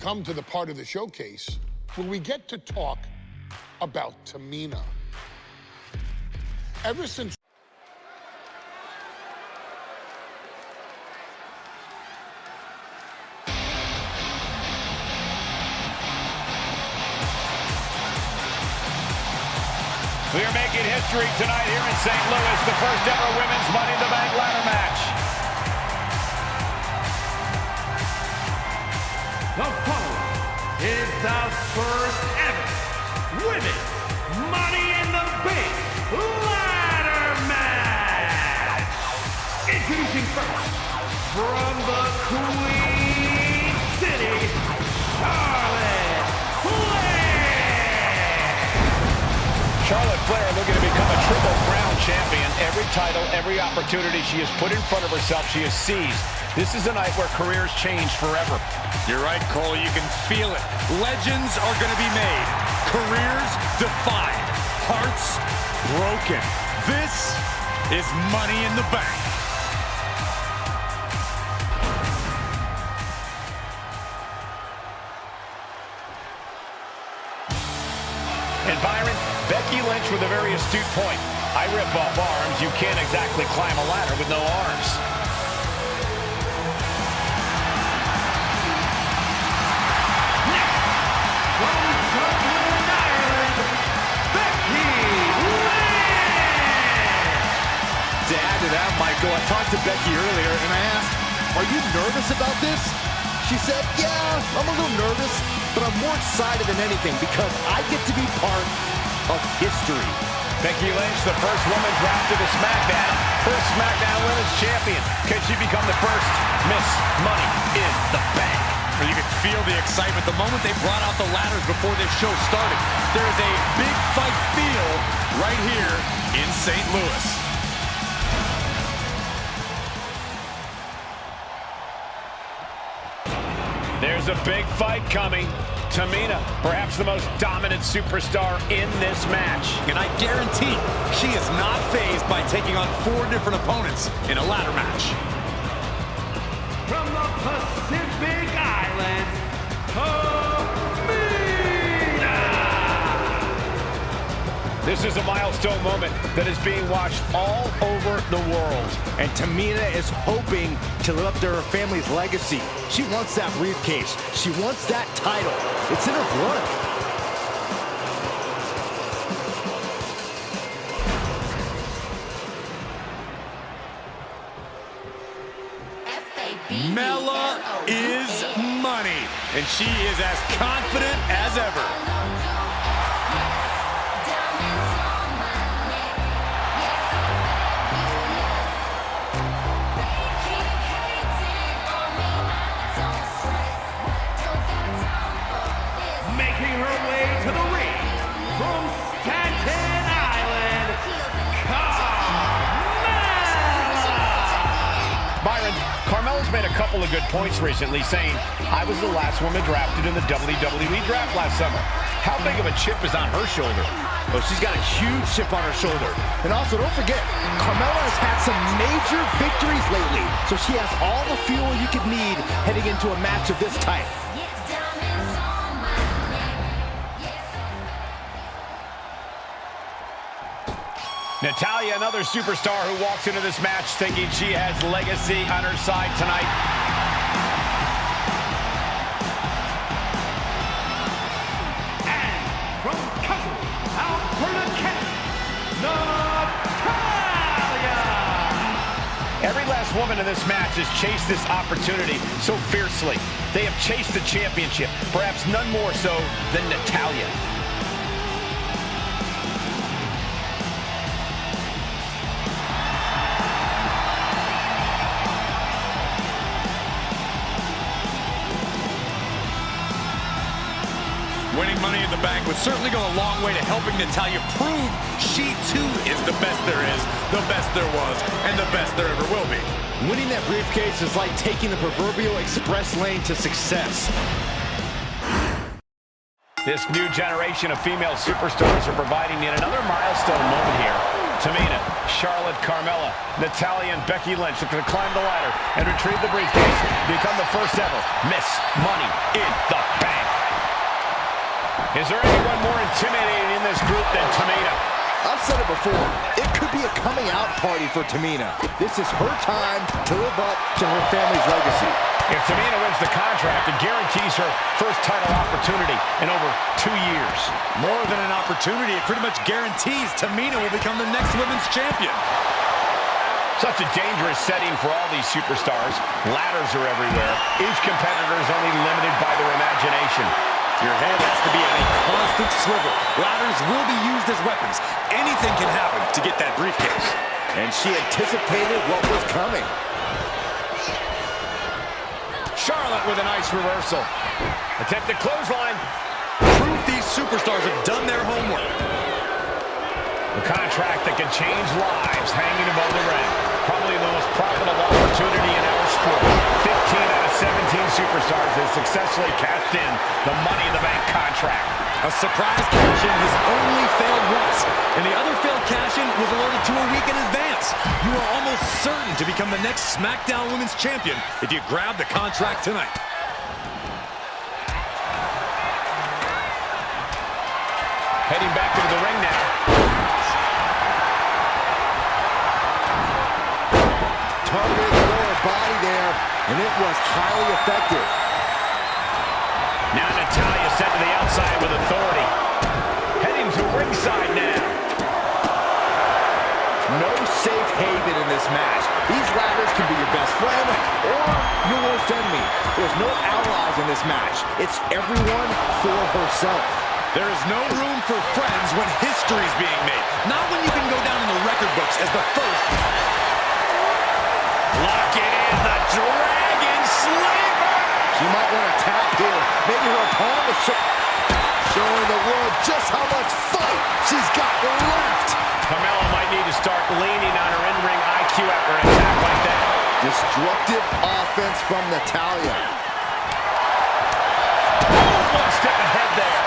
come to the part of the showcase where we get to talk about Tamina. Ever since we are making history tonight here in St. Louis, the first ever women's Money in the Bank ladder match. The following is the first ever women's Money in the Bank ladder match. Introducing first, from the Queen City, Charlotte Flair. Charlotte Flair looking to become a Triple Crown champion. Every title, every opportunity she has put in front of herself, she has seized. This is a night where careers change forever. You're right, Cole. You can feel it. Legends are going to be made. Careers defined. Hearts broken. This is Money in the Bank. And Byron, Becky Lynch with a very astute point. I rip off arms. You can't exactly climb a ladder with no arms. Next, from Dublin, Ireland, Becky Lynch. To add to that, Michael, I talked to Becky earlier and I asked, are you nervous about this? She said, yeah, I'm a little nervous, but I'm more excited than anything because I get to be part of history. Becky Lynch, the first woman drafted to SmackDown, first SmackDown Women's Champion. Can she become the first Miss Money in the Bank? Well, you could feel the excitement the moment they brought out the ladders before this show started. There is a big fight feel right here in St. Louis. There's a big fight coming. Tamina, perhaps the most dominant superstar in this match. And I guarantee she is not fazed by taking on 4 different opponents in a ladder match. From the Pacific Islands, Tamina. This is a milestone moment that is being watched all over the world. And Tamina is hoping to live up to her family's legacy. She wants that briefcase. She wants that title. It's in her blood. Mela is money, and she is as confident as ever. Making her way to the ring from Staten Island, Carmella. Byron, Carmella's made a couple of good points recently, saying, I was the last woman drafted in the WWE draft last summer. How big of a chip is on her shoulder? Oh, she's got a huge chip on her shoulder. And also, don't forget, Carmella has had some major victories lately. So she has all the fuel you could need heading into a match of this type. Natalya, another superstar who walks into this match thinking she has legacy on her side tonight. And from Cousin Alberta, Natalya. Every last woman in this match has chased this opportunity so fiercely. They have chased the championship, perhaps none more so than Natalya. Winning Money in the Bank would certainly go a long way to helping Natalya prove she too is the best there is, the best there was, and the best there ever will be. Winning that briefcase is like taking the proverbial express lane to success. This new generation of female superstars are providing yet another milestone moment here. Tamina, Charlotte, Carmella, Natalya, and Becky Lynch looking to climb the ladder and retrieve the briefcase. Become the first ever Miss Money in the Bank. Is there anyone more intimidating in this group than Tamina? I've said it before, it could be a coming out party for Tamina. This is her time to live up to her family's legacy. If Tamina wins the contract, it guarantees her first title opportunity in over 2 years. More than an opportunity, it pretty much guarantees Tamina will become the next women's champion. Such a dangerous setting for all these superstars. Ladders are everywhere. Each competitor is only limited by their imagination. Your head has to be at a constant swivel. Ladders will be used as weapons. Anything can happen to get that briefcase. And she anticipated what was coming. Charlotte with a nice reversal. Attempted clothesline. Proof these superstars have done their homework. The contract that can change lives hanging above the ring. Probably the most profitable opportunity in our sport. 15 out of 17 superstars have successfully cashed in the Money in the Bank contract. A surprise cash-in has only failed once, and the other failed cash-in was alerted to a week in advance. You are almost certain to become the next SmackDown Women's Champion if you grab the contract tonight. Heading back into the ring now. Targeted the lower body there, and it was highly effective. Now Natalya sent to the outside with authority. Heading to ringside now. No safe haven in this match. These ladders can be your best friend or your worst enemy. There's no allies in this match. It's everyone for herself. There is no room for friends when history is being made. Not when you can go down in the record books as the first. Lock it in, the Dragon Sleeper. She might want to tap here. Maybe her opponent is showing the world just how much fight she's got left. Carmella might need to start leaning on her in-ring IQ after an attack like that. Destructive offense from Natalya. One step ahead there.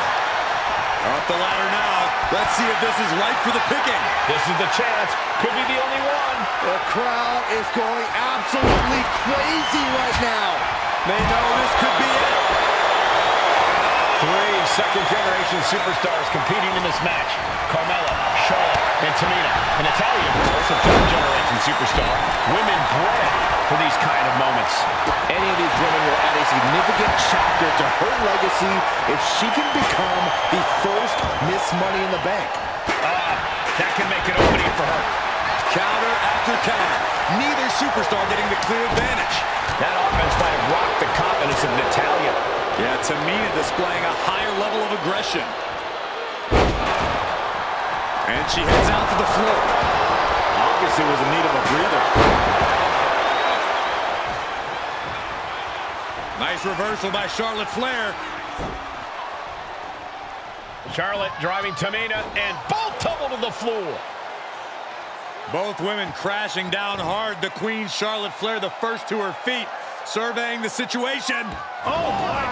Up the ladder now. Let's see if this is right for the picking. This is the chance. Could be the only one. The crowd is going absolutely crazy right now. They know this could be it. 3 second-generation superstars competing in this match. Carmella, Charlotte, and Tamina. And Natalya, of course, a third-generation superstar. Women bred for these kind of moments. Any of these women will add a significant chapter to her legacy if she can become the first Miss Money in the Bank. That can make an opening for her. Counter after counter. Neither superstar getting the clear advantage. That offense might have rocked the confidence of Natalya. Yeah, Tamina displaying a higher level of aggression. And she heads out to the floor. Obviously was in need of a breather. Nice reversal by Charlotte Flair. Charlotte driving Tamina, and both tumble to the floor. Both women crashing down hard. The Queen, Charlotte Flair, the first to her feet, surveying the situation. Oh, my,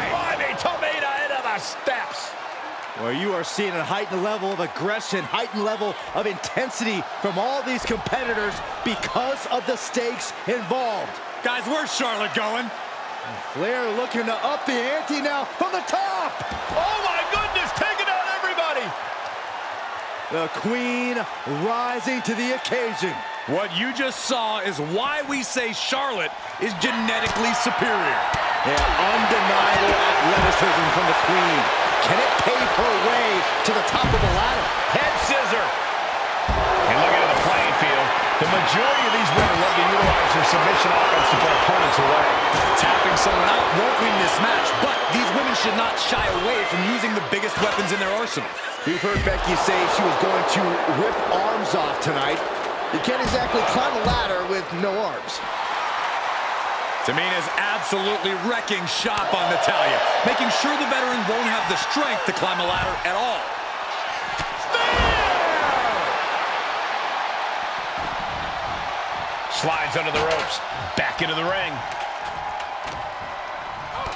Tamina into the steps. Well, you are seeing a heightened level of aggression, heightened level of intensity from all these competitors because of the stakes involved. Guys, where's Charlotte going? Flair looking to up the ante now from the top. Oh, my goodness, taking out everybody. The Queen rising to the occasion. What you just saw is why we say Charlotte is genetically superior. Yeah, undeniable athleticism from the Queen. Can it pave her way to the top of the ladder? Head scissor. And looking at the playing field, the majority of these women love to utilize their submission offense to put opponents away. Tapping someone out won't win this match, but these women should not shy away from using the biggest weapons in their arsenal. We've heard Becky say she was going to rip arms off tonight. You can't exactly climb a ladder with no arms. Tamina's absolutely wrecking shop on Natalya, making sure the veteran won't have the strength to climb a ladder at all. Slides under the ropes, back into the ring.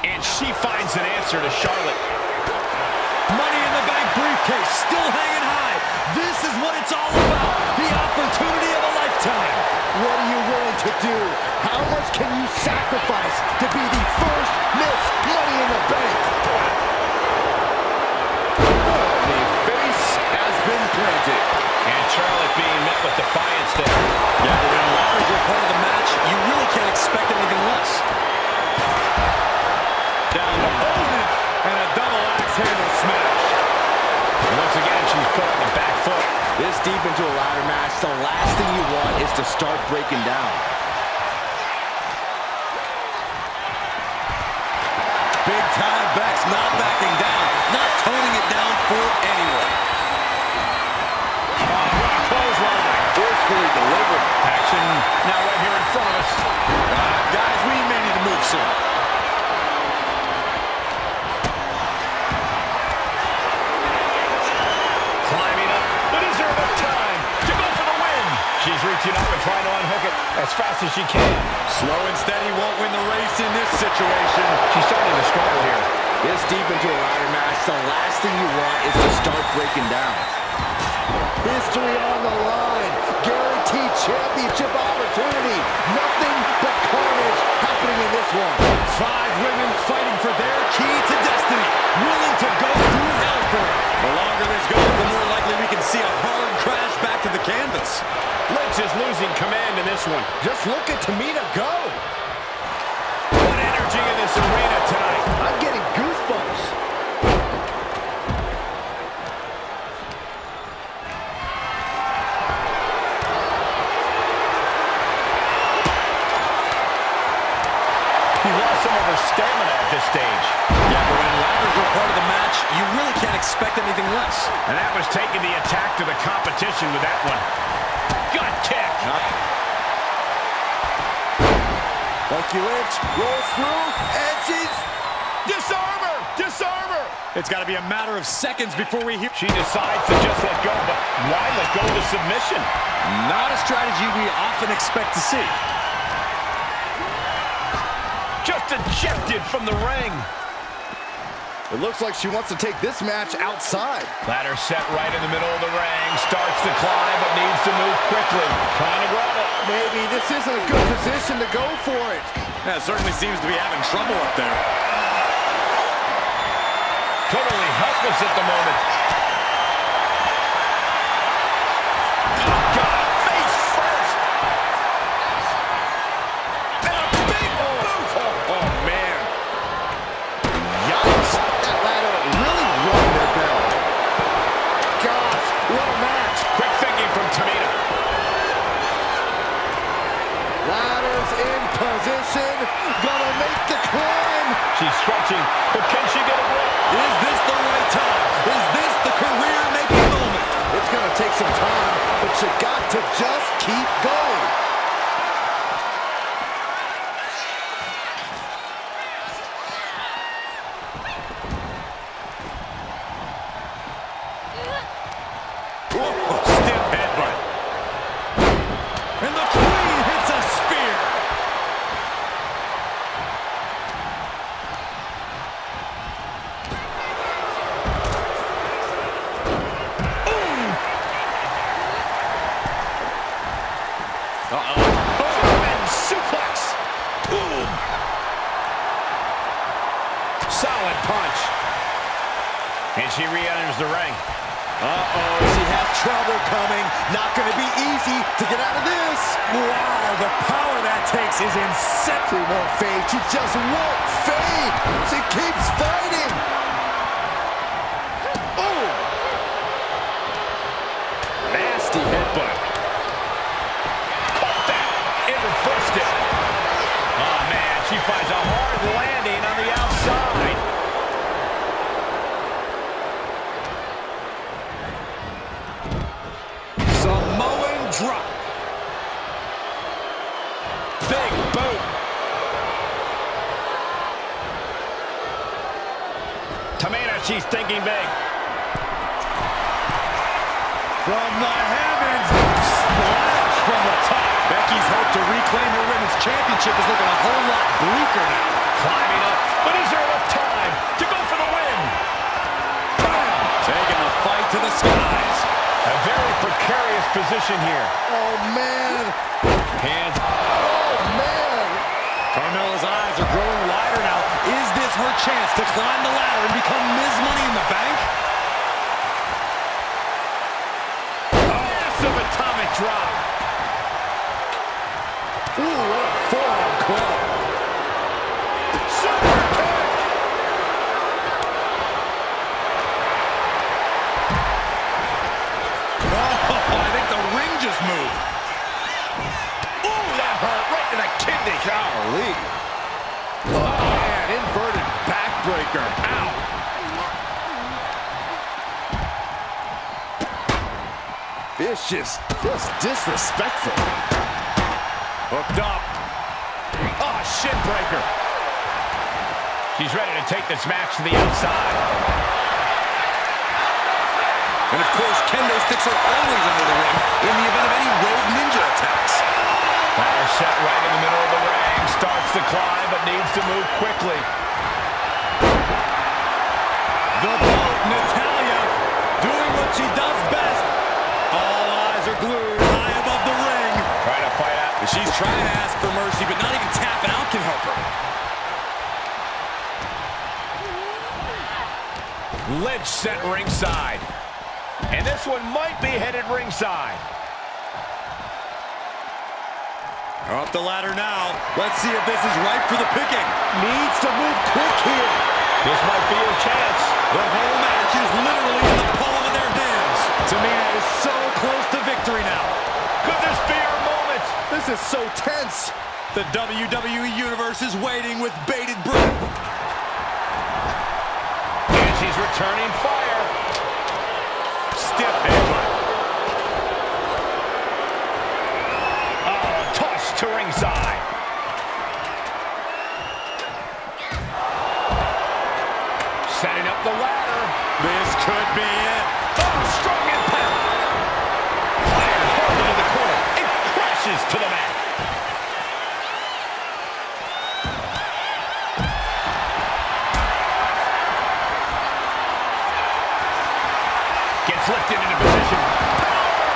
And she finds an answer to Charlotte. Money in the Bank briefcase still hanging high. This is what it's all about. The can you sacrifice to be the first Miss Money in the Bank? The face has been planted. And Charlotte being met with defiance there. Yeah, but when ladders are part of the match, you really can't expect anything less. Down to hold it, and a double axe handle smash. And once again, she's put on the back foot. This deep into a ladder match, the last thing you want is to start breaking down. Big time Bex, not backing down, not toning it down for anyone. Forcefully delivered. Action now right here in front of us. Guys, we may need to move soon. Climbing up, but is there enough time to go for the win? She's reaching up and trying to unhook it as fast as she can. Slow and steady won't win the race in this situation. She's starting to struggle here. This deep into a ladder match, the last thing you want is to start breaking down. History on the line. Guaranteed championship opportunity. Nothing but carnage happening in this one. 5 women fighting for their key to destiny. Willing to go through hell for it. The longer this goes, the more likely we can see a hard crash back to the canvas. Lynch is losing command in this one. Just look at Tamina go. What energy in this arena tonight. I'm getting goosebumps. Some of her stamina at this stage. Yeah, but when ladders are part of the match, you really can't expect anything less. And that was taking the attack to the competition with that one. Gut kick. Becky Lynch rolls through, and she's... Disarm her! Disarm her! It's got to be a matter of seconds before we hear... She decides to just let go, but why let go to submission? Not a strategy we often expect to see. Just ejected from the ring. It looks like she wants to take this match outside. Ladder set right in the middle of the ring. Starts to climb, but needs to move quickly. Trying to grab it. Maybe this isn't a good position to go for it. Yeah, certainly seems to be having trouble up there. Totally helpless at the moment. Oh, God. Face first. And a big boot. Oh, man. Yikes. That ladder really rung their bell. Gosh, what a match. Quick thinking from Tamina. Ladders in position. Gonna make the climb. She's stretching, but can she get a break? Is this the right time? Is this the career-making moment? It's gonna take some time, but you got to just keep going. Stiff headbutt. And the queen hits a spear. German suplex. Boom. Solid punch. And she re-enters the ring. Uh-oh, she has trouble coming. Not gonna be easy to get out of this. Wow, the power that takes is insane. She won't fade. She just won't fade. She keeps fighting. Oh! Nasty headbutt. Caught that. And reversed it. Oh, man, she finds a hard landing on the outside. Samoan drop. Big boot. Tamina, she's thinking big. From the heavens, splash from the top. Becky's hope to reclaim her women's championship is looking a whole lot bleaker now. Climbing up, but is there enough time to go for the win? Bam! Taking the fight to the skies. A very precarious position here. Oh, man. Hands. Oh, man. Carmella's eyes are growing wider now. Is this her chance to climb the ladder and become Ms. Money in the Bank? Massive atomic drop. Ooh, what a forearm club. Super kick. Oh, I think the ring just moved. Ooh, that hurt right in the kidney. Golly. Oh, man, inverted backbreaker. Ow. Vicious, just disrespectful. Hooked up. Oh, shin breaker. She's ready to take this match to the outside. And of course, kendo sticks are always under the ring in the event of any rogue ninja attacks. Ladder set right in the middle of the ring. Starts to climb, but needs to move quickly. The boat, Natalya, doing what she does best. All eyes are glued high above the ring. Trying to fight out. She's trying to ask for mercy, but not even tapping out can help her. Lynch set ringside. And this one might be headed ringside. Up the ladder now. Let's see if this is ripe for the picking. Needs to move quick here. This might be her chance. The whole match is literally in the palm of their hands. Tamina is so close to victory now. Could this be her moment? This is so tense. The WWE Universe is waiting with bated breath. And she's returning fire. Stiff headbutt. Oh, toss to ringside. Setting up the ladder. This could be it. Oh, strong impact. Fired hard into the corner. It crashes to the mat. Gets lifted into position.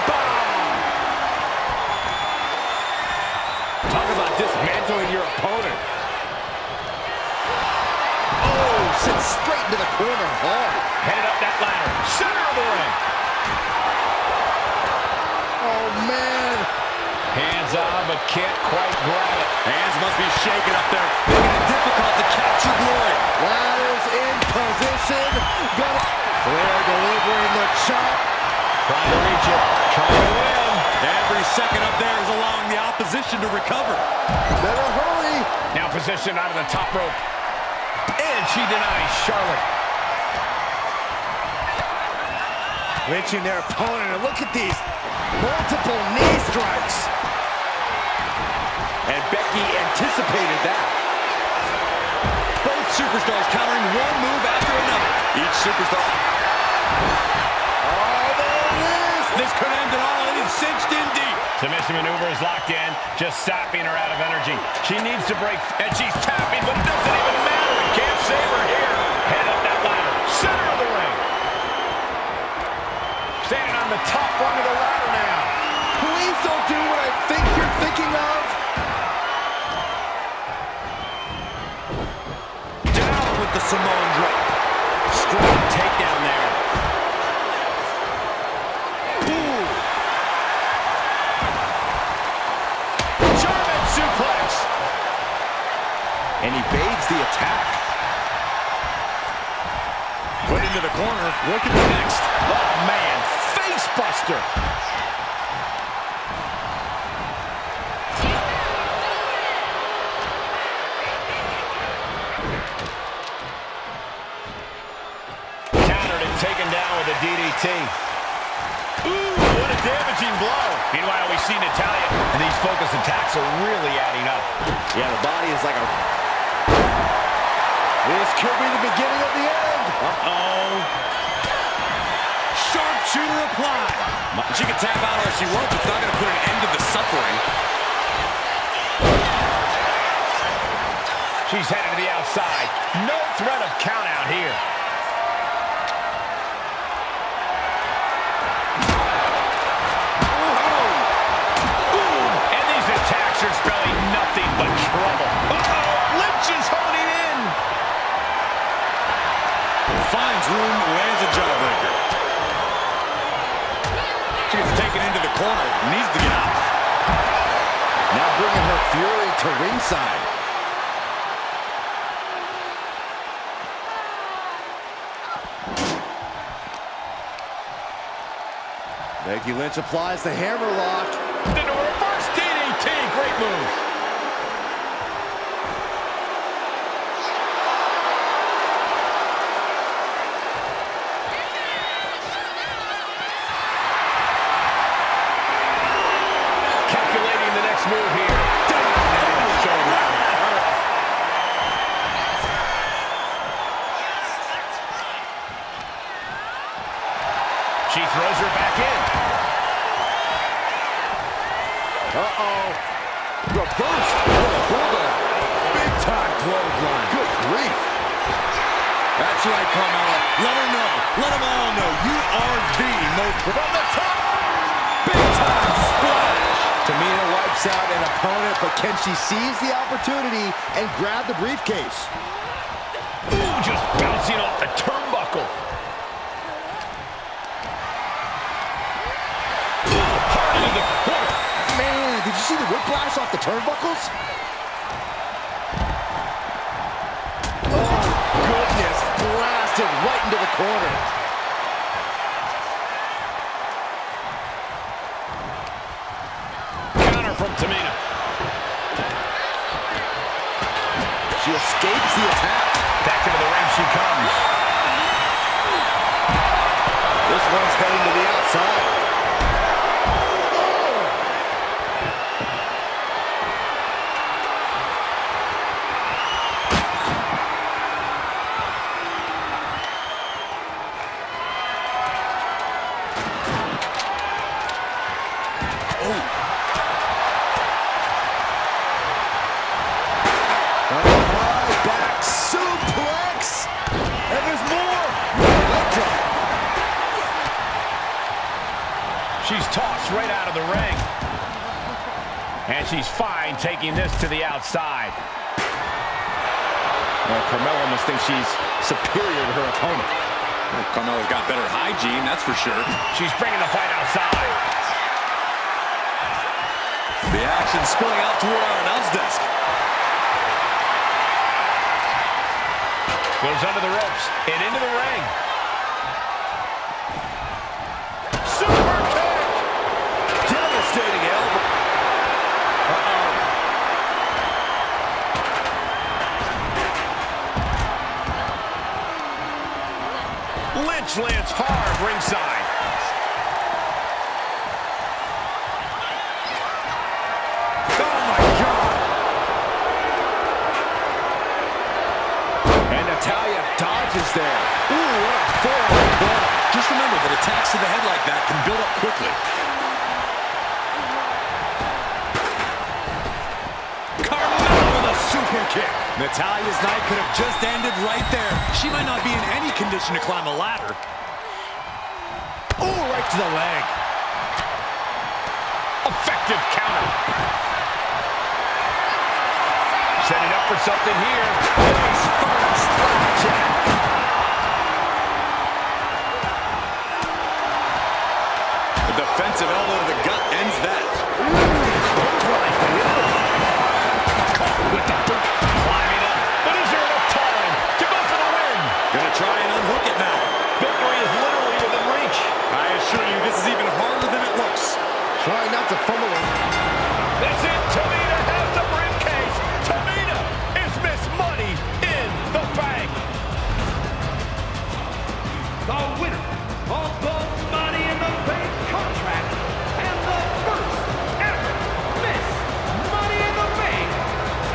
Powerbomb! Talk about dismantling your opponent. Oh, sent straight into the corner hard. Headed up that ladder. Center of the ring. Oh, man. Hands on, but can't quite grab it. Hands must be shaking up there, making it difficult to capture glory. Ladder's in position. Flair delivering the chop. Trying to reach it. Trying to win. Every second up there is allowing the opposition to recover. Better hurry. Now positioned out of the top rope. And she denies Charlotte. Lynching their opponent. And look at these multiple knee strikes. And Becky anticipated that. Both superstars countering one move after another. Each superstar. Oh, there it is. This could end it all. It is cinched in deep. Submission maneuver is locked in, just sapping her out of energy. She needs to break, and she's tapping, but it doesn't even matter. It can't save her here. Head up that ladder. Center of the ring. Standing on the top rung of the ladder now. Please don't do what I think you're thinking of. Down with the Samoan drop. Strong takedown there. Ooh. German suplex. And evades the attack. Put into the corner. What could be next? Oh, man. Face buster. Countered and taken down with a DDT. Ooh, what a damaging blow. Meanwhile, we see Natalya, and these focus attacks are really adding up. Yeah, the body is like a... This could be the beginning of the end. Uh-oh. Sharpshooter applied. She can tap out all she wants. It's not going to put an end to the suffering. She's headed to the outside. No threat of count out here. And these attacks are spelling nothing but trouble. Uh-oh. She gets taken into the corner. Needs to get out. Now bringing her fury to ringside. Becky Lynch applies the hammerlock. Into a reverse DDT. Great move. Calculating the next move here. She throws her back in. Uh-oh. Reversed. Bulldog. Big time clothesline. Good grief. That's right, Carmella. Let her know. Let them all know you are the most from the top. Big time splash. Tamina wipes out an opponent, but can she seize the opportunity and grab the briefcase? Ooh, just bouncing off the turnbuckle. Man, did you see the whiplash off the turnbuckles? Oh, goodness. Blasted right into the corner. Counter from Tamina. She escapes the attack. Back into the ring she comes. This one's heading to the outside. Back suplex. And there's more. Leg drop. She's tossed right out of the ring. And she's fine taking this to the outside. Well, Carmella must think she's superior to her opponent. Well, Carmella's got better hygiene, that's for sure. She's bringing the fight outside. The action spilling out toward our announce desk. Goes under the ropes and into the ring. Super kick! Devastating elbow. Lynch lands hard ringside. Oh, my God. And Natalya dodges there. Ooh, what a forearm blow. Just remember that attacks to the head like that can build up quickly. Carmella with a super kick. Natalya's night could have just ended right there. She might not be in any condition to climb a ladder. Ooh, right to the leg. Effective counter. Setting up for something here. Face first. Flapjack. The defensive elbow to the gut ends that. Clothesline delivered. Caught with the boot. Climbing up. But is there enough time to go for the win? Gonna try and unhook it now. Victory is literally within reach. I assure you, this is even harder than it looks. Try not to fumble it. That's it. Tamina has the briefcase. Tamina is Miss Money in the Bank. The winner of the Money in the Bank contract and the first ever Miss Money in the Bank,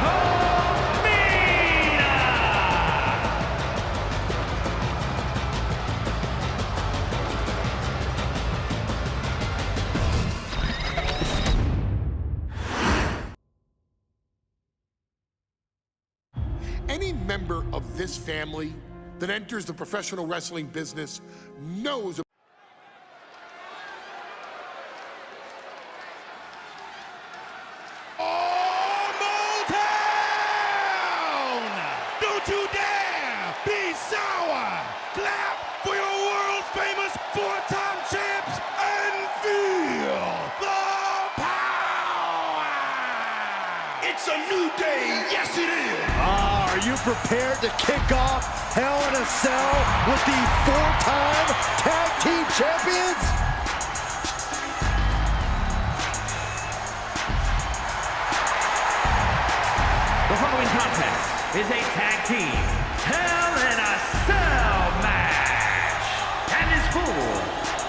Tamina! Any member of this family that enters the professional wrestling business knows Don't you dare be sour! Clap for your world-famous four-time champs and prepared to kick off Hell in a Cell with the 4-time tag team champions. The following contest is a tag team Hell in a Cell match and is for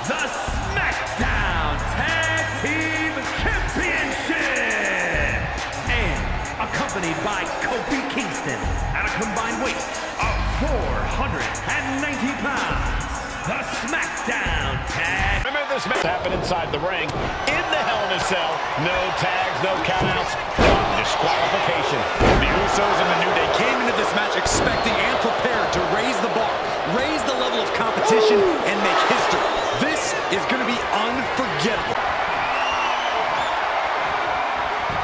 the SmackDown Tag Team Championship, and accompanied by Kofi Kingston at a combined weight of 490 pounds. The SmackDown Tag. Remember this match happened inside the ring, in the Hell in a Cell. No tags, no countouts, no disqualification. The Usos and the New Day came into this match expecting and prepared to raise the bar, raise the level of competition, and make history. This is going to be unforgettable.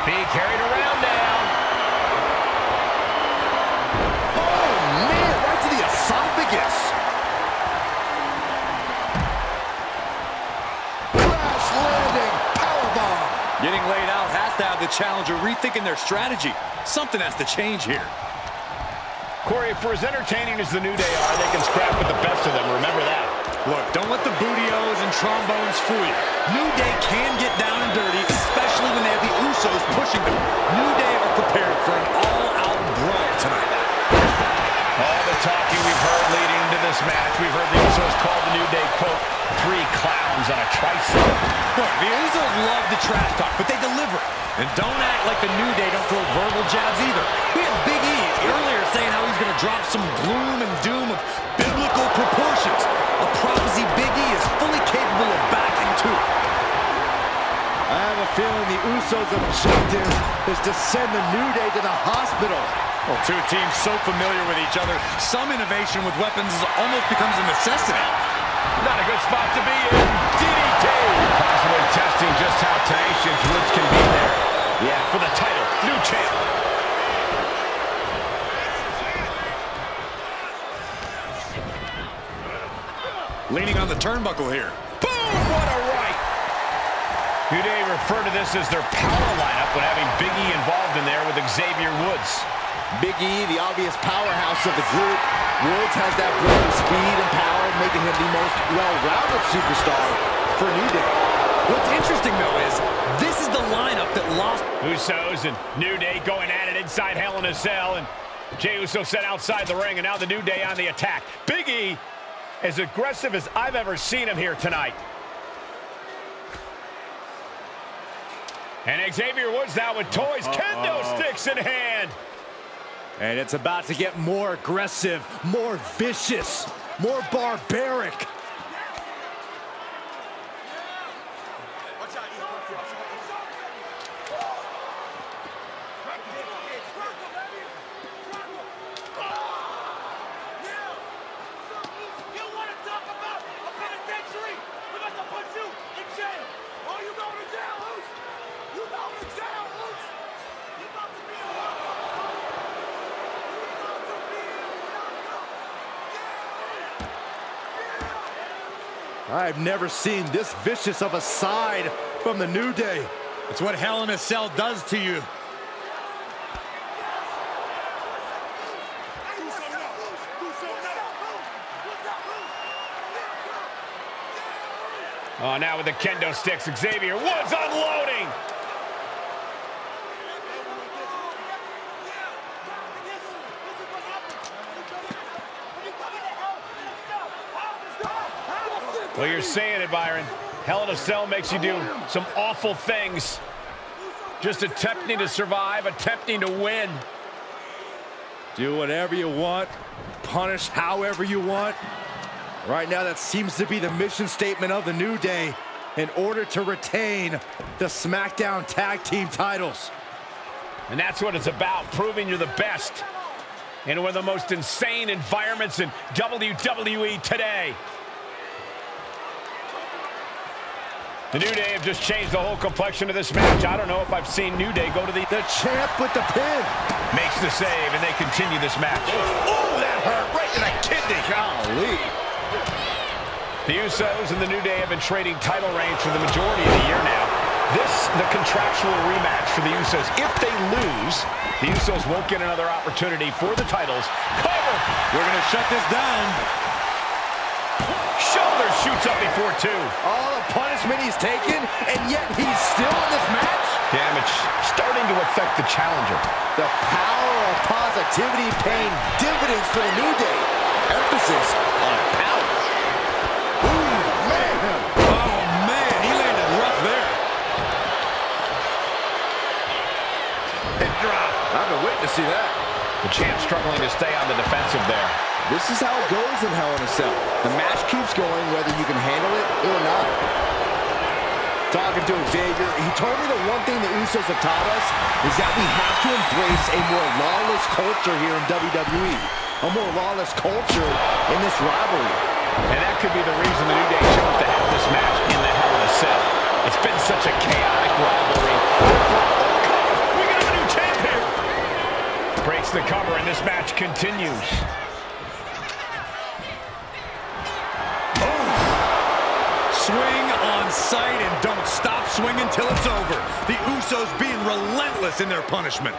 Being carried around now. Oh, man, right to the esophagus. Crash landing, powerbomb. Getting laid out has to have the challenger rethinking their strategy. Something has to change here. Corey, for as entertaining as the New Day are, they can scrap with the best of them. Remember that. Look, don't let the booty-os and trombones fool you. New Day can get down and dirty, especially when they have the Usos pushing them. New Day are prepared for an all-out brawl tonight. All the talking we've heard leading into this match, we've heard the Usos call the New Day, quote, 3 clowns on a tricycle. Look, the Usos love the trash talk, but they deliver it. And don't act like the New Day don't throw verbal jabs either. We had Big E earlier saying how he's going to drop some gloom and doom of biblical proportions. A prophecy Big E is fully capable of backing too. I have a feeling the Usos' objective is to send the New Day to the hospital. Well, two teams so familiar with each other, some innovation with weapons almost becomes a necessity. Not a good spot to be in. DDT. Possibly testing just how tenacious Woods can be there. Yeah, for the title, new champ. Leaning on the turnbuckle here. Boom, what a right. New Day refer to this as their power lineup when having Big E involved in there with Xavier Woods. Big E, the obvious powerhouse of the group. Woods has that blend of speed and power, making him the most well-rounded superstar for New Day. What's interesting, though, is this is the lineup that lost. Usos and New Day going at it inside Hell in a Cell, and Jey Uso set outside the ring, and now the New Day on the attack. Big E, as aggressive as I've ever seen him here tonight. And Xavier Woods now with toys, kendo sticks in hand. And it's about to get more aggressive, more vicious, more barbaric. I've never seen this vicious of a side from the New Day. It's what Hell in a Cell does to you. Oh, now with the kendo sticks, Xavier Woods unloading. Well, you're saying it, Byron. Hell in a Cell makes you do some awful things. Just attempting to survive, attempting to win. Do whatever you want, punish however you want. Right now, that seems to be the mission statement of the New Day in order to retain the SmackDown Tag Team titles. And that's what it's about, proving you're the best in one of the most insane environments in WWE today. The New Day have just changed the whole complexion of this match. I don't know if I've seen New Day go to the champ with the pin. Makes the save, and they continue this match. Oh, that hurt right in the kidney. Golly. The Usos and the New Day have been trading title reigns for the majority of the year now. The contractual rematch for the Usos. If they lose, the Usos won't get another opportunity for the titles. Cover! We're going to shut this down. Shoulder shoots up before two. All the punishment he's taken, and yet he's still in this match? Damage starting to affect the challenger. The power of positivity paying dividends for the New Day. Emphasis on power. Ooh, man. Oh, man, he landed rough there. I've been waiting to see that. The champ struggling to stay on the defensive there. This is how it goes in Hell in a Cell. The match keeps going whether you can handle it or not. Talking to Xavier, he told me the one thing the Usos have taught us is that we have to embrace a more lawless culture here in WWE. A more lawless culture in this rivalry. And that could be the reason the New Day chose to have this match in the Hell in a Cell. It's been such a chaotic rivalry. We got a new champ here. Breaks the cover and this match continues. Swing on sight and don't stop swinging till it's over. The Usos being relentless in their punishment.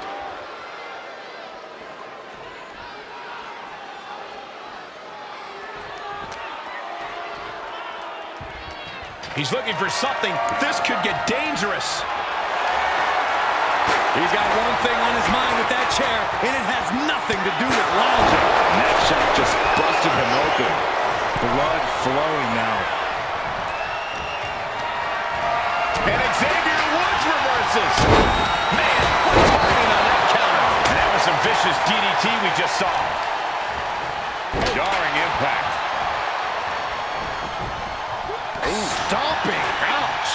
He's looking for something. This could get dangerous. He's got one thing on his mind with that chair, and it has nothing to do with lounging. And that shot just busted him open. Blood flowing now. And Xavier Woods reverses. Man, what timing on that counter. And that was some vicious DDT we just saw. Jarring impact. Stomping. Ouch.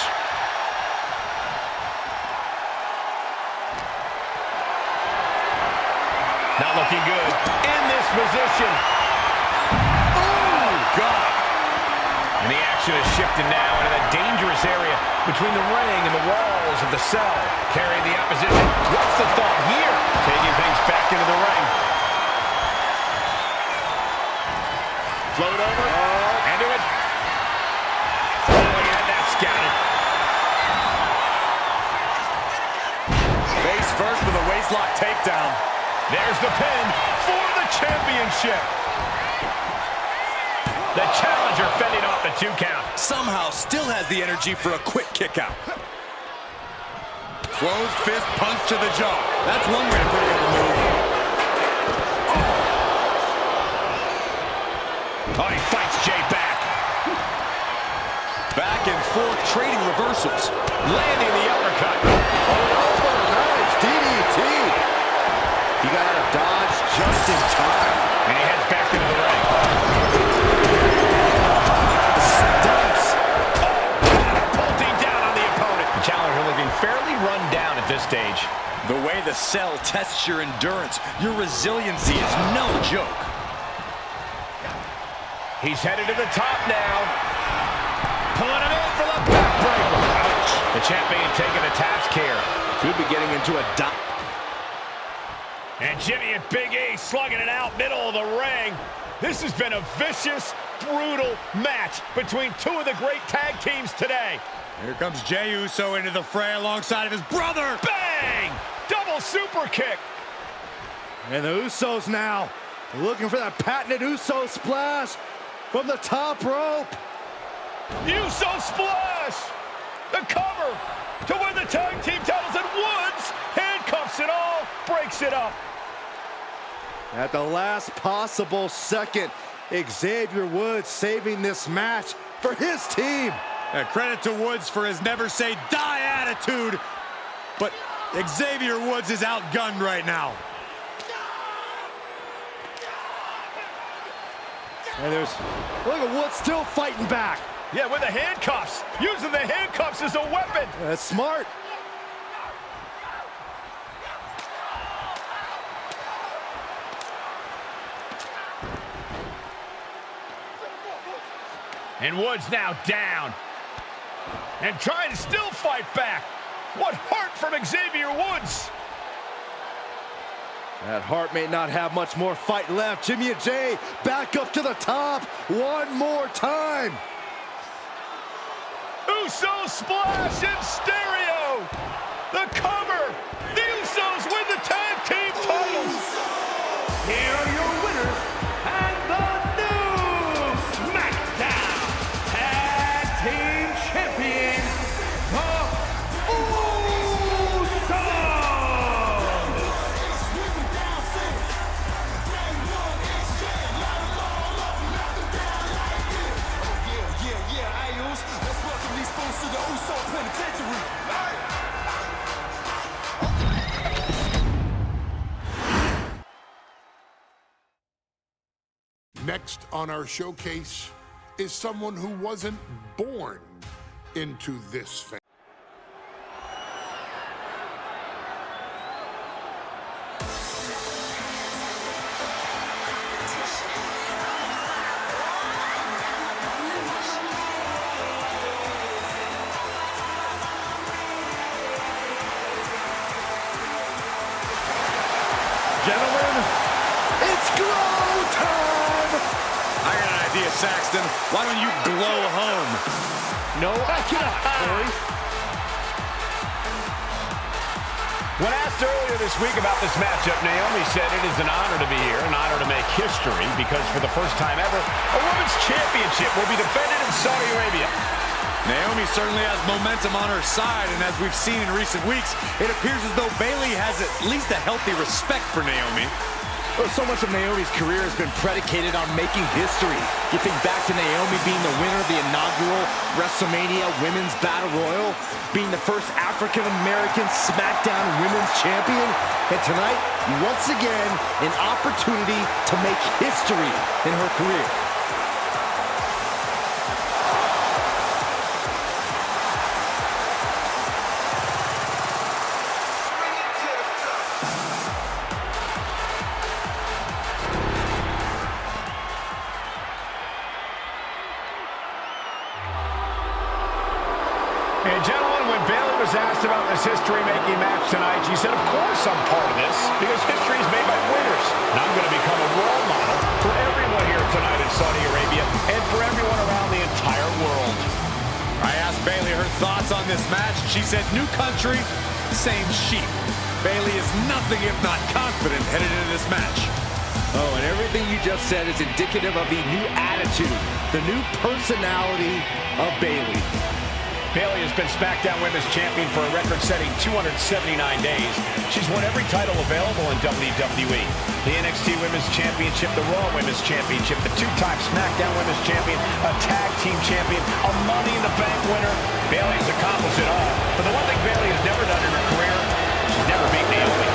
Not looking good in this position. Oh, God. And the action is shifted now into that dangerous area between the ring and the walls of the cell. Carrying the opposition. What's the thought here? Taking things back into the ring. Float over. Into it. Oh, he had that scouted. Face first with a waistlock takedown. There's the pin for the championship. The challenger fending off the 2 count. Somehow still has the energy for a quick kick out. Closed fist punch to the jaw. That's one way to put it in the move. Oh, he fights Jay back. Back and forth trading reversals. Landing the uppercut. Oh, nice DDT. He got out of dodge just in time. And he heads back into the ring. Stunts. Catapulting down on the opponent. The challenger looking fairly run down at this stage. The way the cell tests your endurance, your resiliency is no joke. He's headed to the top now. Pulling him in for the backbreaker. Ouch. The champion taking a task here. Could be getting into a dot. And Jimmy and Big E slugging it out middle of the ring. This has been a vicious, brutal match between two of the great tag teams today. Here comes Jey Uso into the fray alongside of his brother. Bang! Double super kick. And the Usos now looking for that patented Uso splash from the top rope. Uso splash! The cover to win the tag team titles, and Woods handcuffs it all, breaks it up. At the last possible second, Xavier Woods saving this match for his team. Credit to Woods for his never say die attitude, but Xavier Woods is outgunned right now. And look at Woods still fighting back. Yeah, with the handcuffs. Using the handcuffs as a weapon. That's smart. And Woods now down. And trying to still fight back. What heart from Xavier Woods. That heart may not have much more fight left. Jimmy and Jay back up to the top one more time. Uso splash in stereo. The cover! The Usos win the tag team titles! Here are your winners and the new SmackDown Tag Team Champions, the Usos! Yeah, Ayos. Let's welcome these fools to the Uso Penitentiary. Next on our showcase is someone who wasn't born into this family. Gentlemen, it's glow time! I got an idea, Saxton. Why don't you glow home? No, I cannot, Corey. When asked earlier this week about this matchup, Naomi said it is an honor to be here, an honor to make history, because for the first time ever, a women's championship will be defended in Saudi Arabia. Naomi certainly has momentum on her side, and as we've seen in recent weeks, it appears as though Bayley has at least a healthy respect for Naomi. Well, so much of Naomi's career has been predicated on making history. You think back to Naomi being the winner of the inaugural WrestleMania Women's Battle Royal, being the first African-American SmackDown Women's Champion, and tonight, once again, an opportunity to make history in her career. And gentlemen, when Bayley was asked about this history-making match tonight, she said, of course I'm part of this, because history is made by winners. And I'm going to become a role model for everyone here tonight in Saudi Arabia and for everyone around the entire world. I asked Bayley her thoughts on this match. She said, new country, same sheep. Bayley is nothing if not confident headed into this match. Oh, and everything you just said is indicative of the new attitude, the new personality of Bayley. Bayley has been SmackDown Women's Champion for a record-setting 279 days. She's won every title available in WWE. The NXT Women's Championship, the Raw Women's Championship, the two-time SmackDown Women's Champion, a Tag Team Champion, a Money in the Bank winner. Bayley's accomplished it all. But the one thing Bayley has never done in her career, she's never beat Naomi.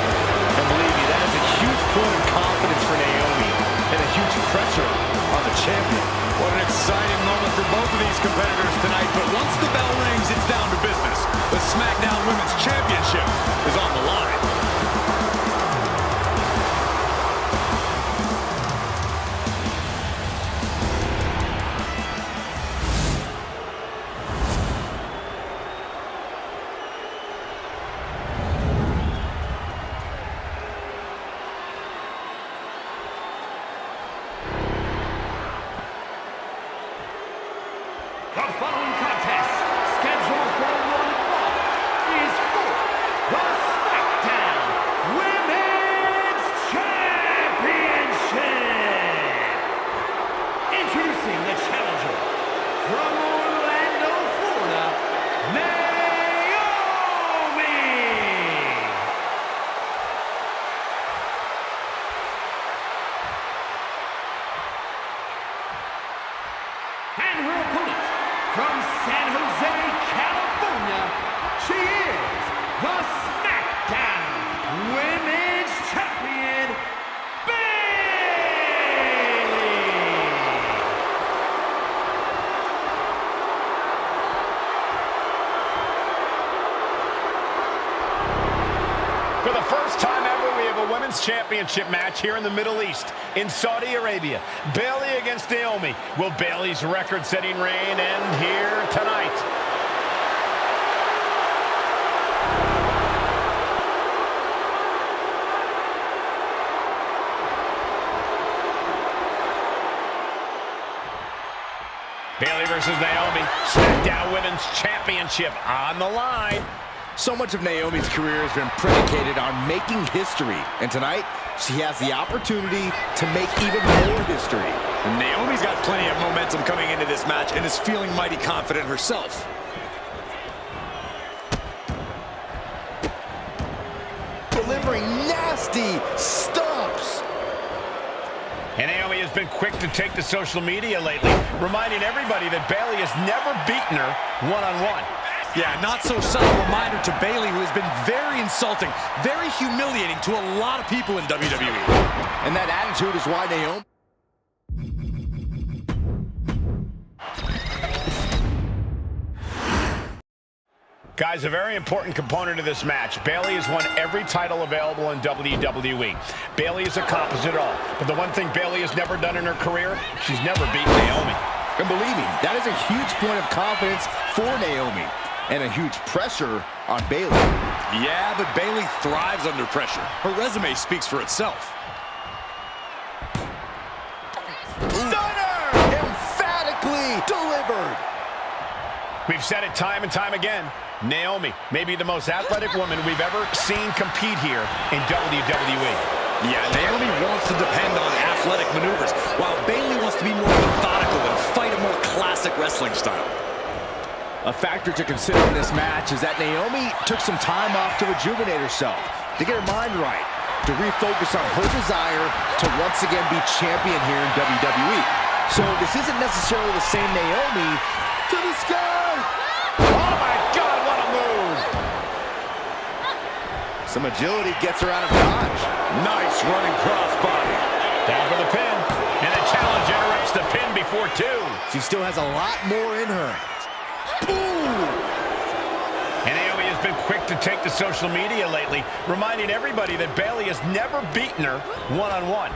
And believe me, that is a huge point of confidence for Naomi and a huge pressure on the champion. What an exciting moment for both of these competitors tonight, but once the bell rings, it's down to business. The SmackDown Women's Championship is on the line. The following contest, scheduled for one fall, is for the SmackDown Women's Championship. Introducing the challenger from Orlando, Florida, Naomi. And her opponent, from San Jose, California, she is the SmackDown Women's Champion, Bayley! For the first time ever, we have a Women's Championship match here in the Middle East, in Saudi Arabia. Bayley against Naomi. Will Bayley's record-setting reign end here tonight? Bayley versus Naomi. SmackDown Women's Championship on the line. So much of Naomi's career has been predicated on making history. And tonight, she has the opportunity to make even more history. And Naomi's got plenty of momentum coming into this match and is feeling mighty confident herself. Delivering nasty stomps. And Naomi has been quick to take to social media lately, reminding everybody that Bayley has never beaten her one-on-one. Yeah, not so subtle reminder to Bayley, who has been very insulting, very humiliating to a lot of people in WWE. And that attitude is why Naomi... Guys, a very important component of this match. Bayley has won every title available in WWE. Bayley has accomplished it all. But the one thing Bayley has never done in her career, she's never beaten Naomi. And believe me, that is a huge point of confidence for Naomi. And a huge pressure on Bayley. Yeah, but Bayley thrives under pressure. Her resume speaks for itself. Stunner! Emphatically delivered. We've said it time and time again. Naomi may be the most athletic woman we've ever seen compete here in WWE. Yeah, Naomi wants to depend on athletic maneuvers, while Bayley wants to be more methodical and fight a more classic wrestling style. A factor to consider in this match is that Naomi took some time off to rejuvenate herself, to get her mind right, to refocus on her desire to once again be champion here in WWE. So this isn't necessarily the same Naomi to the sky. Oh my God, what a move! Some agility gets her out of dodge. Nice running crossbody. Down for the pin, and the challenge interrupts the pin before two. She still has a lot more in her. And Naomi has been quick to take to social media lately, reminding everybody that Bayley has never beaten her one-on-one.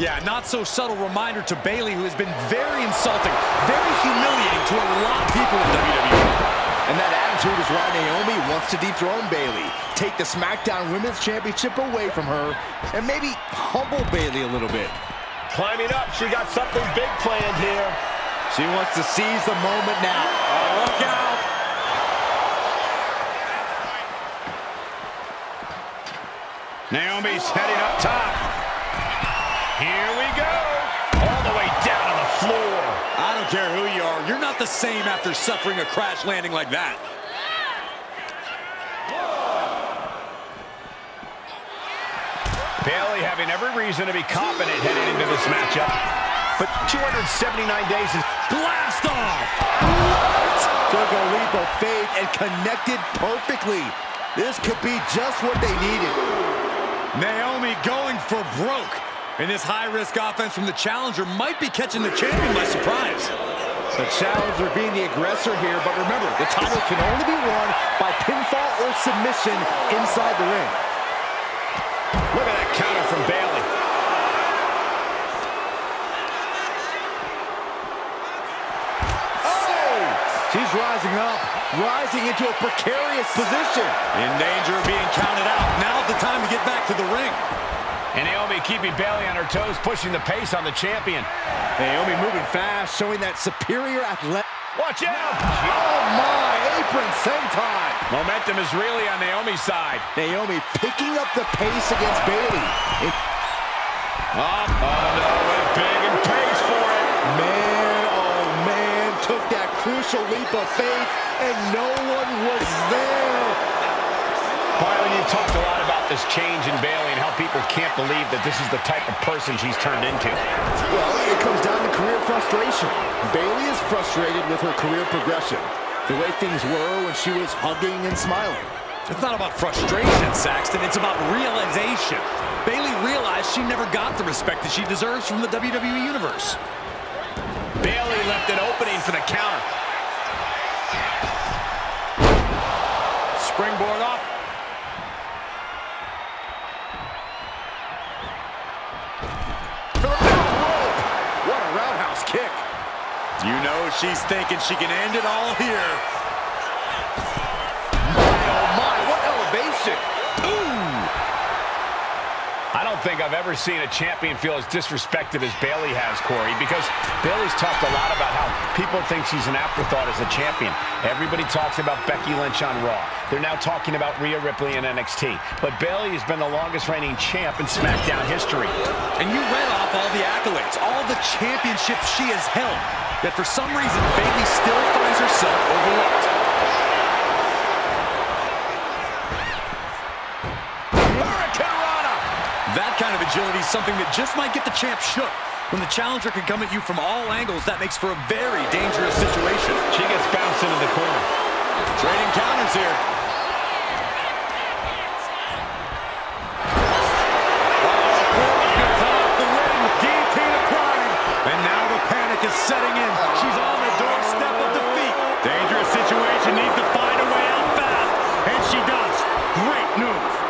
Yeah, not so subtle reminder to Bayley, who has been very insulting, very humiliating to a lot of people in WWE. And that attitude is why Naomi wants to dethrone Bayley, take the SmackDown Women's Championship away from her, and maybe humble Bayley a little bit. Climbing up, she got something big planned here. She wants to seize the moment now. Oh, look out! Naomi's heading up top. Here we go. All the way down on the floor. I don't care who you are. You're not the same after suffering a crash landing like that. Bayley having every reason to be confident heading into this matchup. But 279 days is... Blast off! Took a leap of faith and connected perfectly. This could be just what they needed. Naomi going for broke. And this high-risk offense from the challenger might be catching the champion by surprise. The challenger being the aggressor here, but remember, the title can only be won by pinfall or submission inside the ring. Look at that counter from Bayley. She's rising up, rising into a precarious position. In danger of being counted out. Now's the time to get back to the ring. And Naomi keeping Bayley on her toes, pushing the pace on the champion. Naomi moving fast, showing that superior athletic. Watch out! Oh my, apron senton. Momentum is really on Naomi's side. Naomi picking up the pace against Bayley. Oh no, went big and pays for it. Man, oh man, took that crucial leap of faith, and no one was there. Byron, you talked a lot about this change in Bayley and how people can't believe that this is the type of person she's turned into. Well, it comes down to career frustration. Bayley is frustrated with her career progression, the way things were when she was hugging and smiling. It's not about frustration, Saxton. It's about realization. Bayley realized she never got the respect that she deserves from the WWE Universe. Bayley left an opening for the counter. Springboard off. For the middle rope. What a roundhouse kick. You know she's thinking she can end it all here. My, oh my, what elevation. Ooh. I don't think I've ever seen a champion feel as disrespected as Bayley has, Corey, because Bayley's talked a lot about how people think she's an afterthought as a champion. Everybody talks about Becky Lynch on Raw. They're now talking about Rhea Ripley in NXT. But Bayley has been the longest reigning champ in SmackDown history. And you read off all the accolades, all the championships she has held. Yet for some reason, Bayley still finds herself overlooked. That kind of agility is something that just might get the champ shook. When the challenger can come at you from all angles, that makes for a very dangerous situation. She gets bounced into the corner. Trading counters here. And now the panic is setting in. She's on the doorstep of defeat. Dangerous situation, needs to find a way out fast. And she does. Great move.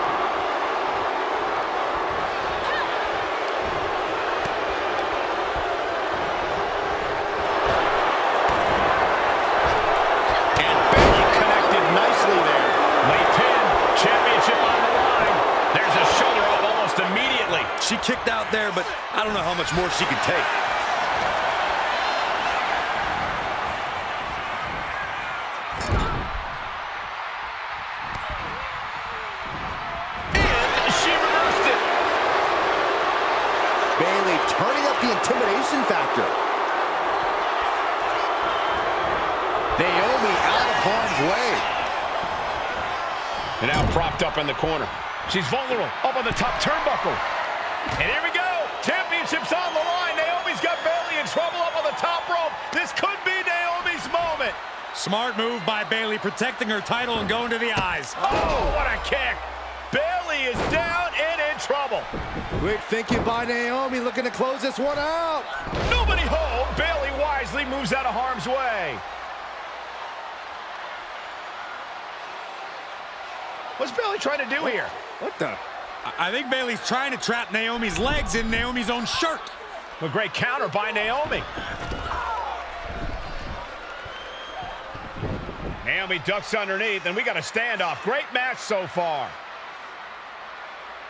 She kicked out there, but I don't know how much more she can take. And she reversed it. Bayley turning up the intimidation factor. Naomi out of harm's way. And now propped up in the corner. She's vulnerable, up on the top turnbuckle. And here we go. Championship's on the line. Naomi's got Bayley in trouble up on the top rope. This could be Naomi's moment. Smart move by Bayley, protecting her title and going to the eyes. Oh, what a kick. Bayley is down and in trouble. Quick thinking by Naomi, looking to close this one out. Nobody home. Bayley wisely moves out of harm's way. What's Bayley trying to do here? What the? I think Bayley's trying to trap Naomi's legs in Naomi's own shirt. A great counter by Naomi. Naomi ducks underneath, and we got a standoff. Great match so far.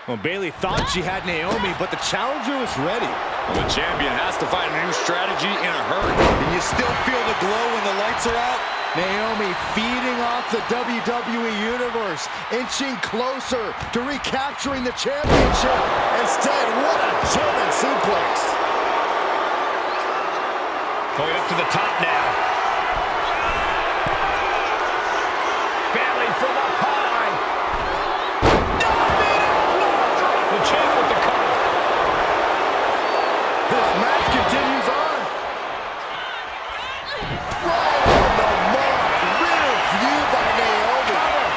Well, Bayley thought she had Naomi, but the challenger was ready. Well, the champion has to find a new strategy in a hurry. And you still feel the glow when the lights are out? Naomi feeding off the WWE Universe, inching closer to recapturing the championship. Instead, what a German suplex. Going up to the top now. Bayley from up high. The champ with the cover. This match continues on.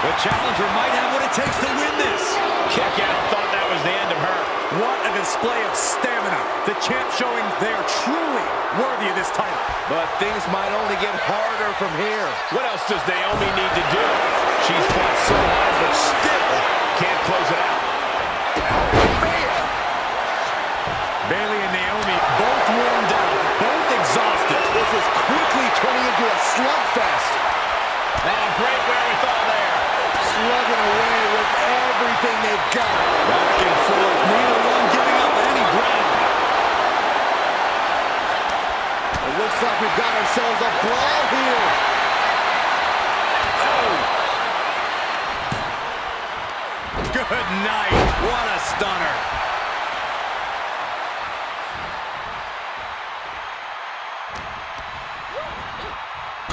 The challenger might have what it takes to win this. Kick out, thought that was the end of her. What a display of stamina. The champ showing they are truly worthy of this title. But things might only get harder from here. What else does Naomi need to do? She's fought so hard, but still can't close it out. Bayley and Naomi both worn down, both exhausted. This is quickly turning into a slugfest. Oh, great wherewithal there. Slugging away with everything they've got. Back and forth, neither one giving up any ground. It looks like we've got ourselves a brawl here. Oh! Good night. What a stunner.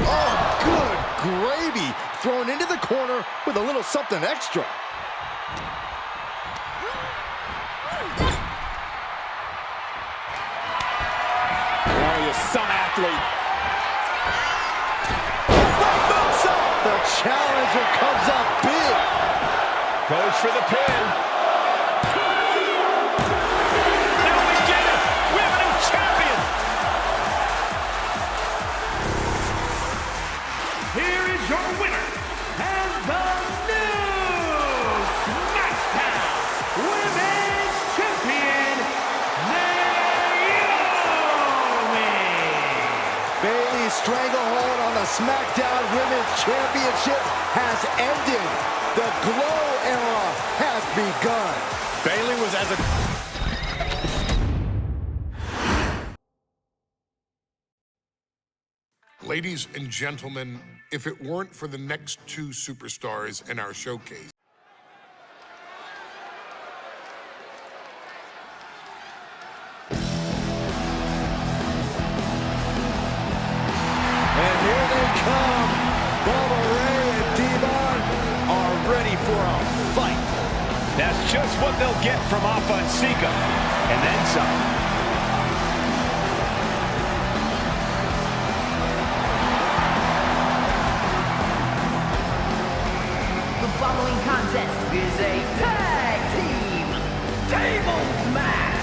Oh, good gravy. Thrown into the corner with a little something extra. Oh, you're some athlete. The challenger comes up big. Goes for the pin. Now we get it. We have a new champion. Here is your winner, and the new SmackDown Women's Champion, Naomi. Bayley's stranglehold on the SmackDown Women's Championship has ended. The Glow era has begun. Bayley was as a... Ladies and gentlemen, if it weren't for the next two superstars in our showcase, And here they come. Bubba Ray and Devon are ready for a fight. That's just what they'll get from Alpha and Sika, and then some. The following contest is a tag team tables match.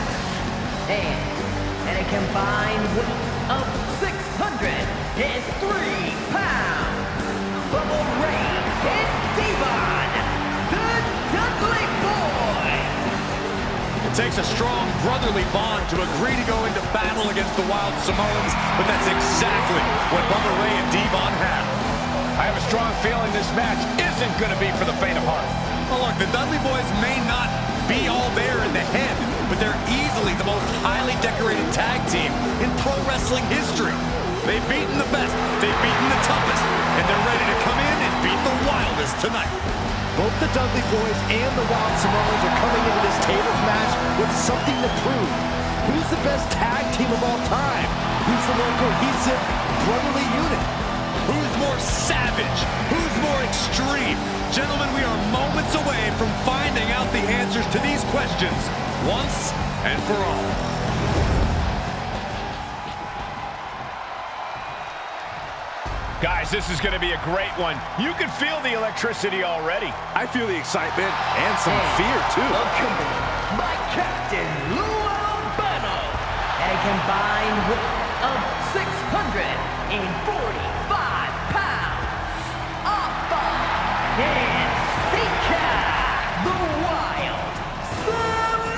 And a combined weight of 603 pounds. Bubba Ray and Devon, the Dudley Boys. It takes a strong brotherly bond to agree to go into battle against the Wild Samoans, but that's exactly what Bubba Ray and Devon have. I have a strong feeling this match isn't going to be for the faint of heart. Well, look, the Dudley Boys may not be all there in the head, but they're easily the most highly decorated tag team in pro wrestling history. They've beaten the best, they've beaten the toughest, and they're ready to come in and beat the wildest tonight. Both the Dudley Boys and the Wild Samoans are coming into this tables match with something to prove. Who's the best tag team of all time? Who's the more cohesive, brotherly unit? Who's more savage? Who's more extreme? Gentlemen, we are moments away from finding out the answers to these questions once and for all. Guys, this is going to be a great one. You can feel the electricity already. I feel the excitement and some fear, too. Accompanied by Captain Lou Albano. And a combined weight of 645 pounds. Alpha and Sika, the Wild Samoans.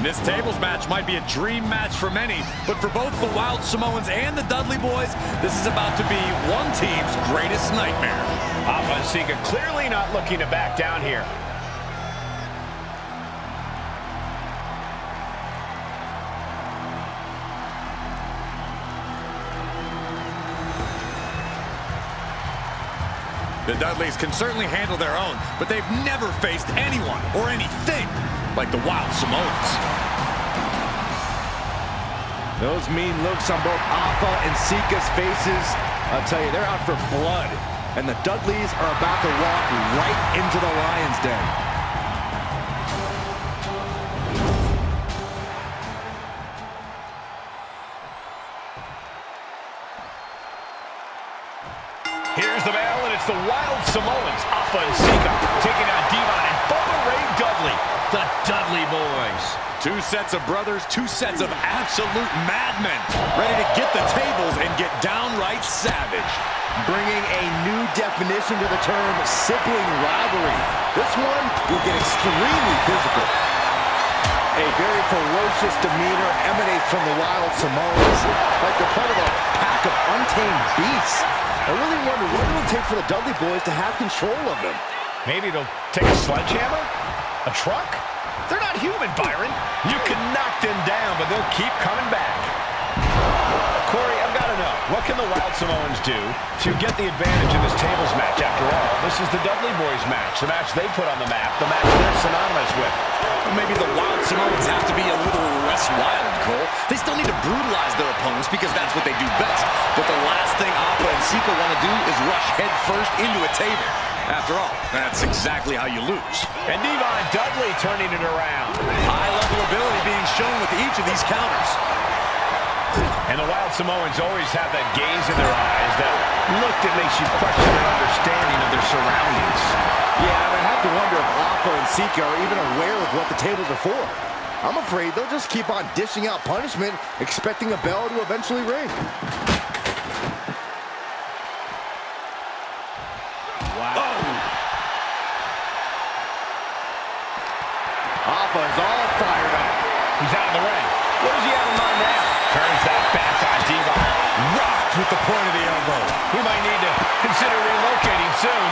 This tables match might be a dream match for many, but for both the Wild Samoans and the Dudley Boys, this is about to be one team's greatest nightmare. Alpha and Sika clearly not looking to back down here. The Dudleys can certainly handle their own, but they've never faced anyone or anything like the Wild Samoans. Those mean looks on both Alpha and Sika's faces. I'll tell you, they're out for blood. And the Dudleys are about to walk right into the lion's den. Here's the bell, and it's the Wild Samoans, Alpha and Sika, taking on Devon and Bubba Ray Dudley, the Dudley Boys. Two sets of brothers, two sets of absolute madmen, ready to get the tables and get downright savage. Bringing a new definition to the term sibling rivalry. This one will get extremely physical. A very ferocious demeanor emanates from the Wild Samoans, like they're part of a pack of untamed beasts. I really wonder what it will take for the Dudley Boys to have control of them. Maybe it'll take a sledgehammer? A truck? They're not human, Byron. You can knock them down, but they'll keep coming back. Corey, I've got to know, what can the Wild Samoans do to get the advantage in this tables match? After all, this is the Dudley Boys match, the match they put on the map, the match they're synonymous with. Well, maybe the Wild Samoans have to be a little less wild, Cole. They still need to brutalize their opponents because that's what they do best. But the last thing Alpha and Sika want to do is rush head first into a table. After all, that's exactly how you lose. And Devon Dudley turning it around. High-level ability being shown with each of these counters. And the Wild Samoans always have that gaze in their eyes, that look that makes you question their understanding of their surroundings. Yeah, and I have to wonder if Alpha and Sika are even aware of what the tables are for. I'm afraid they'll just keep on dishing out punishment, expecting a bell to eventually ring. Wow. Oh. Alpha is all fired up. He's out of the ring. What does he have in mind now? Turns that back on Devon. Rocked with the point of the elbow. He might need to consider relocating soon.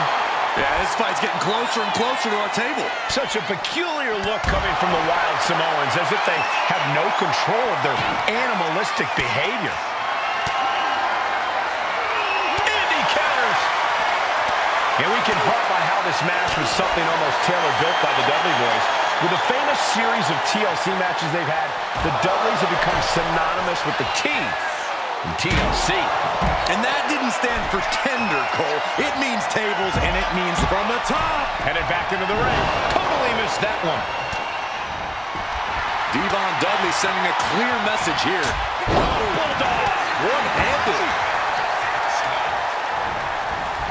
Yeah, this fight's getting closer and closer to our table. Such a peculiar look coming from the Wild Samoans, as if they have no control of their animalistic behavior. And we can part by how this match was something almost tailor-built by the Dudley Boys. With a famous series of TLC matches they've had, the Dudleys have become synonymous with the T in TLC. And that didn't stand for tender, Cole. It means tables, and it means from the top. Headed back into the ring. Totally missed that one. Devon Dudley sending a clear message here. Oh, Bulldog! One-handed.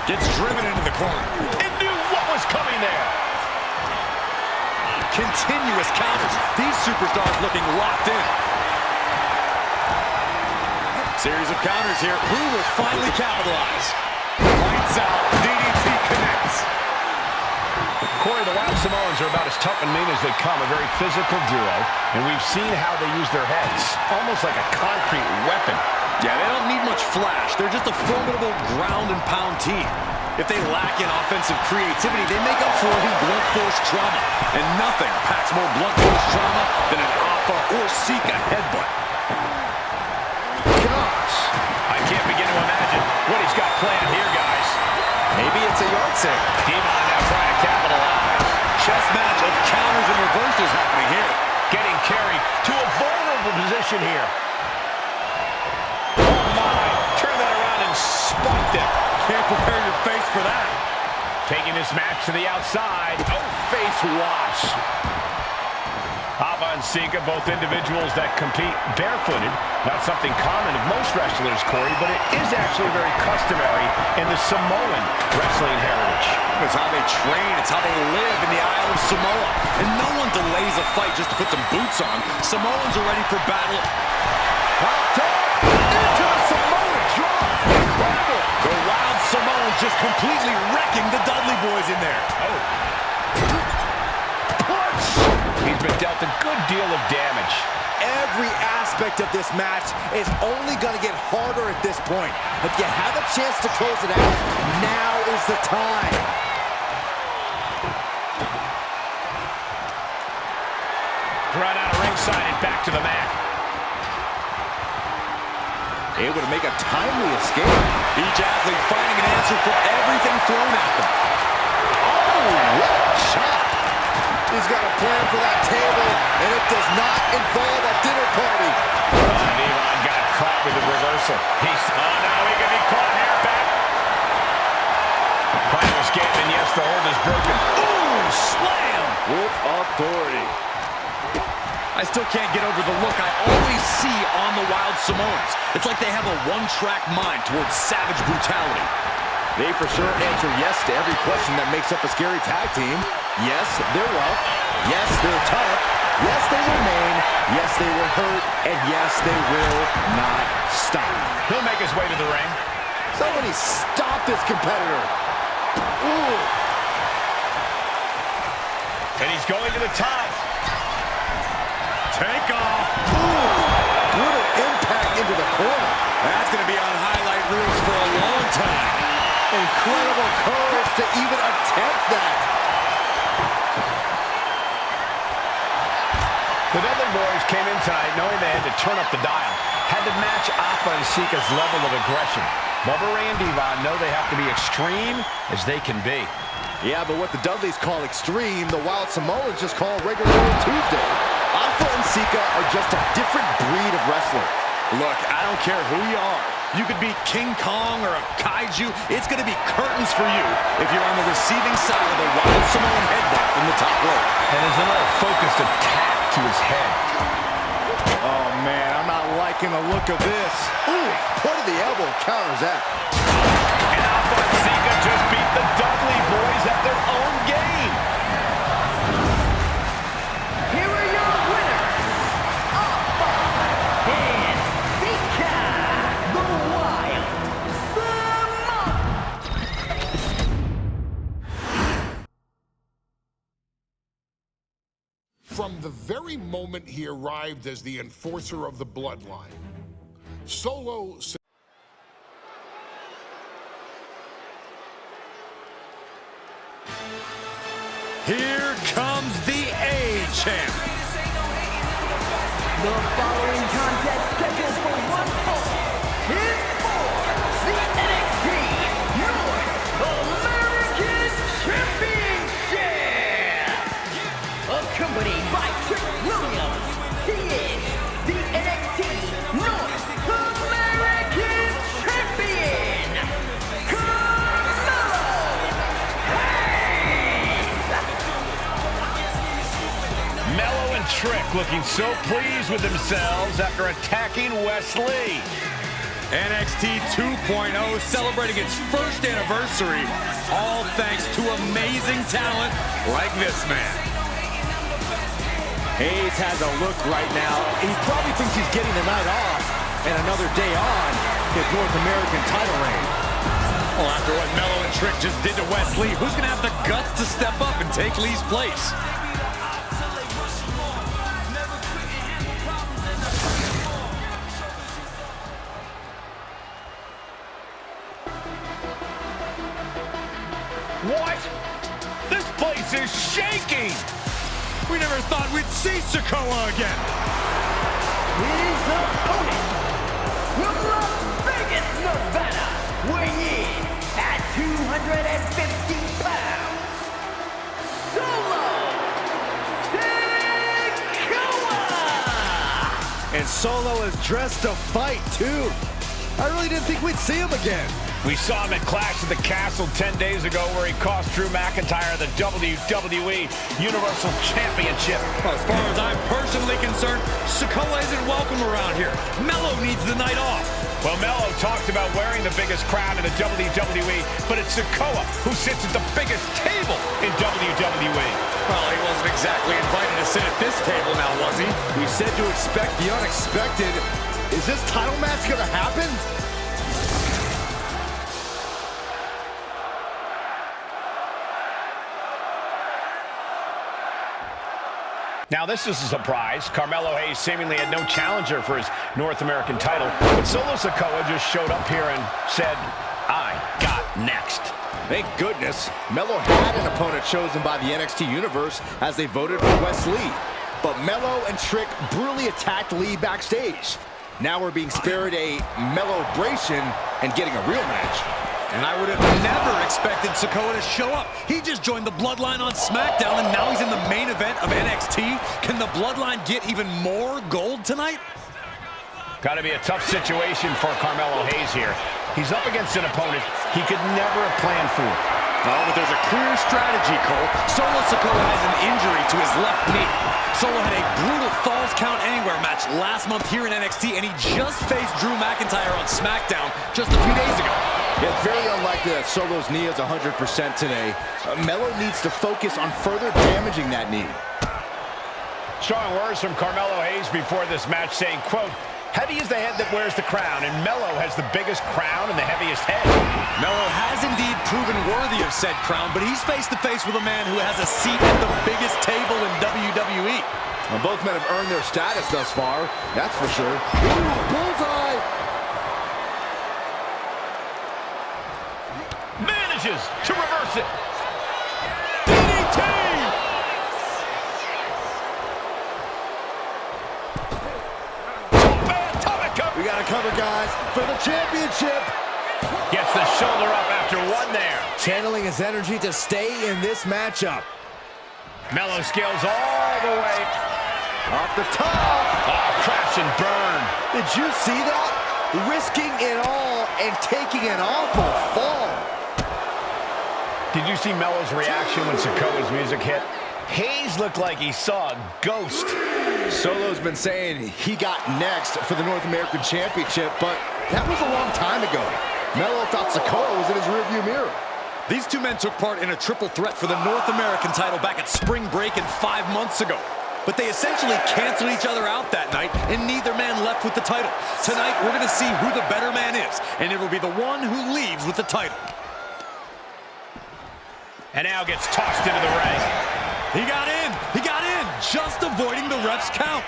Gets driven into the corner. It knew what was coming there. Continuous counters. These superstars looking locked in. Series of counters here. Who will finally capitalize? Lights out. DDT connects. Corey, the Wild Samoans are about as tough and mean as they come. A very physical duo. And we've seen how they use their heads. Almost like a concrete weapon. Yeah, they don't need much flash. They're just a formidable ground and pound team. If they lack in offensive creativity, they make up for it in blunt force trauma. And nothing packs more blunt force trauma than an Alpha or Sika headbutt. Gosh, I can't begin to imagine what he's got planned here, guys. Maybe it's a yard sale. Devon now trying to capitalize. Chess match of counters and reversals happening here. Getting carried to a vulnerable position here. Spiked it. Can't prepare your face for that. Taking this match to the outside. Oh, face wash. Ava and Sika, both individuals that compete barefooted. Not something common of most wrestlers, Corey, but it is actually very customary in the Samoan wrestling heritage. It's how they train. It's how they live in the Isle of Samoa. And no one delays a fight just to put some boots on. Samoans are ready for battle. Into the Samoan drop. Incredible. The Wild Samoans just completely wrecking the Dudley Boys in there. Oh. Punch. He's been dealt a good deal of damage. Every aspect of this match is only going to get harder at this point. If you have a chance to close it out, now is the time. Brought out of ringside and back to the mat. Able to make a timely escape. Each athlete finding an answer for everything thrown at them. Oh, what a shot. He's got a plan for that table, and it does not involve a dinner party. Devon got caught with the reversal. Now he can be caught here back. Trying to escape, and yes, the hold is broken. Ooh, slam! With authority. I still can't get over the look I always see on the Wild Samoans. It's like they have a one-track mind towards savage brutality. They for sure answer yes to every question that makes up a scary tag team. Yes, they're rough. Yes, they're tough. Yes, they remain. Yes, they will hurt. And yes, they will not stop. He'll make his way to the ring. Somebody stop this competitor. Ooh. And he's going to the top. Take off. Ooh. Brutal impact into the corner. That's going to be on highlight reels for a long time. Incredible courage to even attempt that. The Dudley Boys came in tonight knowing they had to turn up the dial. Had to match Alpha and Sika's level of aggression. Bubba Ray and Devon know they have to be extreme as they can be. Yeah, but what the Dudleys call extreme, the Wild Samoans just call regular old Tuesday. Alpha and Sika are just a different breed of wrestler. Look, I don't care who you are. You could be King Kong or a kaiju. It's going to be curtains for you if you're on the receiving side of the Wild Samoan headbutt from the top rope. And there's another focused attack to his head. Oh, man, I'm not liking the look of this. Ooh, point of the elbow counters that. And Alpha and Sika just beat the Dudley Boys at their own game. Here are your winners, Alpha and Sika, the Wild Samoans. From the very moment he arrived as the enforcer of the Bloodline, Solo... Here comes the A-Champ. The following contest scheduled for one fall is for the NXT North American Championship. Accompanied by Trick Williams, he is the NXT North American Champion, Carmelo Hayes. Mello and Trick looking so pleased with themselves after attacking Wesley. NXT 2.0 celebrating its first anniversary, all thanks to amazing talent like this man. Hayes has a look right now. He probably thinks he's getting the night off and another day on his North American title reign. Well, after what Mello and Trick just did to Wesley, who's going to have the guts to step up and take Lee's place? What? This place is shaking! We never thought we'd see Sikoa again. His opponent from Las Vegas, Nevada, weighing in at 250 pounds, Solo Sikoa! And Solo is dressed to fight, too. I really didn't think we'd see him again. We saw him at Clash at the Castle 10 days ago where he cost Drew McIntyre the WWE Universal Championship. Well, as far as I'm personally concerned, Sikoa isn't welcome around here. Mello needs the night off. Well, Mello talked about wearing the biggest crown in the WWE, but it's Sikoa who sits at the biggest table in WWE. Well, he wasn't exactly invited to sit at this table now, was he? We said to expect the unexpected. Is this title match going to happen? Now, this is a surprise. Carmelo Hayes seemingly had no challenger for his North American title, but Solo Sikoa just showed up here and said, I got next. Thank goodness. Mello had an opponent chosen by the NXT Universe as they voted for Wes Lee. But Mello and Trick brutally attacked Lee backstage. Now we're being spared a Mello-bration and getting a real match. And I would have never expected Sikoa to show up. He just joined the Bloodline on SmackDown, and now he's in the main event of NXT. Can the Bloodline get even more gold tonight? Got to be a tough situation for Carmelo Hayes here. He's up against an opponent he could never have planned for. Oh, but there's a clear strategy, Cole. Solo Sikoa has an injury to his left knee. Solo had a brutal Falls Count Anywhere match last month here in NXT, and he just faced Drew McIntyre on SmackDown just a few days ago. Yeah, it's very unlikely that Solo's knee is 100% today. Mello needs to focus on further damaging that knee. Strong words from Carmelo Hayes before this match saying, quote, heavy is the head that wears the crown, and Mello has the biggest crown and the heaviest head. Mello has indeed proven worthy of said crown, but he's face-to-face with a man who has a seat at the biggest table in WWE. Well, both men have earned their status thus far, that's for sure. Ooh, bullseye! Manages to reverse it. DDT! We got to cover, guys, for the championship. Gets the shoulder up after one there. Channeling his energy to stay in this matchup. Mello scales all the way. Off the top. Oh, crash and burn. Did you see that? Risking it all and taking an awful fall. Did you see Mello's reaction when Sikoa's music hit? Hayes looked like he saw a ghost. Solo's been saying he got next for the North American Championship, but that was a long time ago. Mello thought Sikoa was in his rearview mirror. These two men took part in a triple threat for the North American title back at Spring Break 5 months ago. But they essentially canceled each other out that night, and neither man left with the title. Tonight, we're going to see who the better man is, and it will be the one who leaves with the title. And now gets tossed into the ring. He got in, just avoiding the ref's count.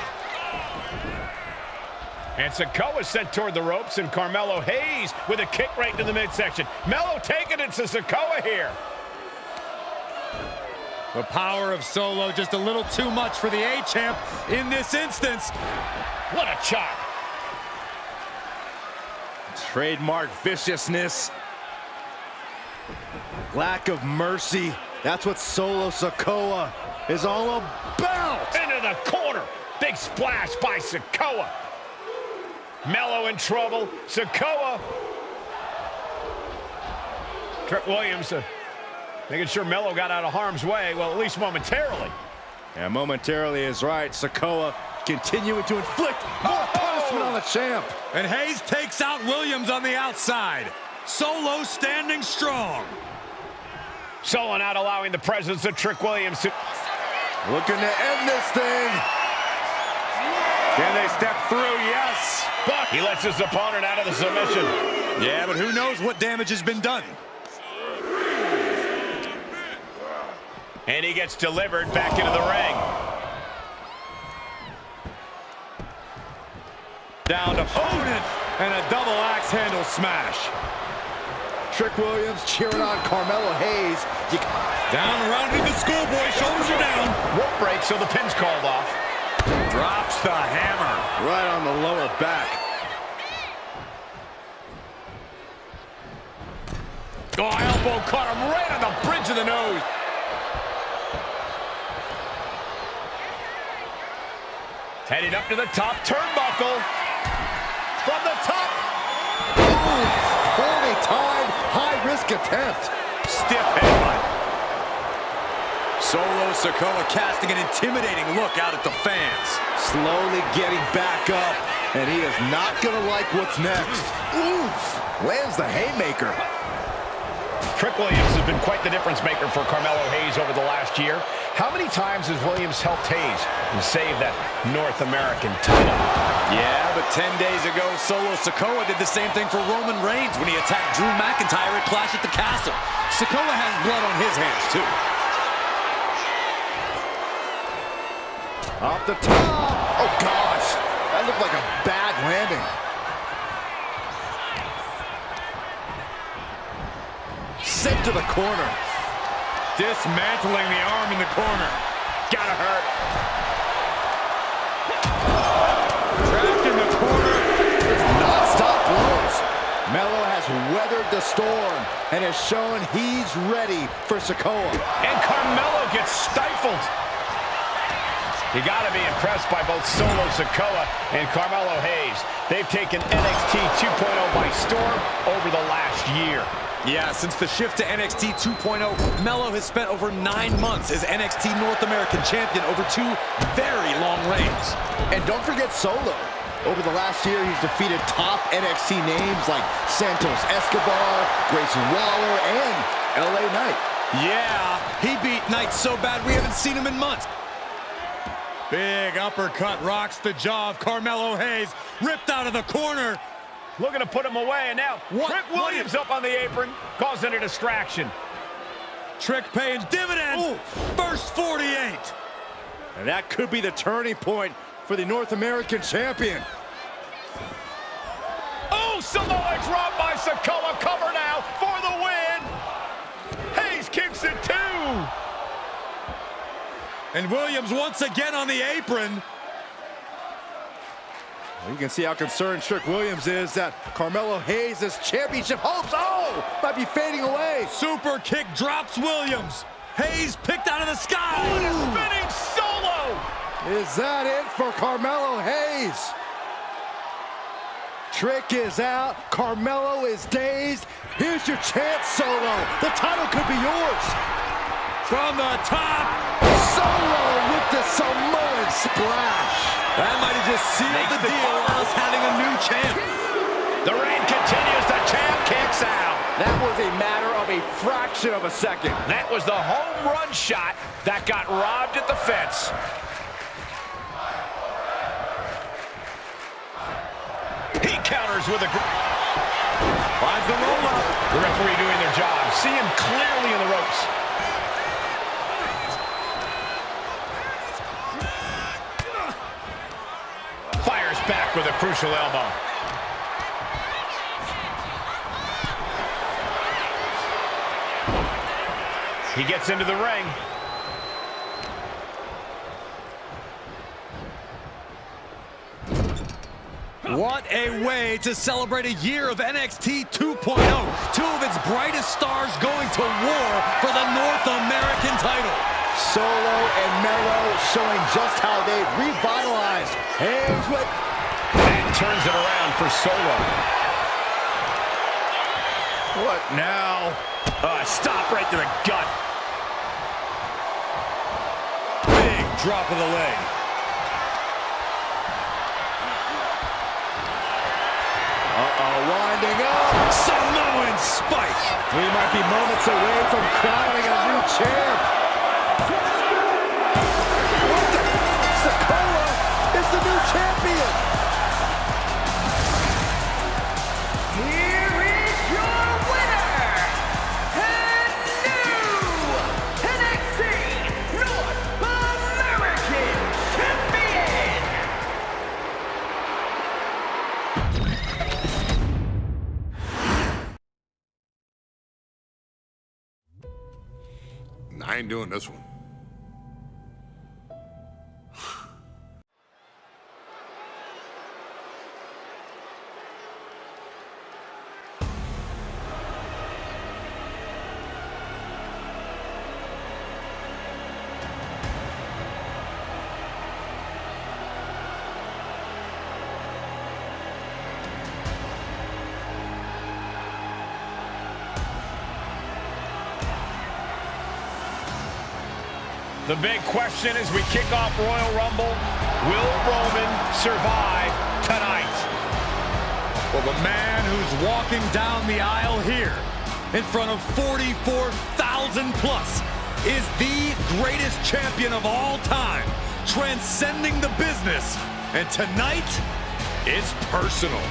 And Sikoa sent toward the ropes, and Carmelo Hayes with a kick right into the midsection. Mello taking it to Sikoa here. The power of Solo just a little too much for the A-Champ in this instance. What a chop. Trademark viciousness. Lack of mercy. That's what Solo Sikoa is all about. Into the corner. Big splash by Sikoa. Mello in trouble. Sikoa. Trick Williams making sure Mello got out of harm's way. Well, at least momentarily. Yeah, momentarily is right. Sikoa continuing to inflict more punishment on the champ. And Hayes takes out Williams on the outside. Solo standing strong. Solo not allowing the presence of Trick Williams to... Looking to end this thing. Can they step through? Yes. But he lets his opponent out of the submission. Yeah, but who knows what damage has been done. And he gets delivered back into the ring. Down to opponent and a double axe handle smash. Trick Williams cheering on Carmelo Hayes. Down around to the schoolboy, shoulders are down. Rope break, so the pin's called off. Drops the hammer. Right on the lower back. Oh, elbow caught him right on the bridge of the nose. Heading up to the top turnbuckle. From the top. Ooh, poorly timed, high-risk attempt. Stiff headbutt. Solo Sikoa casting an intimidating look out at the fans. Slowly getting back up, and he is not going to like what's next. Oof! Lands the haymaker. Trick Williams has been quite the difference maker for Carmelo Hayes over the last year. How many times has Williams helped Hayes and saved that North American title? Yeah, but 10 days ago, Solo Sikoa did the same thing for Roman Reigns when he attacked Drew McIntyre at Clash at the Castle. Sikoa has blood on his hands, too. Off the top. Oh, gosh. That looked like a bad landing. Sent to the corner. Dismantling the arm in the corner. Gotta hurt. Trapped in the corner. Non-stop blows. Mello has weathered the storm and has shown he's ready for Sikoa. And Carmelo gets stifled. You gotta be impressed by both Solo Sikoa and Carmelo Hayes. They've taken NXT 2.0 by storm over the last year. Yeah, since the shift to NXT 2.0, Mello has spent over 9 months as NXT North American Champion over 2 very long reigns. And don't forget Solo. Over the last year, he's defeated top NXT names like Santos Escobar, Grayson Waller, and LA Knight. Yeah, he beat Knight so bad we haven't seen him in months. Big uppercut rocks the jaw of Carmelo Hayes, ripped out of the corner. Looking to put him away, and now Trick Williams up on the apron, causing a distraction. Trick paying dividends. Ooh. First 48. And that could be the turning point for the North American champion. Oh, Samoa drop by Sikoa. Cover now for the win. Hayes kicks it too. And Williams once again on the apron. You can see how concerned Trick Williams is that Carmelo Hayes' championship hopes, might be fading away. Super kick drops Williams. Hayes picked out of the sky. What a spinning Solo. Is that it for Carmelo Hayes? Trick is out. Carmelo is dazed. Here's your chance, Solo. The title could be yours. From the top. Solo with the Samoan splash. That might have just sealed the deal on us having a new champ. The reign continues. The champ kicks out. That was a matter of a fraction of a second. That was the home run shot that got robbed at the fence. He counters with a... Finds the roll-up. The referee doing their job. See him clearly in the ropes. Fires back with a crucial elbow. He gets into the ring. What a way to celebrate a year of NXT 2.0. Two of its brightest stars going to war for the North American title. Solo and Melo showing just how they've revitalized. Here's what... And turns it around for Solo. What now? Stop right to the gut. Big drop of the leg. Winding up. Samoan spike. We might be moments away from crowning a new champ. What the? Sikoa is the new champion. Here is your winner, and new NXT North American Champion. I ain't doing this one. The big question as we kick off Royal Rumble, will Roman survive tonight? Well, the man who's walking down the aisle here in front of 44,000 plus is the greatest champion of all time, transcending the business. And tonight, it's personal.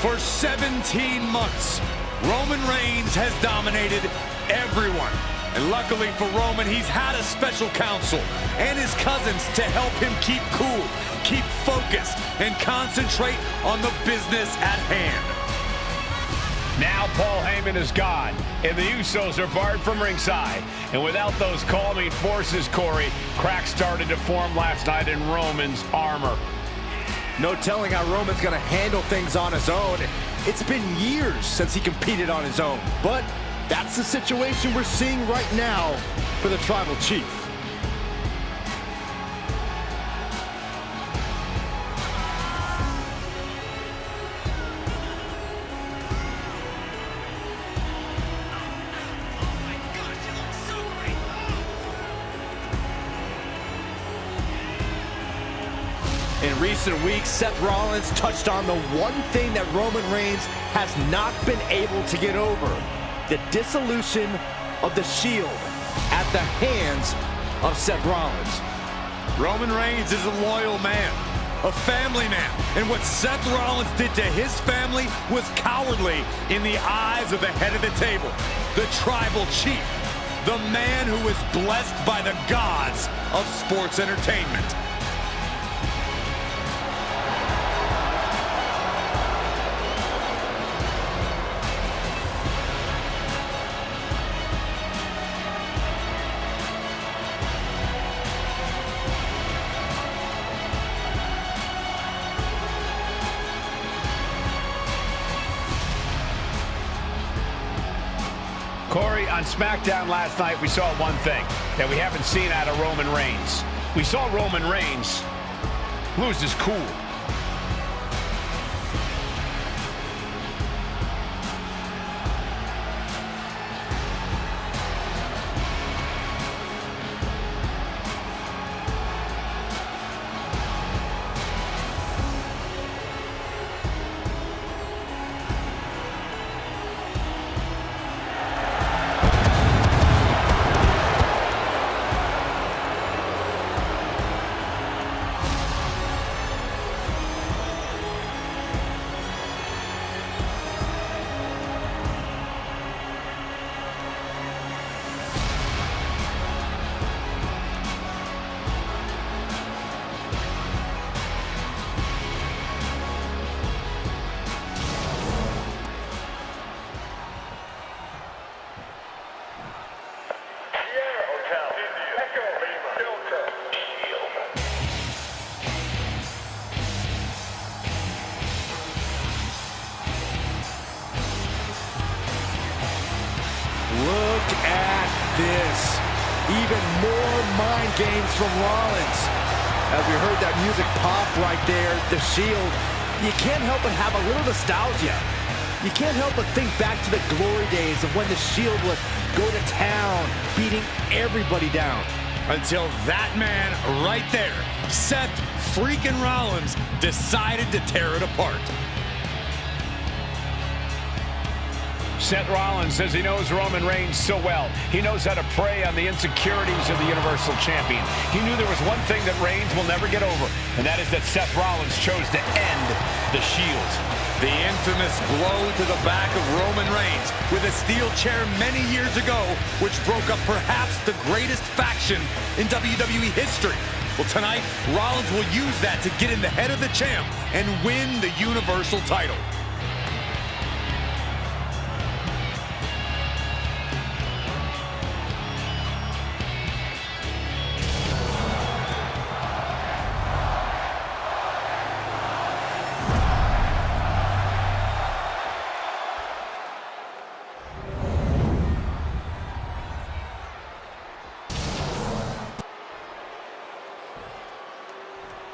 For 17 months, Roman Reigns has dominated everyone. And luckily for Roman, he's had a special counsel and his cousins to help him keep cool, keep focused, and concentrate on the business at hand. Now Paul Heyman is gone, and the Usos are barred from ringside. And without those calming forces, Corey, cracks started to form last night in Roman's armor. No telling how Roman's going to handle things on his own. It's been years since he competed on his own. But that's the situation we're seeing right now for the Tribal Chief. In recent weeks, Seth Rollins touched on the one thing that Roman Reigns has not been able to get over: the dissolution of the Shield at the hands of Seth Rollins. Roman Reigns is a loyal man, a family man, and what Seth Rollins did to his family was cowardly in the eyes of the head of the table, the Tribal Chief, the man who is blessed by the gods of sports entertainment. Corey, on SmackDown last night, we saw one thing that we haven't seen out of Roman Reigns. We saw Roman Reigns lose his cool. this. Even more mind games from Rollins. As we heard that music pop right there, the Shield, you can't help but have a little nostalgia. You can't help but think back to the glory days of when the Shield would go to town, beating everybody down. Until that man right there, Seth Freakin Rollins, decided to tear it apart. Seth Rollins says he knows Roman Reigns so well. He knows how to prey on the insecurities of the Universal Champion. He knew there was one thing that Reigns will never get over, and that is that Seth Rollins chose to end the Shield. The infamous blow to the back of Roman Reigns with a steel chair many years ago, which broke up perhaps the greatest faction in WWE history. Well, tonight, Rollins will use that to get in the head of the champ and win the Universal title.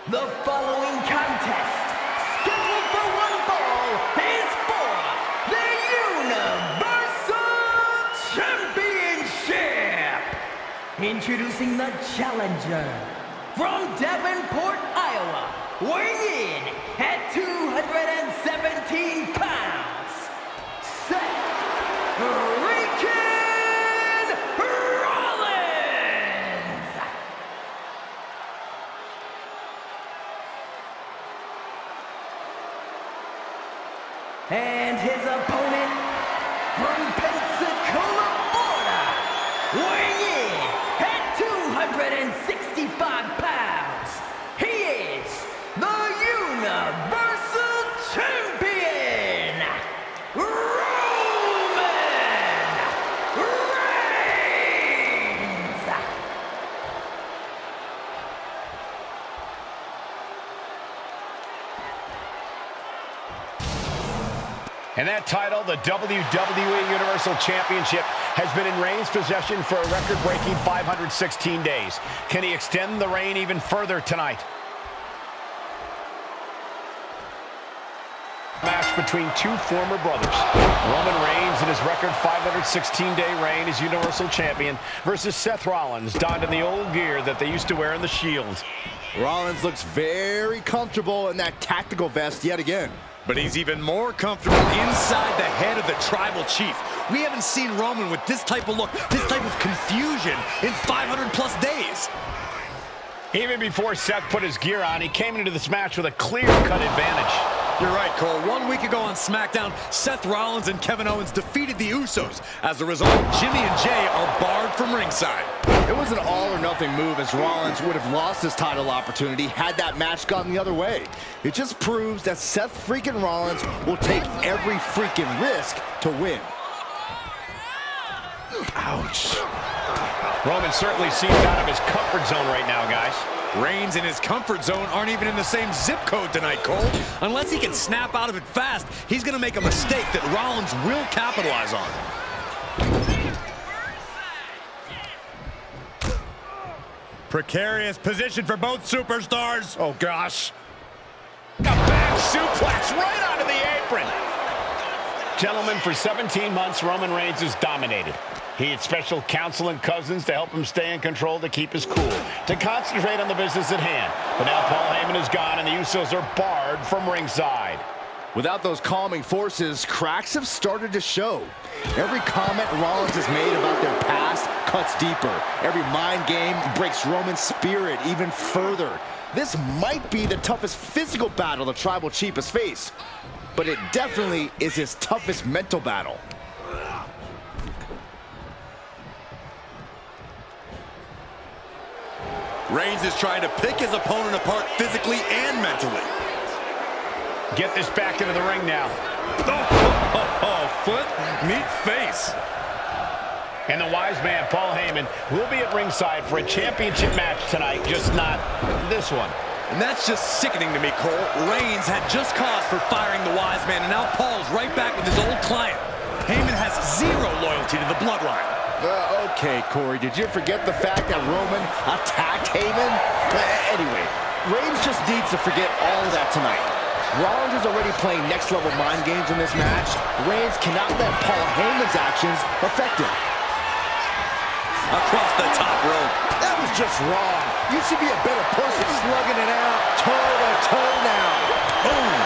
The following contest, scheduled for one fall, is for the Universal Championship. Introducing the challenger from Davenport, Iowa, weighing in at 217 pounds, Seth Freakin Rollins. And his opponent from Pensacola, Florida, weighing in at 265 pounds, he is the Universal Champion, Roman Reigns. And that title, the WWE Universal Championship, has been in Reigns' possession for a record-breaking 516 days. Can he extend the reign even further tonight? Match between two former brothers. Roman Reigns in his record 516-day reign as Universal Champion versus Seth Rollins, donned in the old gear that they used to wear in the Shield. Rollins looks very comfortable in that tactical vest yet again. But he's even more comfortable inside the head of the Tribal Chief. We haven't seen Roman with this type of look, this type of confusion in 500+ days. Even before Seth put his gear on, he came into this match with a clear-cut advantage. You're right, Cole. 1 week ago on SmackDown, Seth Rollins and Kevin Owens defeated the Usos. As a result, Jimmy and Jay are barred from ringside. It was an all-or-nothing move, as Rollins would have lost his title opportunity had that match gone the other way. It just proves that Seth Freakin Rollins will take every freaking risk to win. Ouch. Roman certainly seems out of his comfort zone right now, guys. Reigns and his comfort zone aren't even in the same zip code tonight, Cole. Unless he can snap out of it fast, he's going to make a mistake that Rollins will capitalize on. Precarious position for both superstars. Oh, gosh. A back suplex right onto the apron. Gentlemen, for 17 months, Roman Reigns has dominated. He had special counsel and cousins to help him stay in control, to keep his cool, to concentrate on the business at hand. But now Paul Heyman is gone, and the Usos are barred from ringside. Without those calming forces, cracks have started to show. Every comment Rollins has made about their past cuts deeper. Every mind game breaks Roman's spirit even further. This might be the toughest physical battle the Tribal Chief has faced, but it definitely is his toughest mental battle. Reigns is trying to pick his opponent apart physically and mentally. Get this back into the ring now. Foot, meet face. And the wise man, Paul Heyman, will be at ringside for a championship match tonight, just not this one. And that's just sickening to me, Cole. Reigns had just cause for firing the wise man, and now Paul's right back with his old client. Heyman has zero loyalty to the Bloodline. Okay, Corey, did you forget the fact that Roman attacked Heyman? Anyway, Reigns just needs to forget all of that tonight. Rollins is already playing next-level mind games in this match. Reigns cannot let Paul Heyman's actions affect him. Across the top rope. That was just wrong. You should be a better person slugging it out toe-to-toe now. Boom.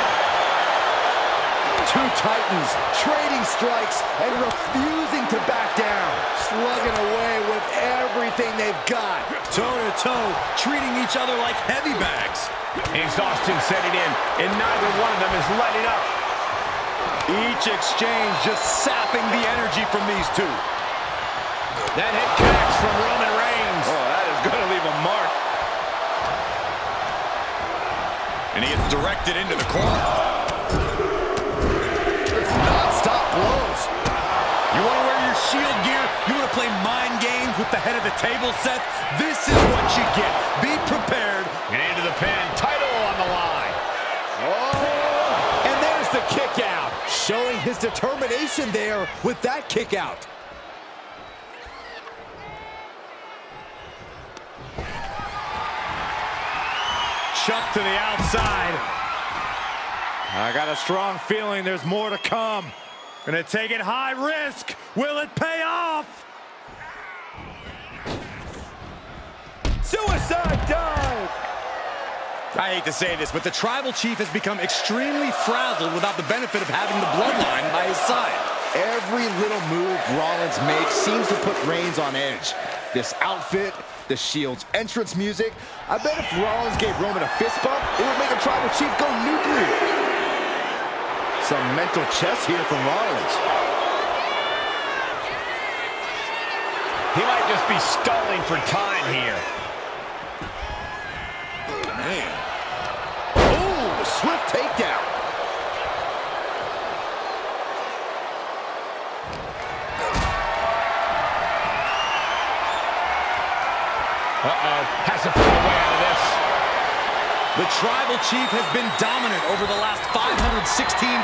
Two Titans trading strikes and refusing to back down. Slugging away with everything they've got. Toe-to-toe, treating each other like heavy bags. Exhaustion setting in, and neither one of them is letting up. Each exchange just sapping the energy from these two. That hit connects from Roman Reigns. Oh, that is going to leave a mark. And he is directed into the corner. Non-stop blows. You want to wear your Shield gear? You want to play mind games with the head of the table, Seth? This is what you get. Be prepared. And into the pin. Title on the line. Oh, and there's the kick out. Showing his determination there with that kick out. Chuck to the outside. I got a strong feeling there's more to come. Gonna take it high risk. Will it pay off? Suicide dive! I hate to say this, but the Tribal Chief has become extremely frazzled without the benefit of having the Bloodline by his side. Every little move Rollins makes seems to put Reigns on edge. This outfit, the Shield's entrance music. I bet if Rollins gave Roman a fist bump, it would make a Tribal Chief go nuclear. Some mental chess here from Rollins. He might just be stalling for time here. Man. Oh, swift takedown. Has to pull away out of this. The Tribal Chief has been dominant over the last 516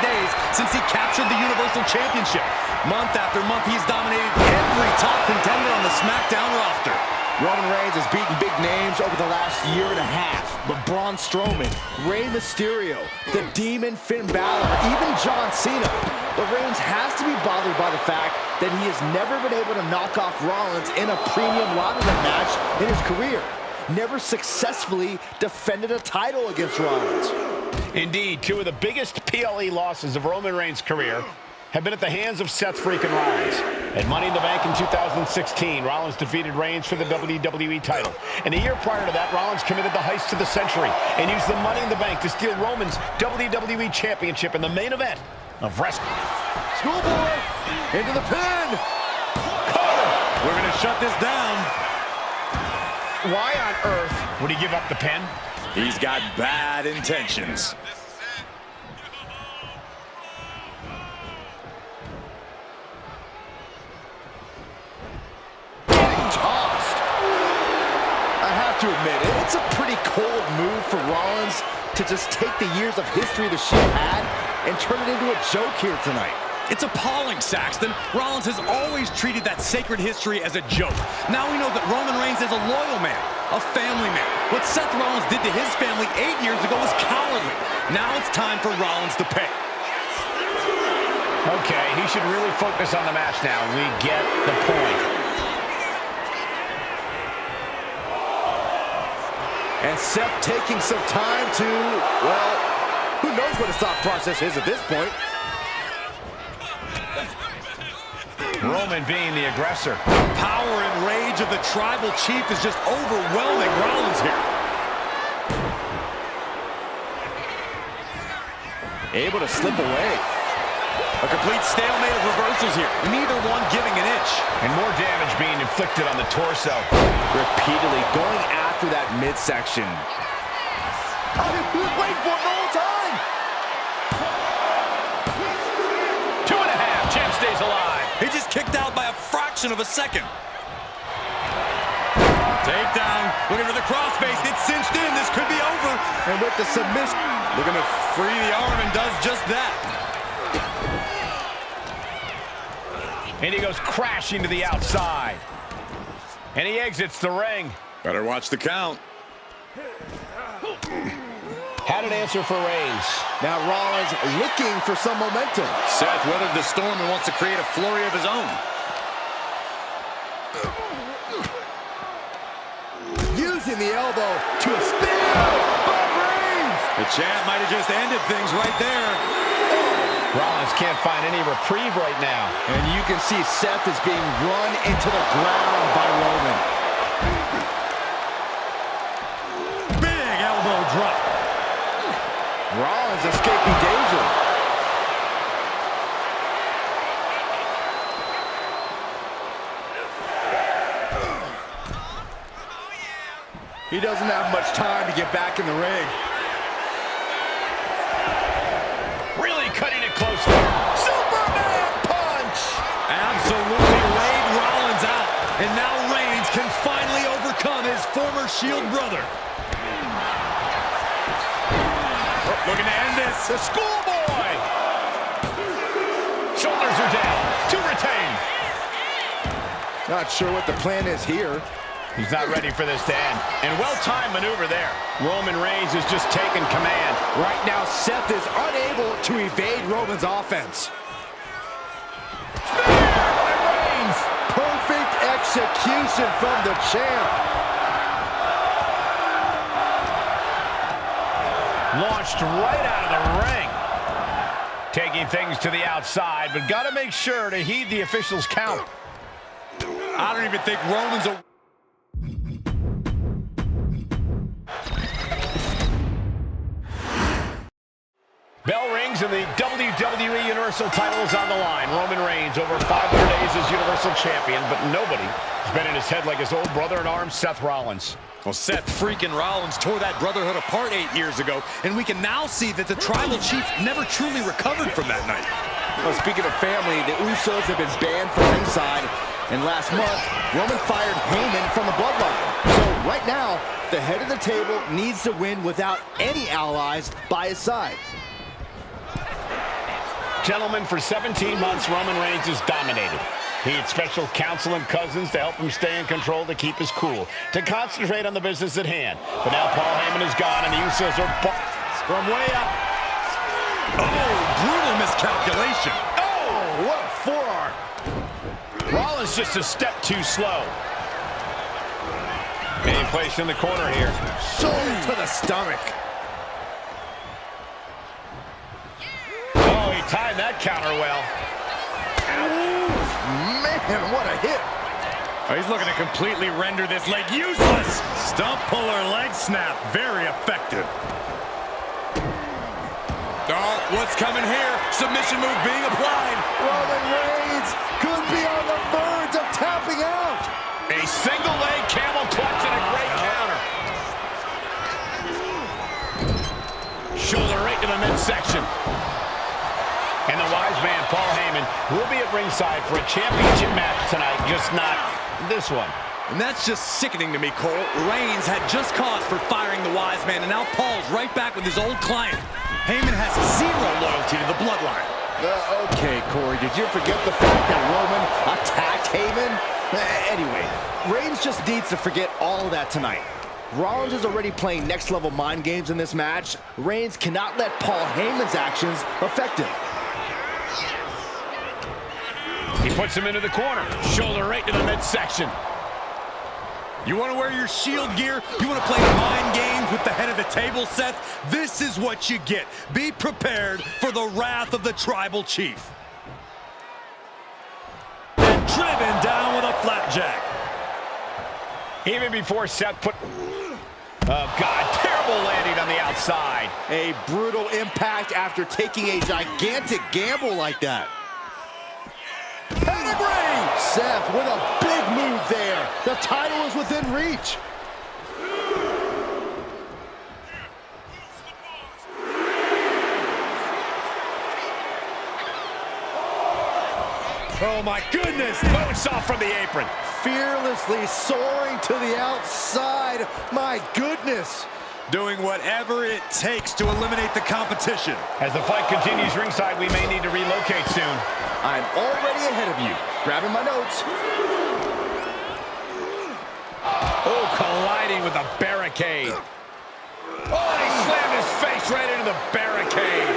days since he captured the Universal Championship. Month after month, he's dominated every top contender on the SmackDown roster. Roman Reigns has beaten big names over the last year and a half. But Braun Strowman, Rey Mysterio, the Demon Finn Balor, even John Cena. But Reigns has to be bothered by the fact that he has never been able to knock off Rollins in a premium ladder match in his career. Never successfully defended a title against Rollins. Indeed, two of the biggest PLE losses of Roman Reigns' career have been at the hands of Seth Freakin Rollins. At Money in the Bank in 2016, Rollins defeated Reigns for the WWE title. And a year prior to that, Rollins committed the heist of the century and used the Money in the Bank to steal Roman's WWE Championship in the main event of wrestling. Schoolboy into the pin. We're going to shut this down. Why on earth would he give up the pin? He's got bad intentions. Getting tossed. I have to admit, it's a pretty cold move for Rollins to just take the years of history the Shield had and turn it into a joke here tonight. It's appalling, Saxton. Rollins has always treated that sacred history as a joke. Now we know that Roman Reigns is a loyal man, a family man. What Seth Rollins did to his family 8 years ago was cowardly. Now it's time for Rollins to pay. Okay, he should really focus on the match now. We get the point. And Seth taking some time to, well, who knows what his thought process is at this point. Roman being the aggressor. The power and rage of the Tribal Chief is just overwhelming Rollins here. Able to slip away. A complete stalemate of reversals here. Neither one giving an inch. And more damage being inflicted on the torso. Repeatedly going after that midsection. He was waiting for it the whole time. 2.5. Champ stays alive. He just kicked out by a fraction of a second. Takedown. Looking for the crossface. It's cinched in. This could be over. And with the submission. Looking to free the arm and does just that. And he goes crashing to the outside. And he exits the ring. Better watch the count. Had an answer for Reigns. Now Rollins looking for some momentum. Seth weathered the storm and wants to create a flurry of his own. Using the elbow to a spin by Reigns. The champ might have just ended things right there. Rollins can't find any reprieve right now. And you can see Seth is being run into the ground by Roman. Big elbow drop. Rollins escaping danger. He doesn't have much time to get back in the ring. Really cutting it close there. Superman punch! Absolutely laid Rollins out. And now Reigns can finally overcome his former Shield brother. Looking to end this. The schoolboy. Shoulders are down. To retain. Not sure what the plan is here. He's not ready for this to end. And well-timed maneuver there. Roman Reigns is just taking command. Right now, Seth is unable to evade Roman's offense. Reigns. Perfect execution from the champ. Launched right out of the ring. Taking things to the outside, but got to make sure to heed the official's count. I don't even think Roman's a... Bell rings and the WWE Universal title is on the line. Roman Reigns over 500 days as Universal Champion, but nobody has been in his head like his old brother-in-arms, Seth Rollins. Well, Seth freaking Rollins tore that brotherhood apart 8 years ago, and we can now see that the Tribal Chief never truly recovered from that night. Well, speaking of family, the Usos have been banned from ringside, and last month, Roman fired Heyman from the Bloodline. So right now, the head of the table needs to win without any allies by his side. Gentlemen, for 17 months, Roman Reigns has dominated. He had special counsel and cousins to help him stay in control, to keep his cool, to concentrate on the business at hand. But now Paul Heyman is gone, and the Usos are from way up. Oh, brutal miscalculation. Oh, what a forearm. Rollins just a step too slow. Being placed in the corner here. Shoulder to the stomach. Oh, he timed that counter well. Man, what a hit. Oh, he's looking to completely render this leg useless. Stump puller leg snap. Very effective. Oh, what's coming here? Submission move being applied. Roman Reigns could be on the verge of tapping out. A single leg camel clutch and a great counter. Shoulder right to the midsection. And the wise man, Paul Heyman, will be at ringside for a championship match tonight, just not this one. And that's just sickening to me, Cole. Reigns had just cause for firing the wise man, and now Paul's right back with his old client. Heyman has zero loyalty to the Bloodline. Okay, Corey, did you forget the fact that Roman attacked Heyman? Anyway, Reigns just needs to forget all of that tonight. Rollins is already playing next-level mind games in this match. Reigns cannot let Paul Heyman's actions affect him. He puts him into the corner. Shoulder right to the midsection. You want to wear your Shield gear? You want to play mind games with the head of the table, Seth? This is what you get. Be prepared for the wrath of the Tribal Chief. And driven down with a flapjack. Even before Seth put... Oh, God, terrible landing on the outside. A brutal impact after taking a gigantic gamble like that. Pedigree! Seth with a big move there. The title is within reach. Oh, my goodness. Boats off from the apron. Fearlessly soaring to the outside. My goodness. Doing whatever it takes to eliminate the competition. As the fight continues ringside, we may need to relocate soon. I'm already ahead of you. Grabbing my notes. Oh, colliding with a barricade. Oh, he slammed his face right into the barricade.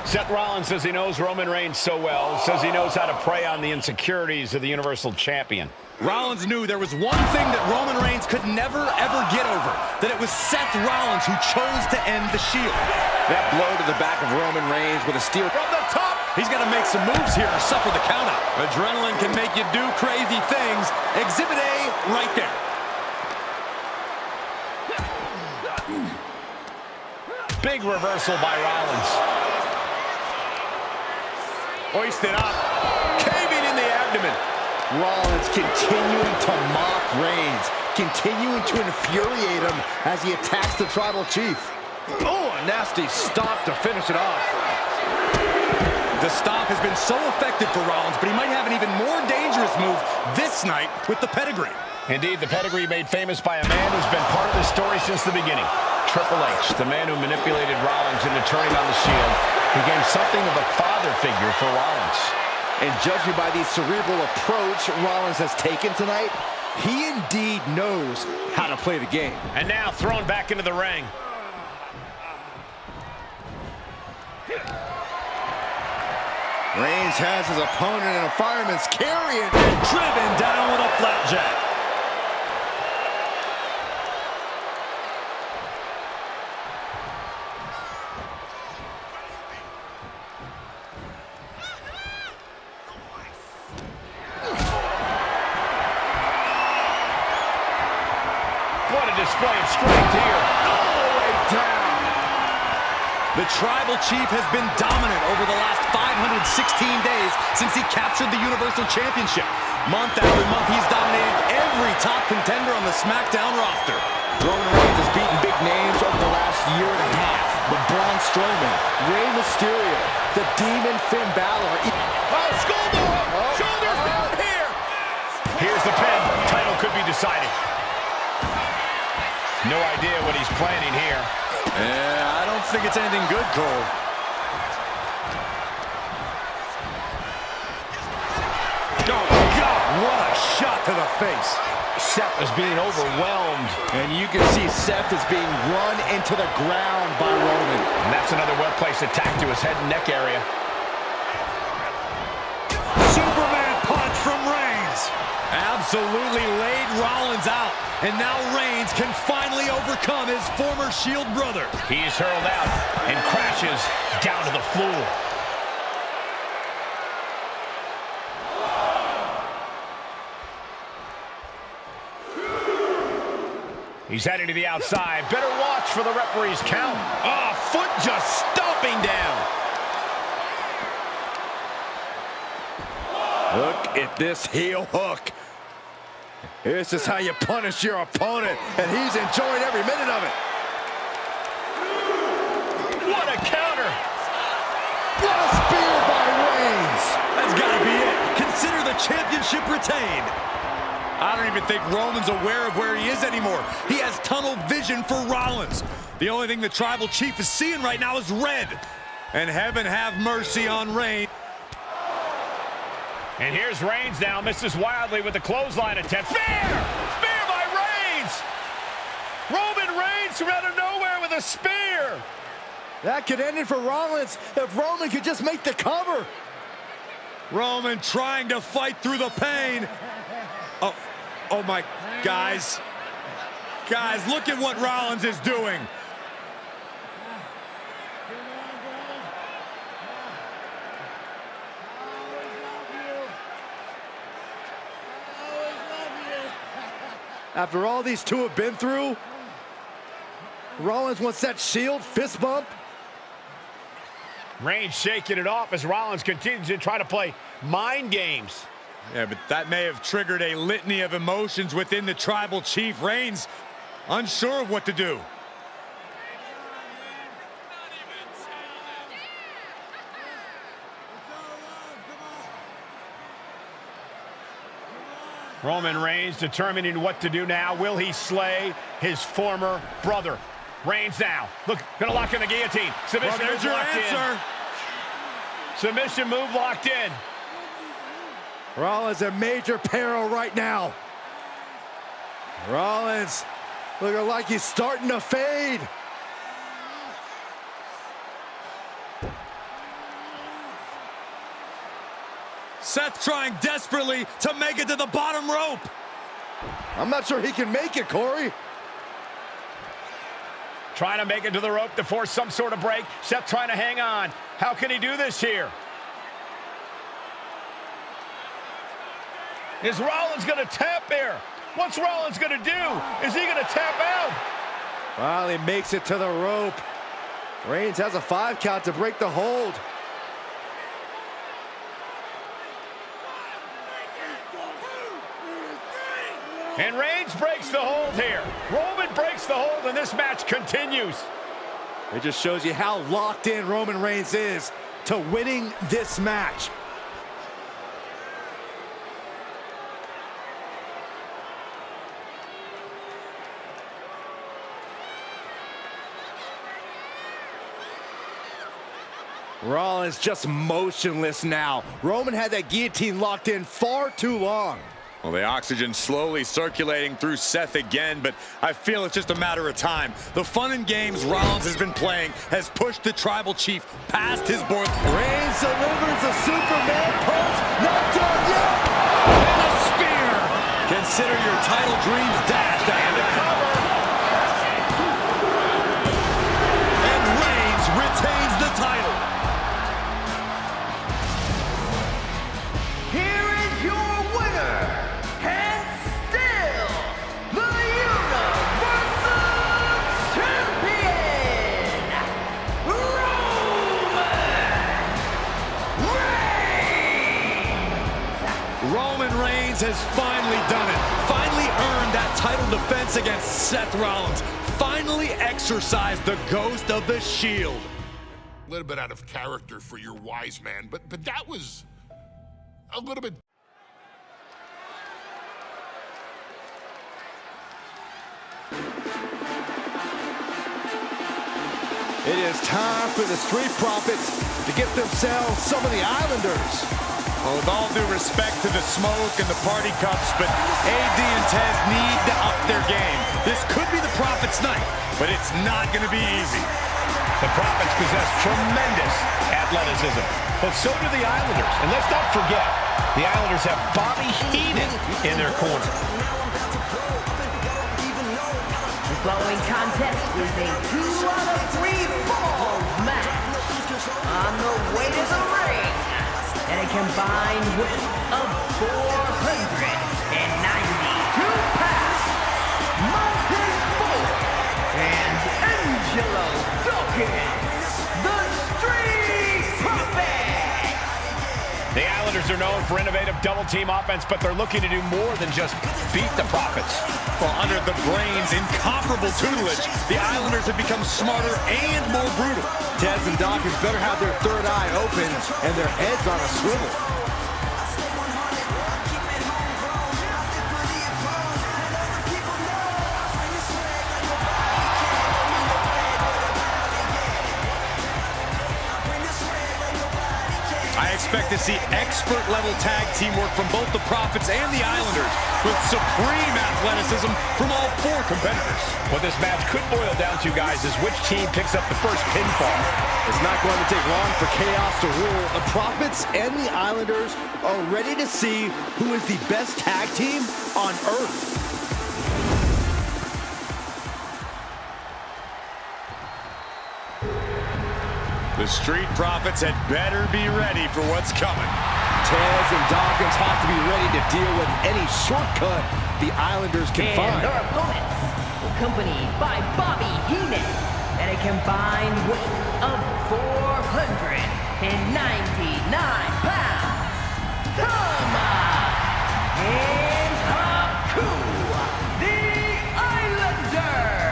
Seth Rollins says he knows Roman Reigns so well, says he knows how to prey on the insecurities of the Universal Champion. Rollins knew there was one thing that Roman Reigns could never, ever get over, that it was Seth Rollins who chose to end the Shield. That blow to the back of Roman Reigns with a steel From the top, he's got to make some moves here to suffer the countout. Adrenaline can make you do crazy things. Exhibit A right there. Big reversal by Rollins. Hoisted up, caving in the abdomen. Rollins continuing to mock Reigns, continuing to infuriate him as he attacks the Tribal Chief. Oh, a nasty stop to finish it off. The stop has been so effective for Rollins, but he might have an even more dangerous move this night with the pedigree. Indeed, the pedigree made famous by a man who's been part of the story since the beginning. Triple H, the man who manipulated Rollins into turning on the Shield, became something of a father figure for Rollins. And judging by the cerebral approach Rollins has taken tonight, he indeed knows how to play the game. And now thrown back into the ring. Reigns has his opponent in a fireman's carry and Driven down with a flapjack. What a display of strength here. all the way down. The Tribal Chief has been dominant over the last 516 days since he captured the Universal Championship. Month after month, he's dominated every top contender on the SmackDown roster. Roman Reigns has beaten big names over the last year and a half. But Braun Strowman, Rey Mysterio, the Demon Finn Balor. Shoulders down here. Here's the pin. Title could be decided. No idea what he's planning here. Yeah, I don't think it's anything good, Cole. Oh, God, what a shot to the face. Seth is being overwhelmed. And you can see Seth is being run into the ground by Roman. And that's another well-placed attack to his head and neck area. Superman punch from Reigns. Absolutely laid Rollins out. And now Reigns can finally overcome his former Shield brother. He's hurled out and crashes down to the floor. He's heading to the outside. Better watch for the referee's count. Oh, foot just stomping down. Look at this heel hook. This is how you punish your opponent, and he's enjoying every minute of it. What a counter. What a spear by Reigns. That's got to be it. Consider the championship retained. I don't even think Roman's aware of where he is anymore. He has tunnel vision for Rollins. The only thing the Tribal Chief is seeing right now is red. And heaven have mercy on Reigns. And here's Reigns now, misses wildly with the clothesline attempt. Spear! Spear by Reigns! Roman Reigns from out of nowhere with a spear! That could end it for Rollins if Roman could just make the cover. Roman trying to fight through the pain. Oh my, guys. Guys, look at what Rollins is doing. After all these two have been through, Rollins wants that Shield fist bump. Reigns shaking it off as Rollins continues to try to play mind games. Yeah, but that may have triggered a litany of emotions within the Tribal Chief. Reigns unsure of what to do. Roman Reigns determining what to do now. Will he slay his former brother? Reigns now. Look, gonna lock in the guillotine. Submission Well, there's your locked answer. in. Submission move locked in. Rollins in major peril right now. Rollins looking like he's starting to fade. Seth trying desperately to make it to the bottom rope. I'm not sure he can make it, Corey. Trying to make it to the rope to force some sort of break. Seth trying to hang on. How can he do this here? Is Rollins going to tap here? What's Rollins going to do? Is he going to tap out? Well, he makes it to the rope. Reigns has a 5 count to break the hold. And Reigns breaks the hold here. Roman breaks the hold, and this match continues. It just shows you how locked in Roman Reigns is to winning this match. Rollins just motionless now. Roman had that guillotine locked in far too long. Well, the oxygen slowly circulating through Seth again, but I feel it's just a matter of time. The fun and games Rollins has been playing has pushed the Tribal Chief past his board. Reigns delivers a Superman punch. Not done yet. And a spear. Consider your title dreams dashed. And a cover. And Reigns retains the title. Here is your winner, and still the Universal Champion, Roman Reigns has finally done it. Finally earned that title defense against Seth Rollins. Finally exorcised the ghost of the Shield. A little bit out of character for your wise man, but that was a little bit. It is time for the Street Profits to get themselves some of the Islanders. Well, with all due respect to the smoke and the party cups, but AD and Tez need to up their game. This could be the Profits' night, but it's not going to be easy. The Profits possess tremendous athleticism, but so do the Islanders. And let's not forget, the Islanders have Bobby Heenan in their corner. The following contest is a 2 out of 3 falls match. On the way to the ring, and a combined weight of 492 pounds, Mountain Ford and Angelo Dawkins, the Street Profits. The Islanders are known for innovative double-team offense, but they're looking to do more than just beat the Profits. Well, under the Brains' incomparable tutelage, the Islanders have become smarter and more brutal. Tez and Dawkins better have their third eye open and their heads on a swivel. I expect to see expert-level tag teamwork from both the Profits and the Islanders, with supreme athleticism from all 4 competitors. What this match could boil down to, guys, is which team picks up the first pinfall. It's not going to take long for chaos to rule. The Profits and the Islanders are ready to see who is the best tag team on Earth. The Street Profits had better be ready for what's coming. Tez and Dawkins have to be ready to deal with any shortcut the Islanders can And find. their opponents, accompanied by Bobby Heenan, and a combined weight of 499 pounds, Tama and Haku, the Islanders.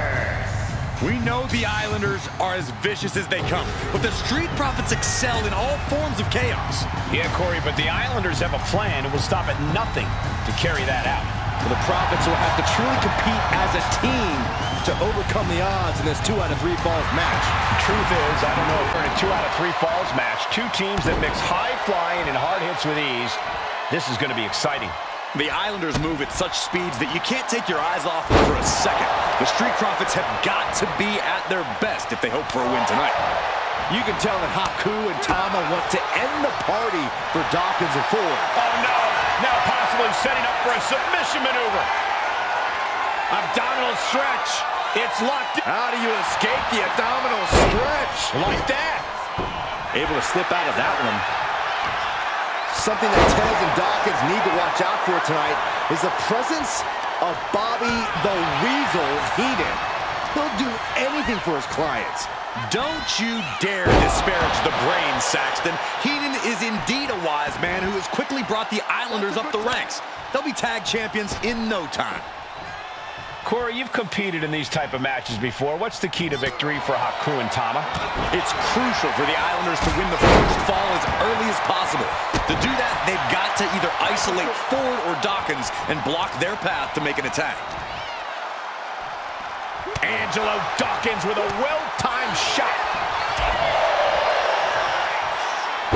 We know the Islanders are as vicious as they come, but the Street Profits excel in all forms of chaos. Yeah, Corey, but the Islanders have a plan and will stop at nothing to carry that out. The Profits will have to truly compete as a team to overcome the odds in this 2 out of 3 falls match. Truth is, I don't know if we're in a 2 out of 3 falls match. Two teams that mix high flying and hard hits with ease. This is going to be exciting. The Islanders move at such speeds that you can't take your eyes off them for a second. The Street Profits have got to be at their best if they hope for a win tonight. You can tell that Haku and Tama want to end the party for Dawkins and Ford. Oh, no. Now possibly setting up for a submission maneuver. Abdominal stretch. It's locked in. How do you escape the abdominal stretch? Like that. Able to slip out of that one. Something that Tez and Dawkins need to watch out for tonight is the presence of Bobby the Weasel Heenan. He'll do anything for his clients. Don't you dare disparage the brain, Saxton. Heenan is indeed a wise man who has quickly brought the Islanders up the ranks. They'll be tag champions in no time. Corey, you've competed in these type of matches before. What's the key to victory for Haku and Tama? It's crucial for the Islanders to win the first fall as early as possible. To do that, they've got to either isolate Ford or Dawkins and block their path to make an attack. Angelo Dawkins with a well-timed shot.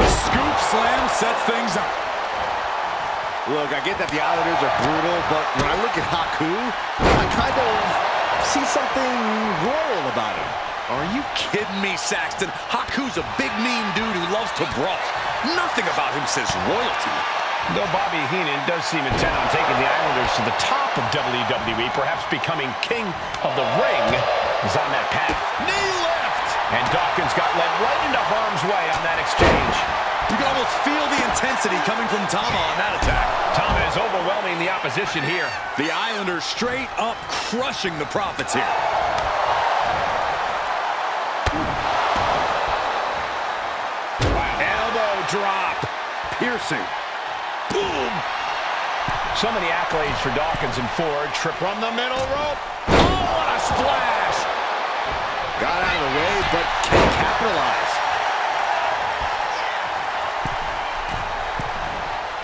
Scoop slam sets things up. Look, I get that the Islanders are brutal, but when I look at Haku, I kind of see something royal about him. Are you kidding me, Saxton? Haku's a big, mean dude who loves to brawl. Nothing about him says royalty. Though Bobby Heenan does seem intent on taking the Islanders to the top of WWE, perhaps becoming king of the ring, is on that path. Knee left! And Dawkins got led right into harm's way on that exchange. You can almost feel the intensity coming from Tama on that attack. Tama is overwhelming the opposition here. The Islanders straight up crushing the Profits here. Wow. Elbow drop. Piercing. Boom. So many accolades for Dawkins and Ford. Trip from the middle rope. Oh, what a splash. Got out of the way, but can't capitalize.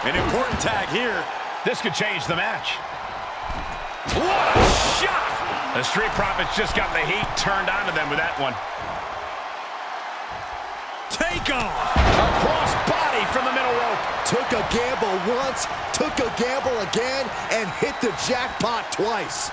An important tag here. This could change the match. What a shot! The Street Profits just got the heat turned onto them with that one. Take off! Across body from the middle rope. Took a gamble once, took a gamble again, and hit the jackpot twice.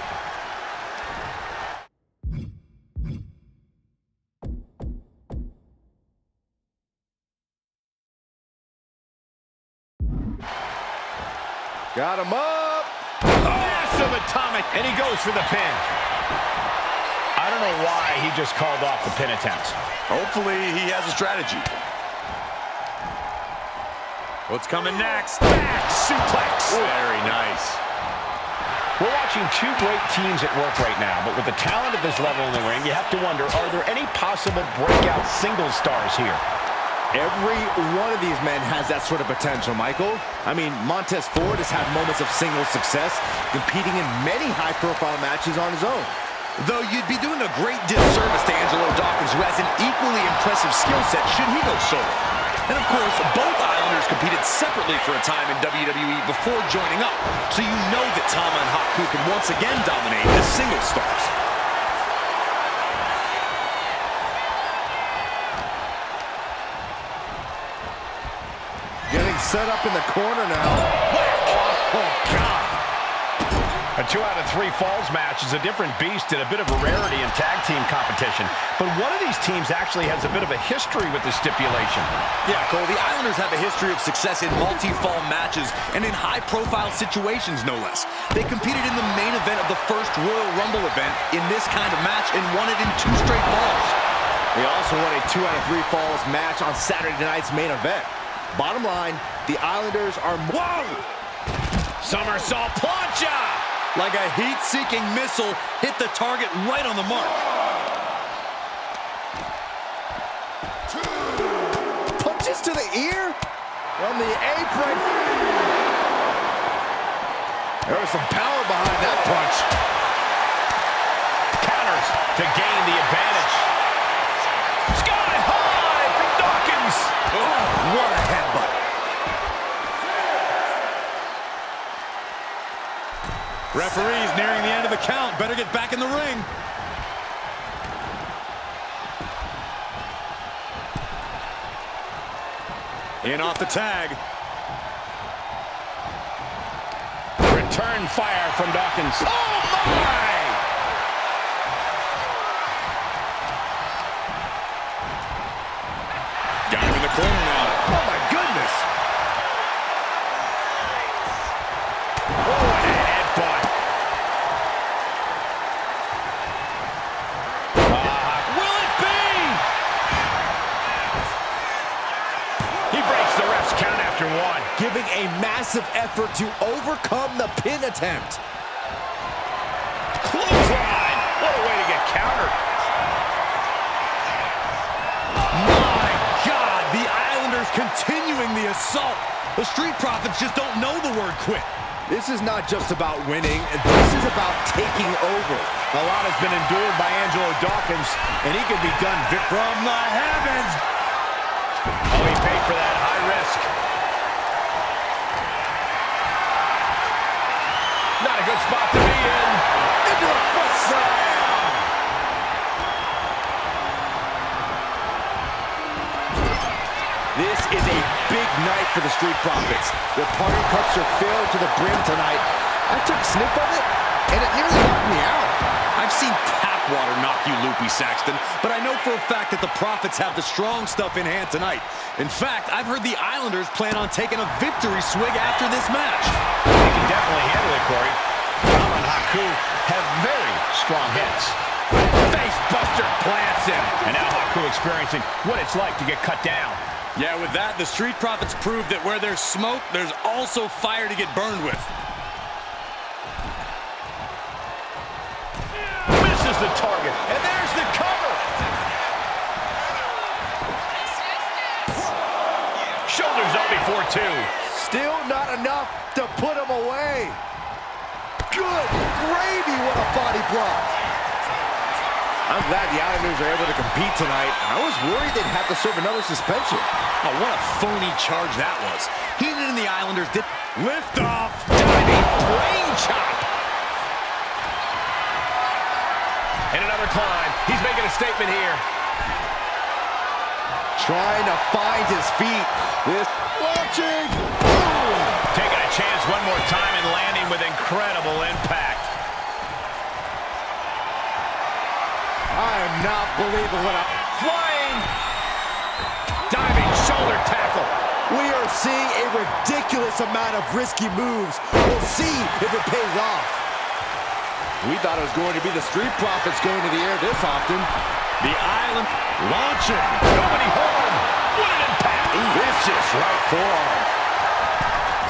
Got him up. Massive atomic, and he goes for the pin. I don't know why he just called off the pin attempt. Hopefully he has a strategy. What's coming next? Back suplex. Very nice. We're watching two great teams at work right now, but with the talent of this level in the ring, you have to wonder, are there any possible breakout single stars here? Every one of these men has that sort of potential, Michael. I mean, Montez Ford has had moments of single success, competing in many high-profile matches on his own. Though you'd be doing a great disservice to Angelo Dawkins, who has an equally impressive skill set should he go solo. And of course, both Islanders competed separately for a time in WWE before joining up, so you know that Tama and Haku can once again dominate as single stars. Getting set up in the corner now. Oh, God. A 2 out of 3 falls match is a different beast and a bit of a rarity in tag team competition. But one of these teams actually has a bit of a history with the stipulation. Yeah, Cole, the Islanders have a history of success in multi-fall matches and in high-profile situations, no less. They competed in the main event of the first Royal Rumble event in this kind of match and won it in 2 straight falls. They also won a 2 out of 3 falls match on Saturday night's main event. Bottom line, the Islanders are... Whoa! Somersault plancha! Like a heat-seeking missile, hit the target right on the mark. Punches to the ear from the apron. There was some power behind that punch. Counters to gain the advantage. Sky high from Dawkins. Oh, what a headbutt. Referee's nearing the end of the count. Better get back in the ring. In off the tag. Return fire from Dawkins. Oh, my! Got him in the corner now. Oh, my goodness! Oh, and a headbutt. Will it be? He breaks the ref's count after one. Giving a massive effort to overcome the pin attempt. Clothesline! What a way to get countered. My God, the Islanders continuing the assault. The Street Profits just don't know the word quit. This is not just about winning. This is about taking over. A lot has been endured by Angelo Dawkins, and he could be done from the heavens. Oh, he paid for that high risk. Not a good spot to be in. Into the foot slam. This is a big night for the Street Profits. Their party cups are filled to the brim tonight. I took a sniff of it, and it nearly knocked me out. I've seen tap water knock you loopy, Saxton, but I know for a fact that the Profits have the strong stuff in hand tonight. In fact, I've heard the Islanders plan on taking a victory swig after this match. They can definitely handle it, Corey. Tom and Haku have very strong hits. Face buster plants him. And now Haku experiencing what it's like to get cut down. Yeah, with that, the Street Profits prove that where there's smoke, there's also fire to get burned with. Misses the target, and there's the cover. Shoulders up before two. Still not enough to put him away. Good gravy, what a body block. I'm glad the Islanders are able to compete tonight. I was worried they'd have to serve another suspension. Oh, what a phony charge that was. Heenan and the Islanders did lift off. Diving brain chop. And another climb. He's making a statement here. Trying to find his feet. This launching. Boom. Taking a chance one more time and landing with incredible impact. I am not believing what I'm Flying. Diving shoulder tackle. We are seeing a ridiculous amount of risky moves. We'll see if it pays off. We thought it was going to be the Street Profits going to the air this often. The Island launching. Nobody home. What an impact. Vicious right forearm.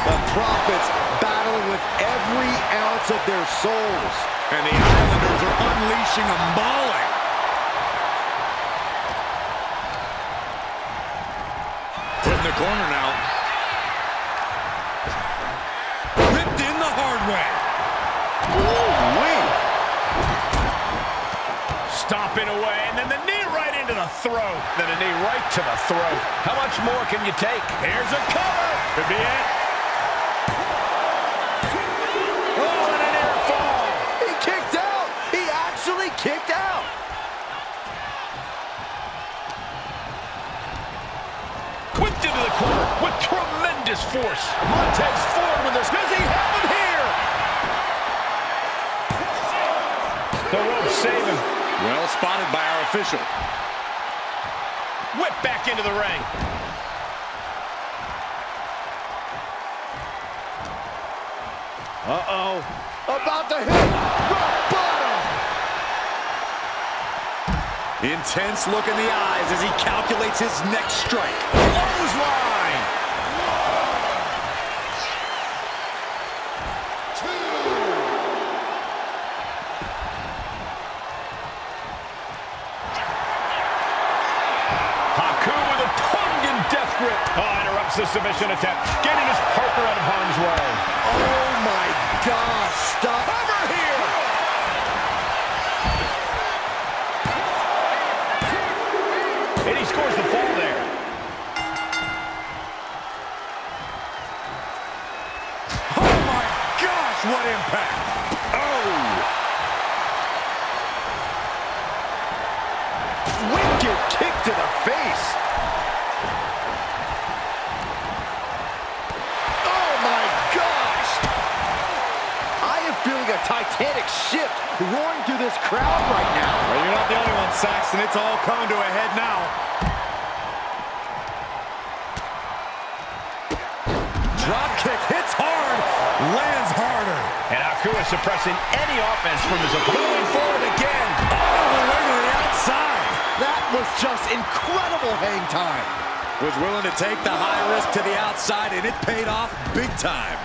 The Profits battling with every ounce of their souls. And the Islanders are unleashing a mauling. Put in the corner now. Ripped in the hard way. Ooh-wee. Stomping away, and then the knee right into the throat. Then a knee right to the throat. How much more can you take? Here's a cover. Could be it. Oh, and a near fall. He kicked out. He actually kicked out. Whipped into the corner with tremendous force. Montez forward with this. Does he have him here? The ropes save him. Well spotted by our official. Whip back into the ring. Uh-oh. About to hit rock bottom. Intense look in the eyes as he calculates his next strike. Clothesline. Haku with a tongue and death grip. Oh, interrupts the submission attempt, getting his partner out of harm's way. Oh my gosh, stop. Cover here. And he scores the fall there. Oh my gosh, what impact! face. Oh my gosh! I am feeling a titanic shift roaring through this crowd right now. Well, you're not the only one, Saxton. It's all coming to a head now. Drop kick hits hard, lands harder. And Haku is suppressing any offense from his opponent. Moving forward again. All the way to the outside. That was just incredible hang time. Was willing to take the high risk to the outside, and it paid off big time.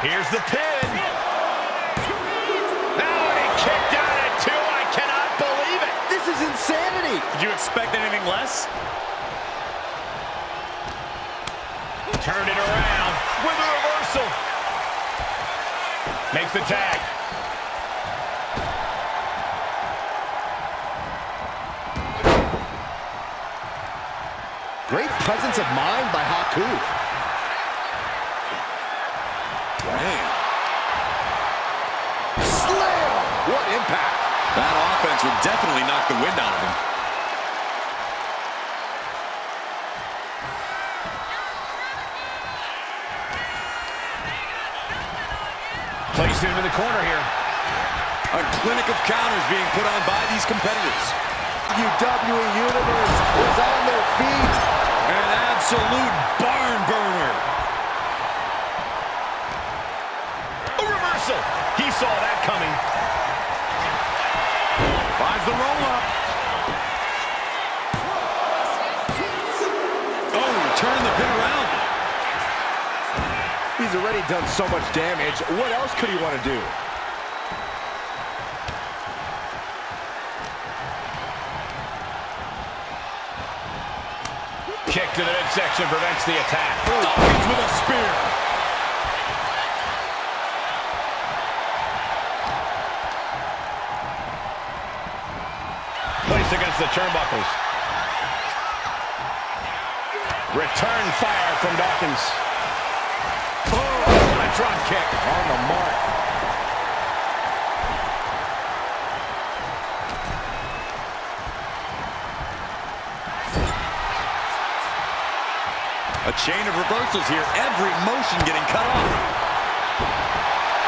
Here's the pin. Now he kicked out at 2. I cannot believe it. This is insanity. Did you expect anything less? Turned it around with a reversal. Makes the tag. Great presence of mind by Haku. Man. Slam! What impact! That offense would definitely knock the wind out of him. Placed him in the corner here. A clinic of counters being put on by these competitors. WWE Universe is on their feet. An absolute barn burner. A reversal. He saw that coming. Finds the roll-up. Oh, turning the pin around. He's already done so much damage. What else could he want to do? Kick to the midsection prevents the attack. Dawkins with a spear. Placed against the turnbuckles. Return fire from Dawkins. Oh, a drop kick on the mark. A chain of reversals here. Every motion getting cut off.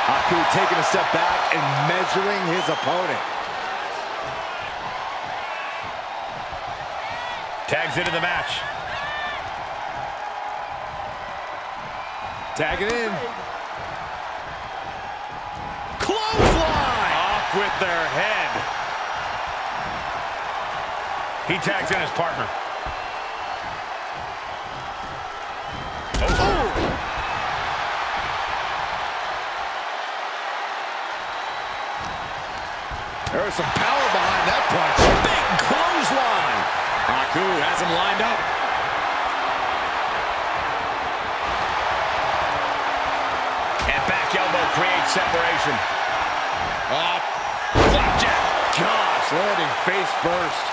Haku taking a step back and measuring his opponent. Tags into the match. Tag it in. Clothesline! Off with their head. He tags in his partner. There was some power behind that punch. Big clothesline. Haku has him lined up. And back elbow creates separation. Flapjack. Gosh, landing face first.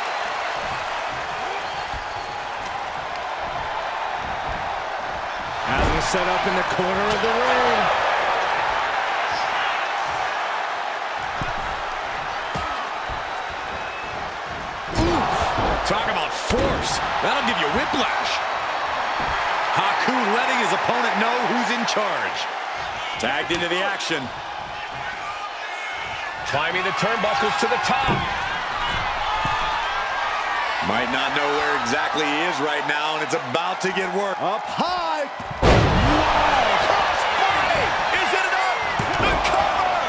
Has him set up in the corner of the ring. Talk about force. That'll give you whiplash. Haku letting his opponent know who's in charge. Tagged into the action. Climbing the turnbuckles to the top. Might not know where exactly he is right now, and it's about to get worse. Up high. Wow! Crossbody! Is it enough? The cover!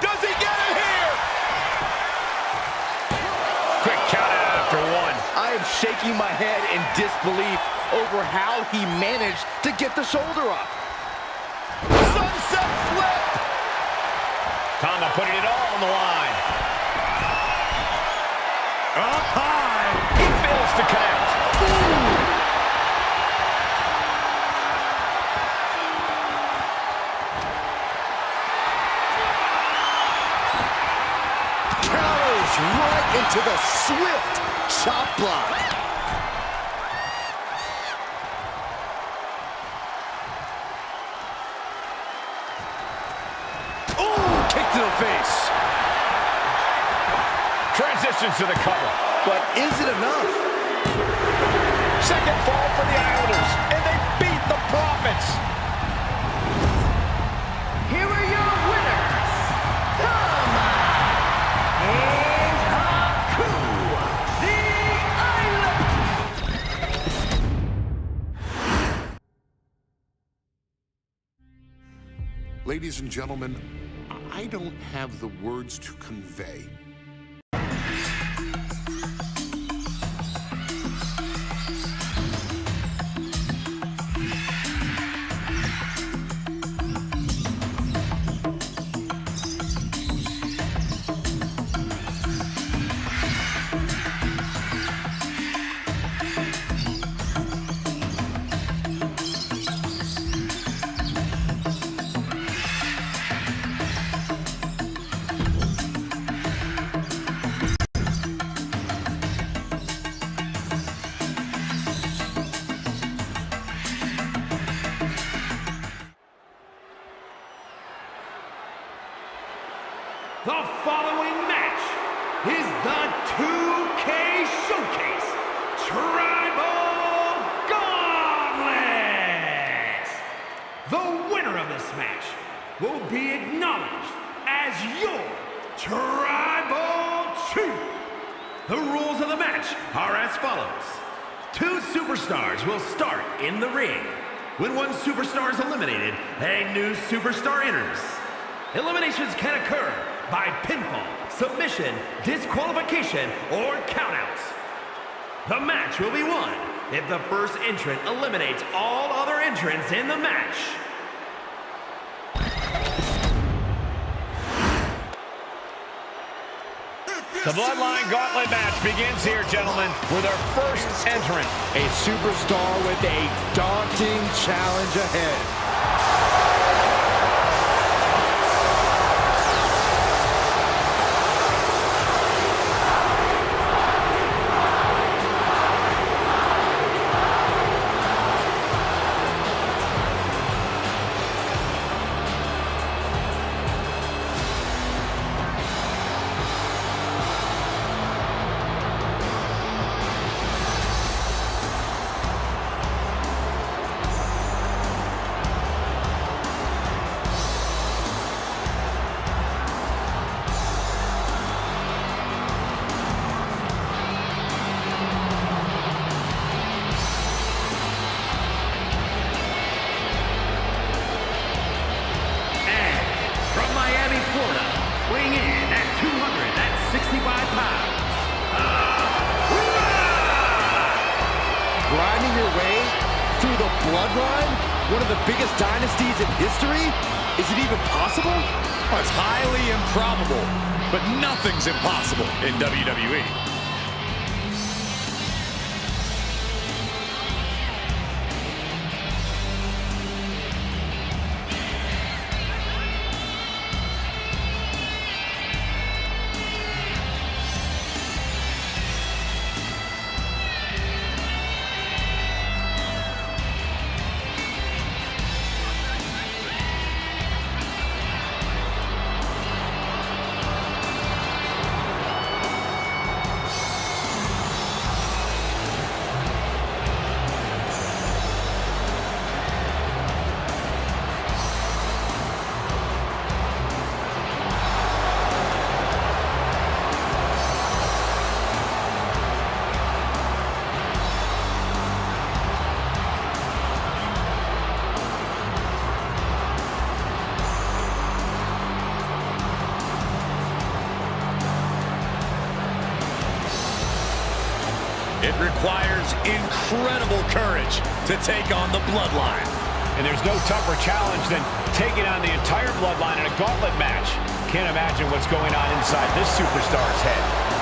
Does he get it here? Quick count out after 1. I am shaking my head in disbelief over how he managed to get the shoulder up. Sunset flip! Tama putting it all on the line. Up high! He fails to connect. Counters right into the swift chop block. to the face. Transitions to the cover. But is it enough? Second fall for the Islanders, and they beat the Profits. Here are your winners, Tama and Haku, the Island. Ladies and gentlemen, I don't have the words to convey The following match is the 2K Showcase Tribal Gauntlet. The winner of this match will be acknowledged as your Tribal Chief. The rules of the match are as follows. 2 superstars will start in the ring. When one superstar is eliminated, a new superstar enters. Eliminations can occur by pinfall, submission, disqualification, or countouts. The match will be won if the first entrant eliminates all other entrants in the match. The Bloodline Gauntlet match begins here, gentlemen, with our first entrant. A superstar with a daunting challenge ahead. Weighing in at 265 pounds. Grinding your way through the Bloodline? One of the biggest dynasties in history? Is it even possible? Well, it's highly improbable, but nothing's impossible in WWE. It requires incredible courage to take on the Bloodline. And there's no tougher challenge than taking on the entire Bloodline in a gauntlet match. Can't imagine what's going on inside this superstar's head.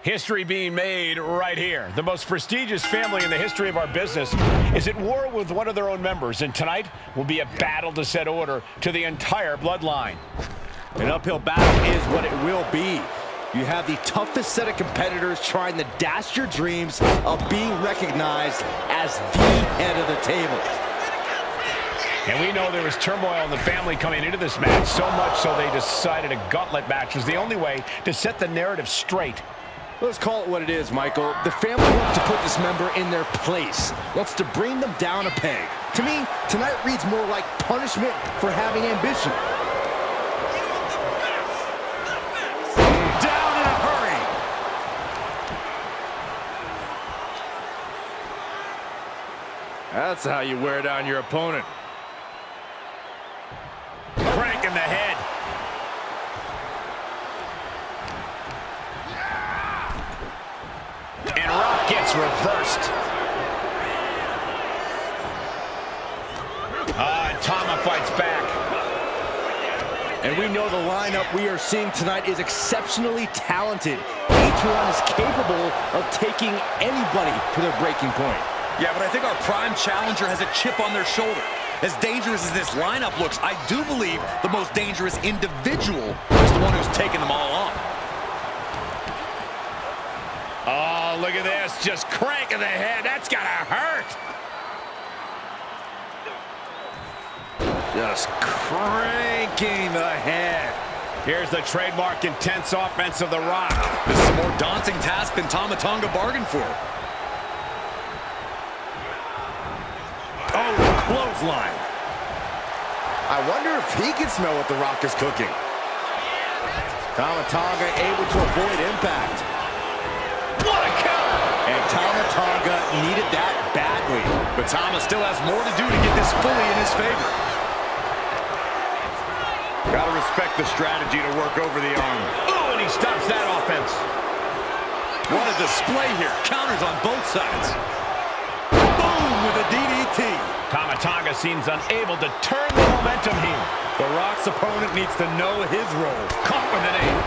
History being made right here. The most prestigious family in the history of our business is at war with one of their own members, and tonight will be a battle to set order to the entire bloodline. An uphill battle is what it will be. You have the toughest set of competitors trying to dash your dreams of being recognized as the head of the table. And we know there was turmoil in the family coming into this match, so much so they decided a gauntlet match was the only way to set the narrative straight. Let's call it what it is, Michael. The family wants to put this member in their place, wants to bring them down a peg. To me, tonight reads more like punishment for having ambition. Down in a hurry. That's how you wear down your opponent. Crank in the head. And Rock gets reversed. Tama fights back. And we know the lineup we are seeing tonight is exceptionally talented. Each one is capable of taking anybody to their breaking point. Yeah, but I think our prime challenger has a chip on their shoulder. As dangerous as this lineup looks, I do believe the most dangerous individual is the one who's taken them all on. Oh, look at this. Just cranking the head. That's gotta hurt. Just cranking the head. Here's the trademark intense offense of The Rock. This is a more daunting task than Tama Tonga bargained for. Oh, clothesline. I wonder if he can smell what The Rock is cooking. Tama Tonga able to avoid impact. What a counter! And Tama Tonga needed that badly. But Tama still has more to do to get this fully in his favor. Gotta respect the strategy to work over the arm. Ooh, and he stops that offense. What a display here. Counters on both sides. Boom with a DDT. Tama Tonga seems unable to turn the momentum here. The Rock's opponent needs to know his role. Caught with an aim.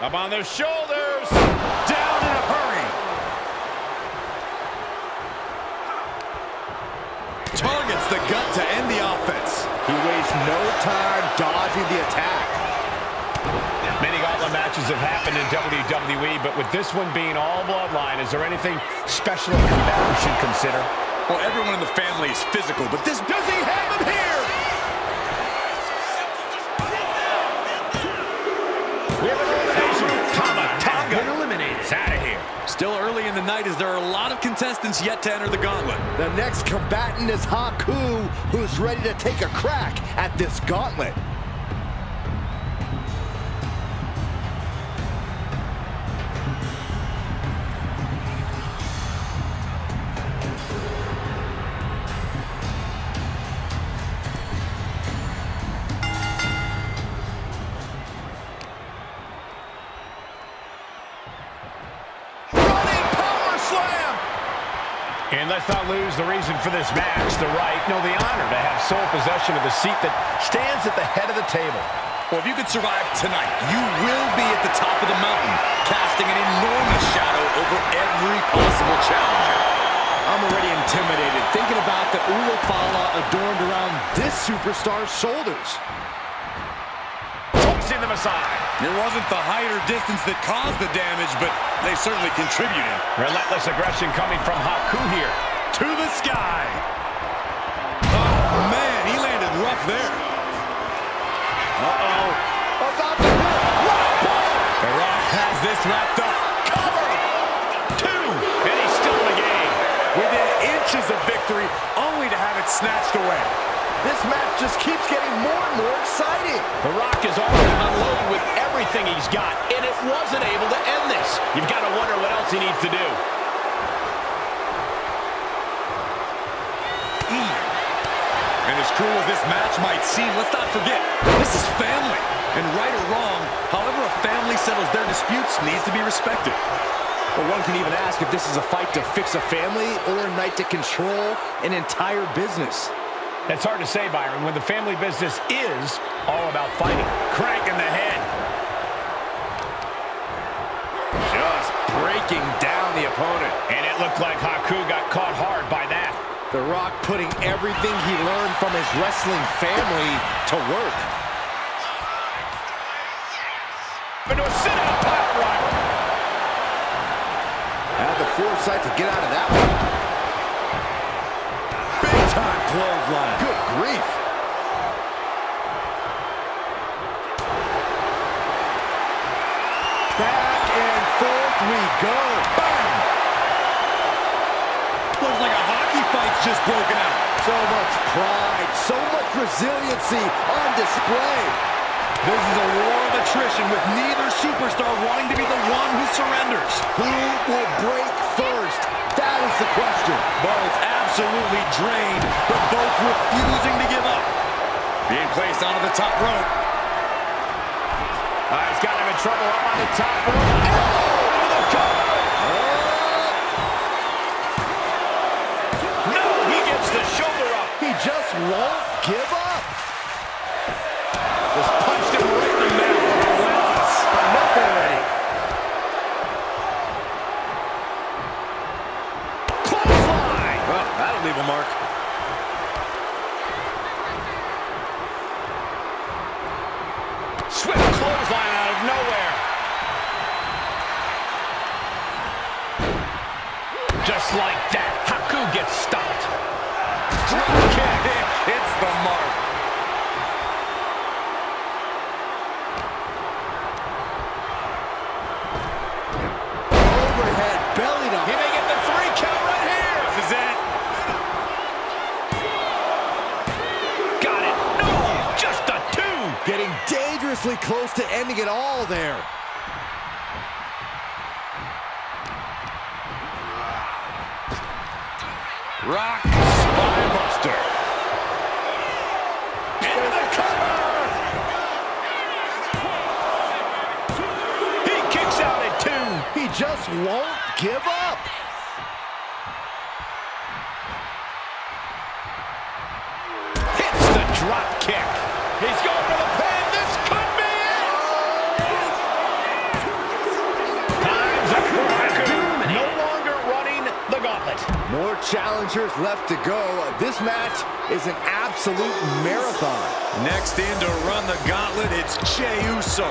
Up on their shoulders. Down in a hurry. Targets the gut to end the offense. He wastes no time dodging the attack. Many gauntlet matches have happened in WWE, but with this one being all bloodline, is there anything special about that we should consider? Well, everyone in the family is physical, but this... Does he have him here? We have an elimination. Tama Tonga Been eliminated. is out of here. Still early in the night as there are a lot of contestants yet to enter the gauntlet. The next combatant is Haku, who's ready to take a crack at this gauntlet. And let's not lose the reason for this match, the right, no, the honor to have sole possession of the seat that stands at the head of the table. Well, if you could survive tonight, you will be at the top of the mountain, casting an enormous shadow over every possible challenger. I'm already intimidated thinking about the Ulufala adorned around this superstar's shoulders. Tossing them aside. It wasn't the height or distance that caused the damage, but they certainly contributed. Relentless aggression coming from Haku here. To the sky. Oh, man, he landed rough there. Uh-oh. About to hit. The Rock has this wrapped up. Cover! 2, and he's still in the game. Within inches of victory, only to have it snatched away. This match just keeps getting more and more exciting. The Rock is already unloaded with everything he's got, and it wasn't able to end this. You've got to wonder what else he needs to do. And as cruel as this match might seem, let's not forget, this is family. And right or wrong, however a family settles their disputes needs to be respected. But one can even ask if this is a fight to fix a family or a night to control an entire business. It's hard to say, Byron, when the family business is all about fighting. Crank in the head. Just breaking down the opponent. And it looked like Haku got caught hard by that. The Rock putting everything he learned from his wrestling family to work. Into a sit-out power driver. Had the foresight to get out of that one. Big time clothesline. Good grief. Back and forth we go. Bang! Looks like a hockey fight's just broken out. So much pride, so much resiliency on display. This is a war of attrition with neither superstar wanting to be the one who surrenders. Who will break first? That is the question. Both absolutely drained, but both refusing to give up. Being placed onto the top rope. He's got him in trouble up on the top rope. Into the cover. No, he gets the shoulder up. He just won't give up. Just punched him right in the mouth. Rollins, enough already. Clothesline. Well, that'll leave a mark. Swift clothesline out of nowhere. Just like that, Haku gets stopped. Drop kick. Hits the mark. Overhead, bellied up. He may get the 3 count right here. This is it. Got it. No, just a 2. Getting dangerously close to ending it all there. Rock Spinebuster. Into the cover. He kicks out at 2. He just won't give up. Hits the drop kick. He's going for the pin. This could be it. Time's up for Haku. No longer running the gauntlet. More challengers left to go. This match is an absolute marathon. Next in to run the gauntlet, it's Jey Uso.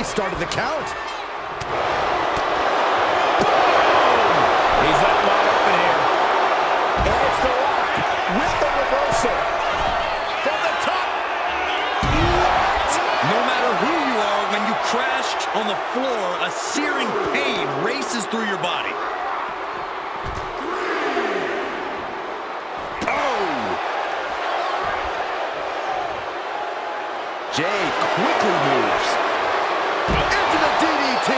Started the count. He's up wide open here. And it's the Rock with the reversal. From the top. No matter who you are, when you crash on the floor, a searing pain races through your body. Jay quickly moves into the DDT.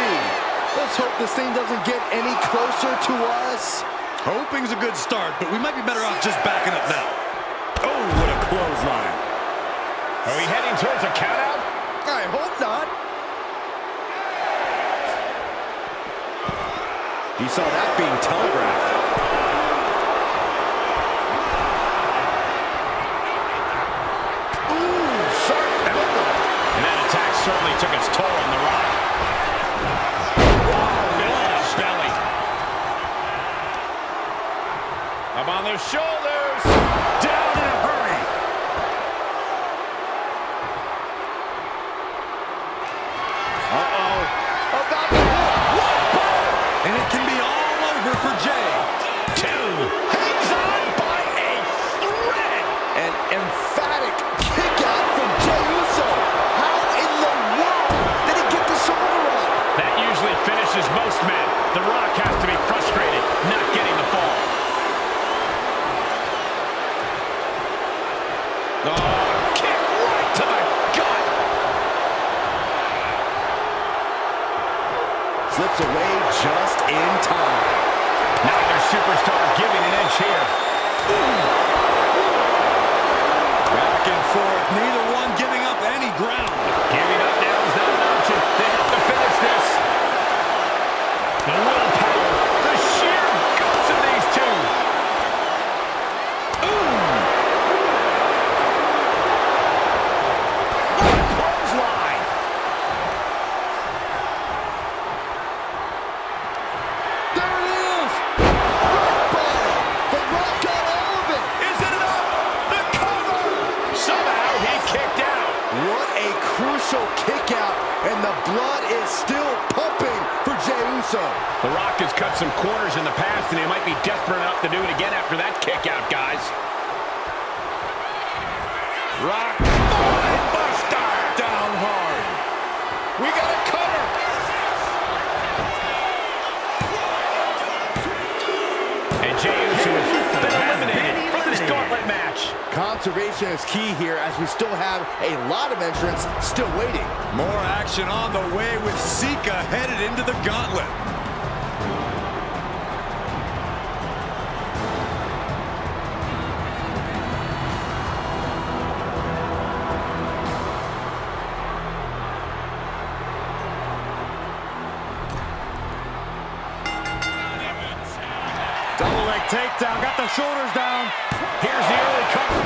Let's hope this thing doesn't get any closer to us. Hoping's a good start, but we might be better off just backing up now. Oh, what a clothesline. Are we heading towards a countout? I hope not. You saw that being telegraphed. Certainly took its toll on the Rock. Belly. Up on their shoulders. Down in a hurry. About to hit. And it can be all over for Jay. 2. Hangs on by a thread. An emphatic kick out from Jey Uso. How in the world did he get the shoulder up? That usually finishes most men. The Rock has to be frustrated not getting the fall. superstar giving an inch here. Back and forth, neither one giving up any ground. Giving up now is not an option. They have to finish this. The willpower, the sheer guts of these two. What a clothesline. There it is! Rock bottom! The Rock got all of it! Is it enough? The cover! Somehow he kicked out. What a crucial kick out, and the blood is still pumping for Jey Uso. The Rock has cut some corners in the past, and he might be desperate enough to do it again after that kick out, guys. Rock, buster, down hard. We got a cover. And Jey Uso has been eliminated from this gauntlet match. Conservation is key here as we still have a lot of entrants still waiting. More action on the way with Sika headed into the gauntlet. Double leg takedown, got the shoulders down. Here's the early cover.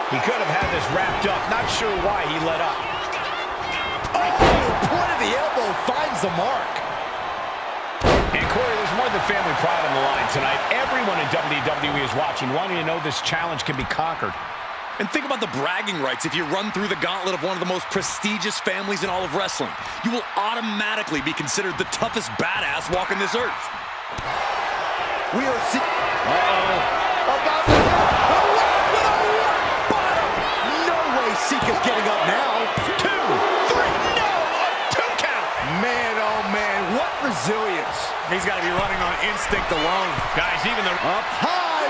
He could have had this wrapped up. Not sure why he let up. Oh, point of the elbow finds the mark. And Corey, there's more than family pride on the line tonight. Everyone in WWE is watching, wanting to know this challenge can be conquered. And think about the bragging rights. If you run through the gauntlet of one of the most prestigious families in all of wrestling, you will automatically be considered the toughest badass walking this earth. We are seeing... About to... No way Sika's getting up now. 2, 3, no! A 2 count! Man, oh man, what resilience. He's got to be running on instinct alone. Guys, even the... Up high.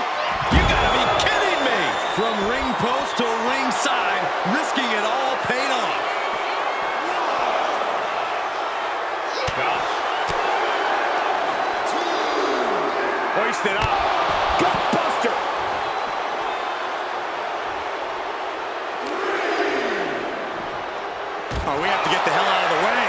You got to be kidding me! From ring post to ringside, risking it all paid off. Hoisted up. Gutbuster. Oh, we have to get the hell out of the way.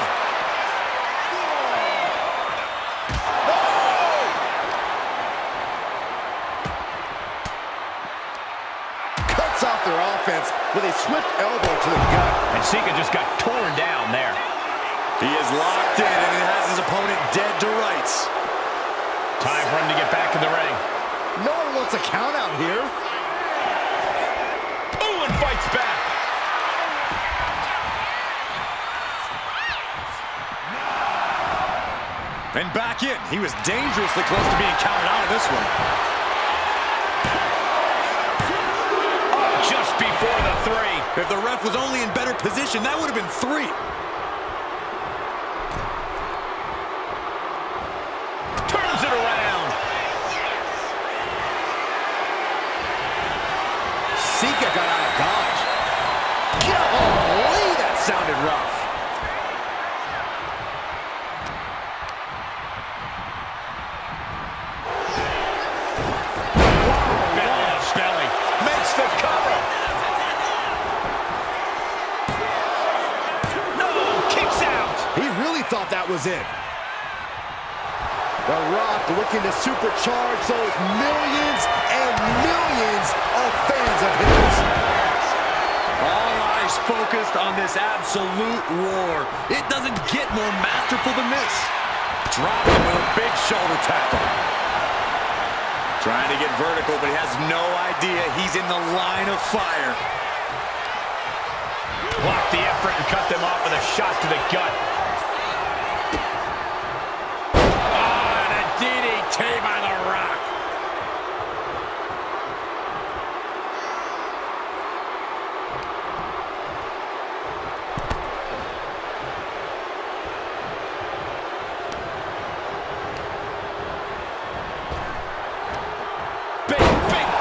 Cuts off their offense with a swift elbow to the gut. And Sika just got torn down there. He is locked in and he has his opponent dead to rights. Time for him to get back in the ring. No one wants a count out here. Ooh, and fights back. And back in. He was dangerously close to being counted out of this one. Oh, just before the 3. If the ref was only in better position, that would have been 3. Turns it around. Sika got out of dodge. Golly, that sounded rough. Belly makes the cover. No, kicks out. He really thought that was it. The Rock looking to supercharge those millions and millions of fans of his. All eyes focused on this absolute war. It doesn't get more masterful than this. Dropped him with a big shoulder tackle. Trying to get vertical, but he has no idea he's in the line of fire. Blocked the effort and cut them off with a shot to the gut. Oh, and a DDT by The Rock. Big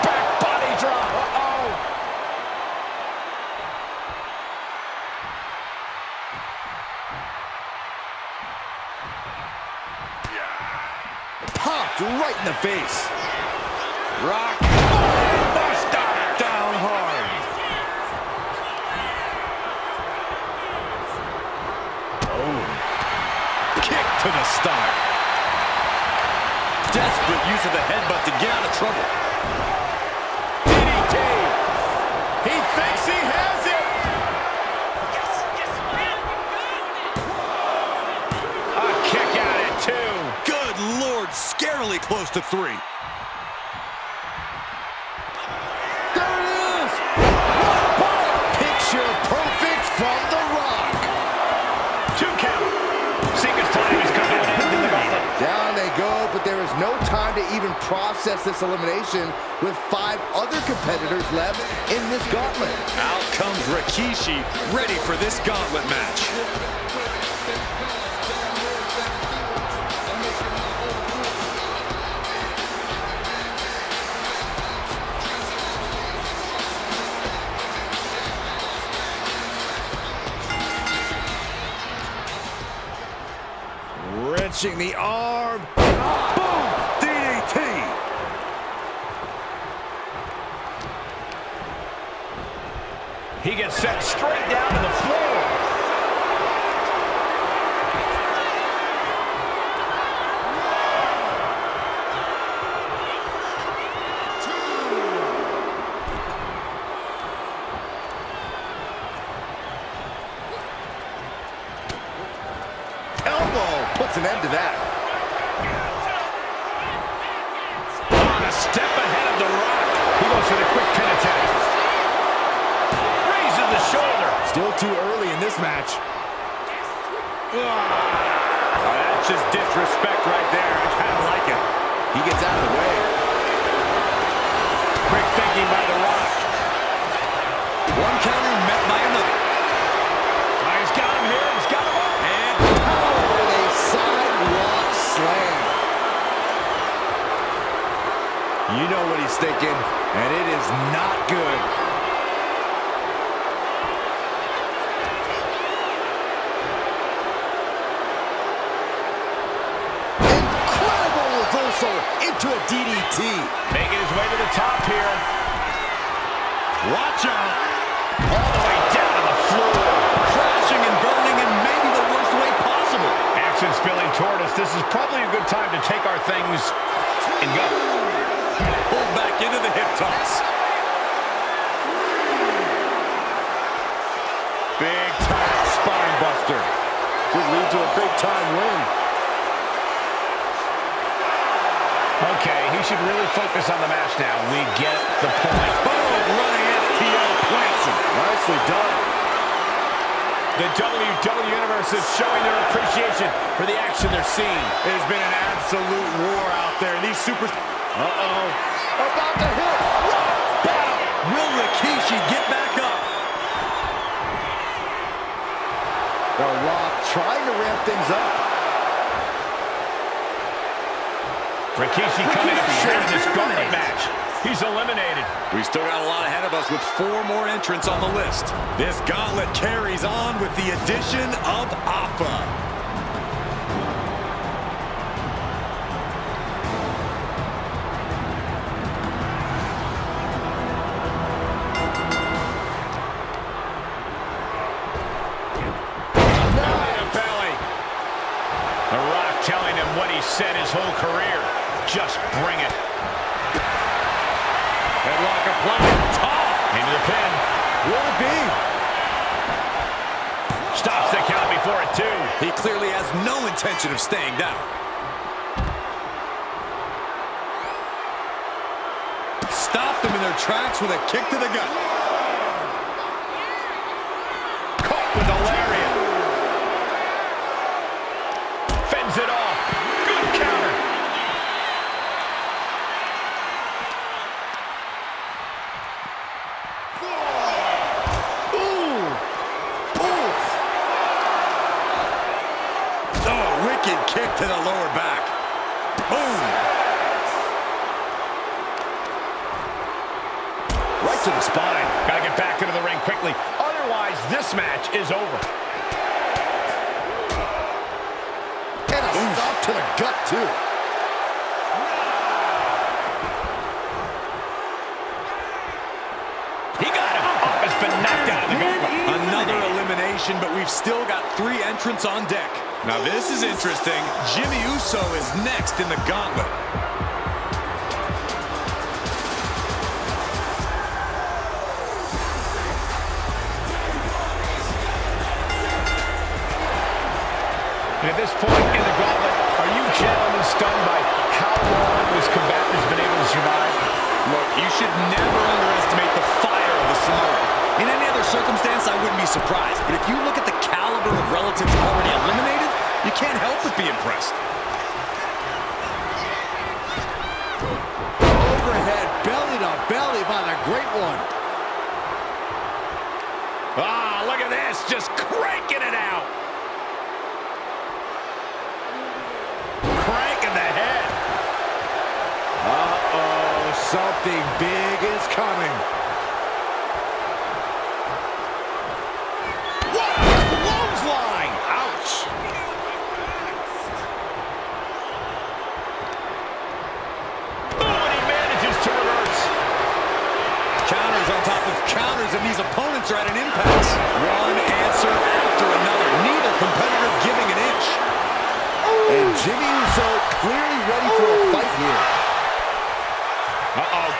back body drop. Uh-oh. right in the face. Rock. Buster. Down hard. Oh. Kick to the stomach. Desperate use of the headbutt to get out of trouble. DDT. He thinks he has it. A kick out at 2. Good Lord, scarily close to 3. There it is! Picture perfect from The Rock. 2 count. Seeker's time has come to an end in the gauntlet. Down they go, but there is no time to even process this elimination with 5 other competitors left in this gauntlet. Out comes Rikishi, ready for this gauntlet match. Wrenching the arm. Boom! DDT! He gets sent straight down to the floor. Puts an end to that. On a step ahead of The Rock. He goes for the quick pin attack. Raises the shoulder. Still too early in this match. That's just disrespect right there. I kind of like it. He gets out of the way. Quick thinking by The Rock. One counter met by another. He's got him here. He's got him up. And Sidewalk slam. You know what he's thinking, and it is not good. Incredible reversal into a DDT. Making his way to the top here. Watch out. All the way down to the floor. crashing and burning in maybe the worst way possible. Action spilling toward us. This is probably a good time to take our things and go. Pulled back into the hip toss. Big time spine buster. Could lead to a big time win. Okay, he should really focus on the match now. We get the point. Boom, running FTO plants him. Nicely done. The WWE Universe is showing their appreciation for the action they're seeing. It has been an absolute war out there. These super... Uh-oh. About to hit. Will Rikishi get back up? The Rock trying to ramp things up. Rikishi coming up short in this gauntlet match. He's eliminated. We still got a lot ahead of us with 4 more entrants on the list. This gauntlet carries on with the addition of Alpha. Telling him what he said his whole career. Just bring it. Headlock applied. Tough. Into the pin. Will it be? Stops the count before it, too. He clearly has no intention of staying down. Stopped them in their tracks with a kick to the gut. Caught with a lariat. Fends it off. Good counter. Ooh. Ooh. Oh, wicked kick to the lower back. Boom. Right to the spine. Gotta get back into the ring quickly. Otherwise, this match is over. And a stop to the gut, too. elimination, but we've still got 3 entrants on deck. Now this is interesting. Jimmy Uso is next in the gauntlet. And at this point in the gauntlet, are you gentlemen stunned by how long this combatant has been able to survive? Look, you should never underestimate the fire of the Samoan. In any other circumstance, I wouldn't be surprised. But if you look at the caliber of relatives already eliminated, you can't help but be impressed. Overhead, belly to belly by the Great One. Ah, look at this, just cranking it out. Cranking the head. Uh-oh, something big is coming. What a clothesline! Ouch! Oh, and he manages to reverse. Counters on top of counters, and these opponents are at an impasse. One answer after another. Neither competitor giving an inch. And Jimmy Uso clearly ready for a fight here. Uh-oh.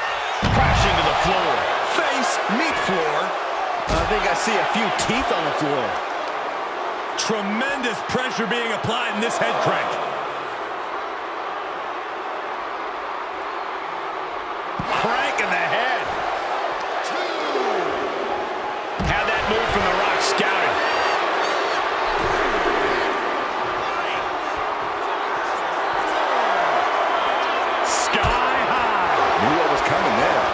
Crashing to the floor. Face, meet floor. I think I see a few teeth on the floor. Tremendous pressure being applied in this head crank. Cranking the head. Had that move from The Rock scouted. Sky high. Knew what was coming there.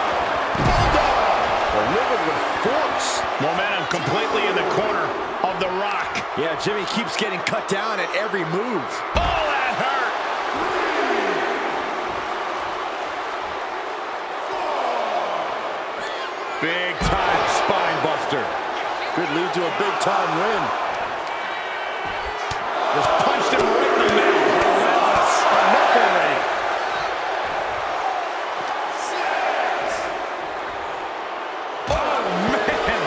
Delivered with force. Momentum completely in the corner of The Rock. Yeah, Jimmy keeps getting cut down at every move. Oh, that hurt. Big time spine buster. Could lead to a big time win. Just punched him right in the middle. Relentless. Enough already. Oh, man.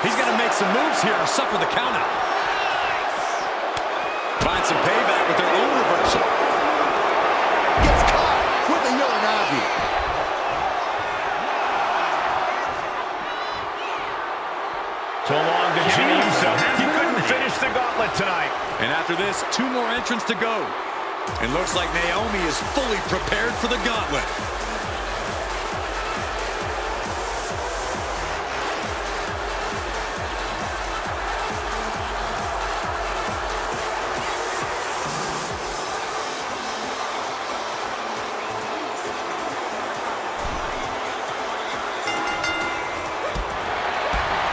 He's got to make some moves here or suffer the countout. Find some payback with their own reversal. Gets caught with a Uranagi. So long to Jimmy Uso. He couldn't finish the gauntlet tonight. And after this, 2 more entrants to go. It looks like Naomi is fully prepared for the gauntlet.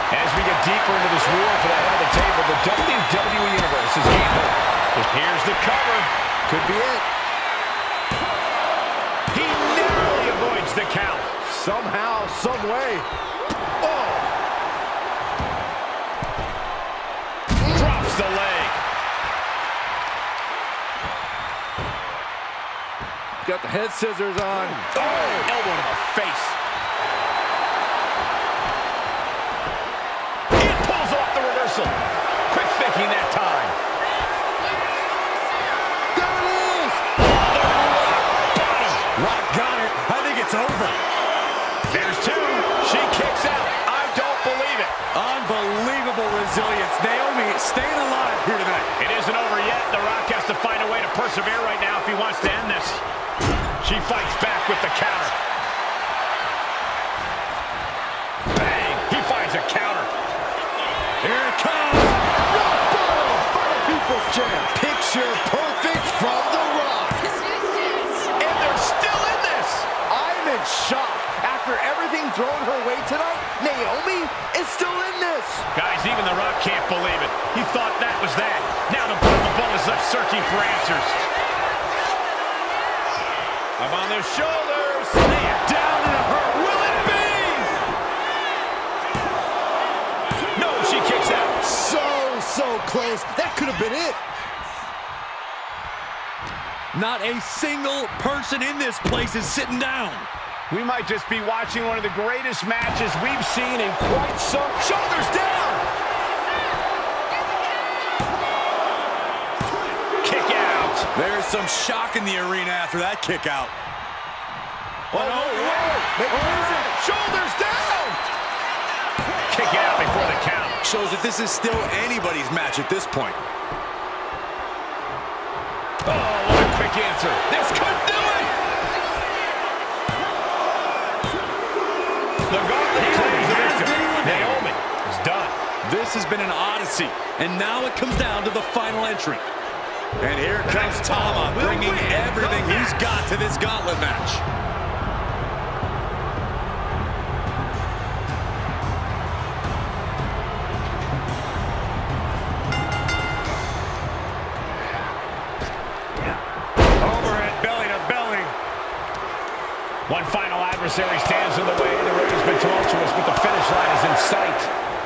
As we get deeper into this war for the head of the table, the WWE Universe is gained. Here's the cover. Could be it. He narrowly avoids the count. Somehow, some way. Oh! Drops the leg. Got the head scissors on. Oh! Elbow to the face. He pulls off the reversal. Quick thinking that time. There it is! Rock got it. I think it's over. There's 2. She kicks out. I don't believe it. Unbelievable resilience. Naomi staying alive here tonight. It isn't over yet. The Rock has to find a way to persevere right now if he wants to end this. She fights back with the counter. Bang! He finds a counter. Here it comes. People's champ. Picture perfect from The Rock. And they're still in this. I'm in shock. After everything thrown her way tonight, Naomi is still in this. Guys, even The Rock can't believe it. He thought that was that. Now the bull is left searching for answers. Up on their shoulders. Down in a hurt. Will it be? No, she kicks out. So close. That could have been it. Not a single person in this place is sitting down. We might just be watching one of the greatest matches we've seen in quite some... Shoulders down! Kick out. There's some shock in the arena after that kick out. Oh, no, shoulders down! Kick out before the count. Shows that this is still anybody's match at this point. Oh, what a quick answer. This could do it! The gauntlet claims the victor. Naomi is done. This has been an odyssey, and now it comes down to the final entrant. And here comes Tama, bringing everything he's got to this gauntlet match. Overhead belly to belly. One final adversary stands in the way. The road has been tumultuous, but the finish line is in sight.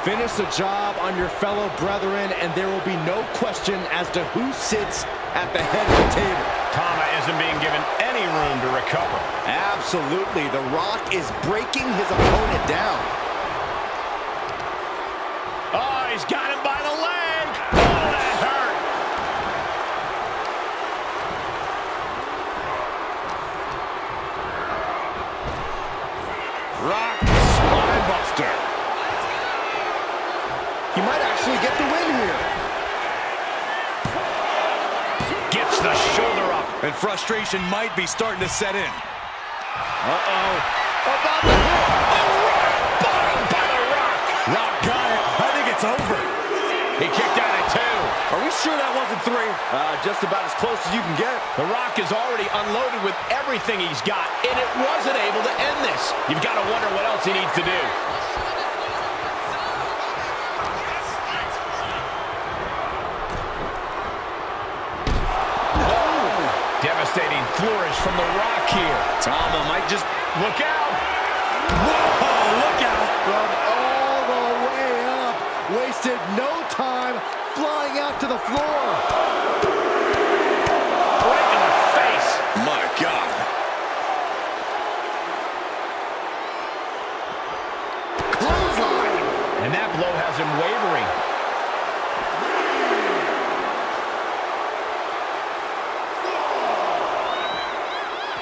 Finish the job on your fellow brethren, and there will be no question as to who sits at the head of the table. Tama isn't being given any room to recover. Absolutely. The Rock is breaking his opponent down. Oh, he's got him by the leg. Oh, that hurt. Rock spine buster. He might actually get the win here. Gets the shoulder up. And frustration might be starting to set in. Uh-oh. About the hit. Bottom by the Rock. Rock got it. I think it's over. He kicked out at 2. Are we sure that wasn't 3? Just about as close as you can get. The Rock is already unloaded with everything he's got, and it wasn't able to end this. You've got to wonder what else he needs to do. Devastating flourish from the Rock here. Tama might just... Look out! Whoa, look out! From all the way up. Wasted no time flying out to the floor. Right in the face. My God. Clothesline. And that blow has him wavering.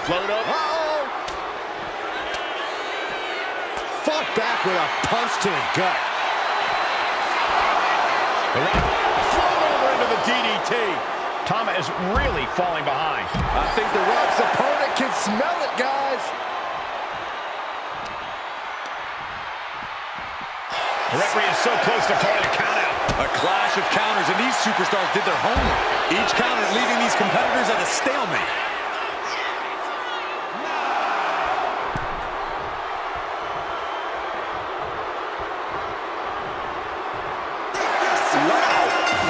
Float up. Uh-oh. Fought back with a punch to the gut. The Rock float over into the DDT. Tama is really falling behind. I think the Rock's opponent can smell it, guys. The referee is so close to calling a countout. A clash of counters, and these superstars did their homework. Each counter leaving these competitors at a stalemate. Wow,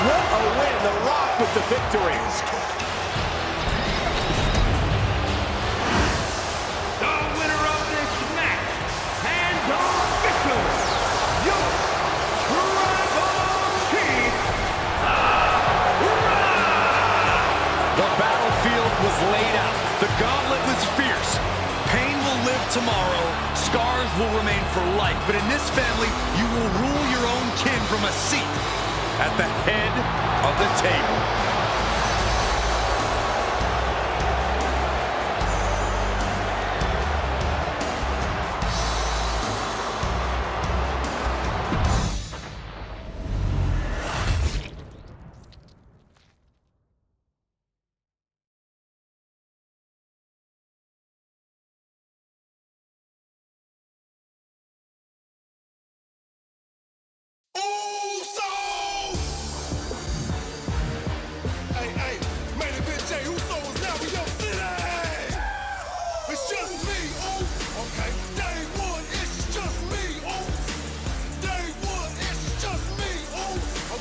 what a win. The Rock with the victory. The winner of this match, and officially, your Tribal Chief, The battlefield was laid out. The gauntlet was fierce. Pain will live tomorrow. Scars will remain for life. But in this family, you will rule your own kin from a seat at the head of the table.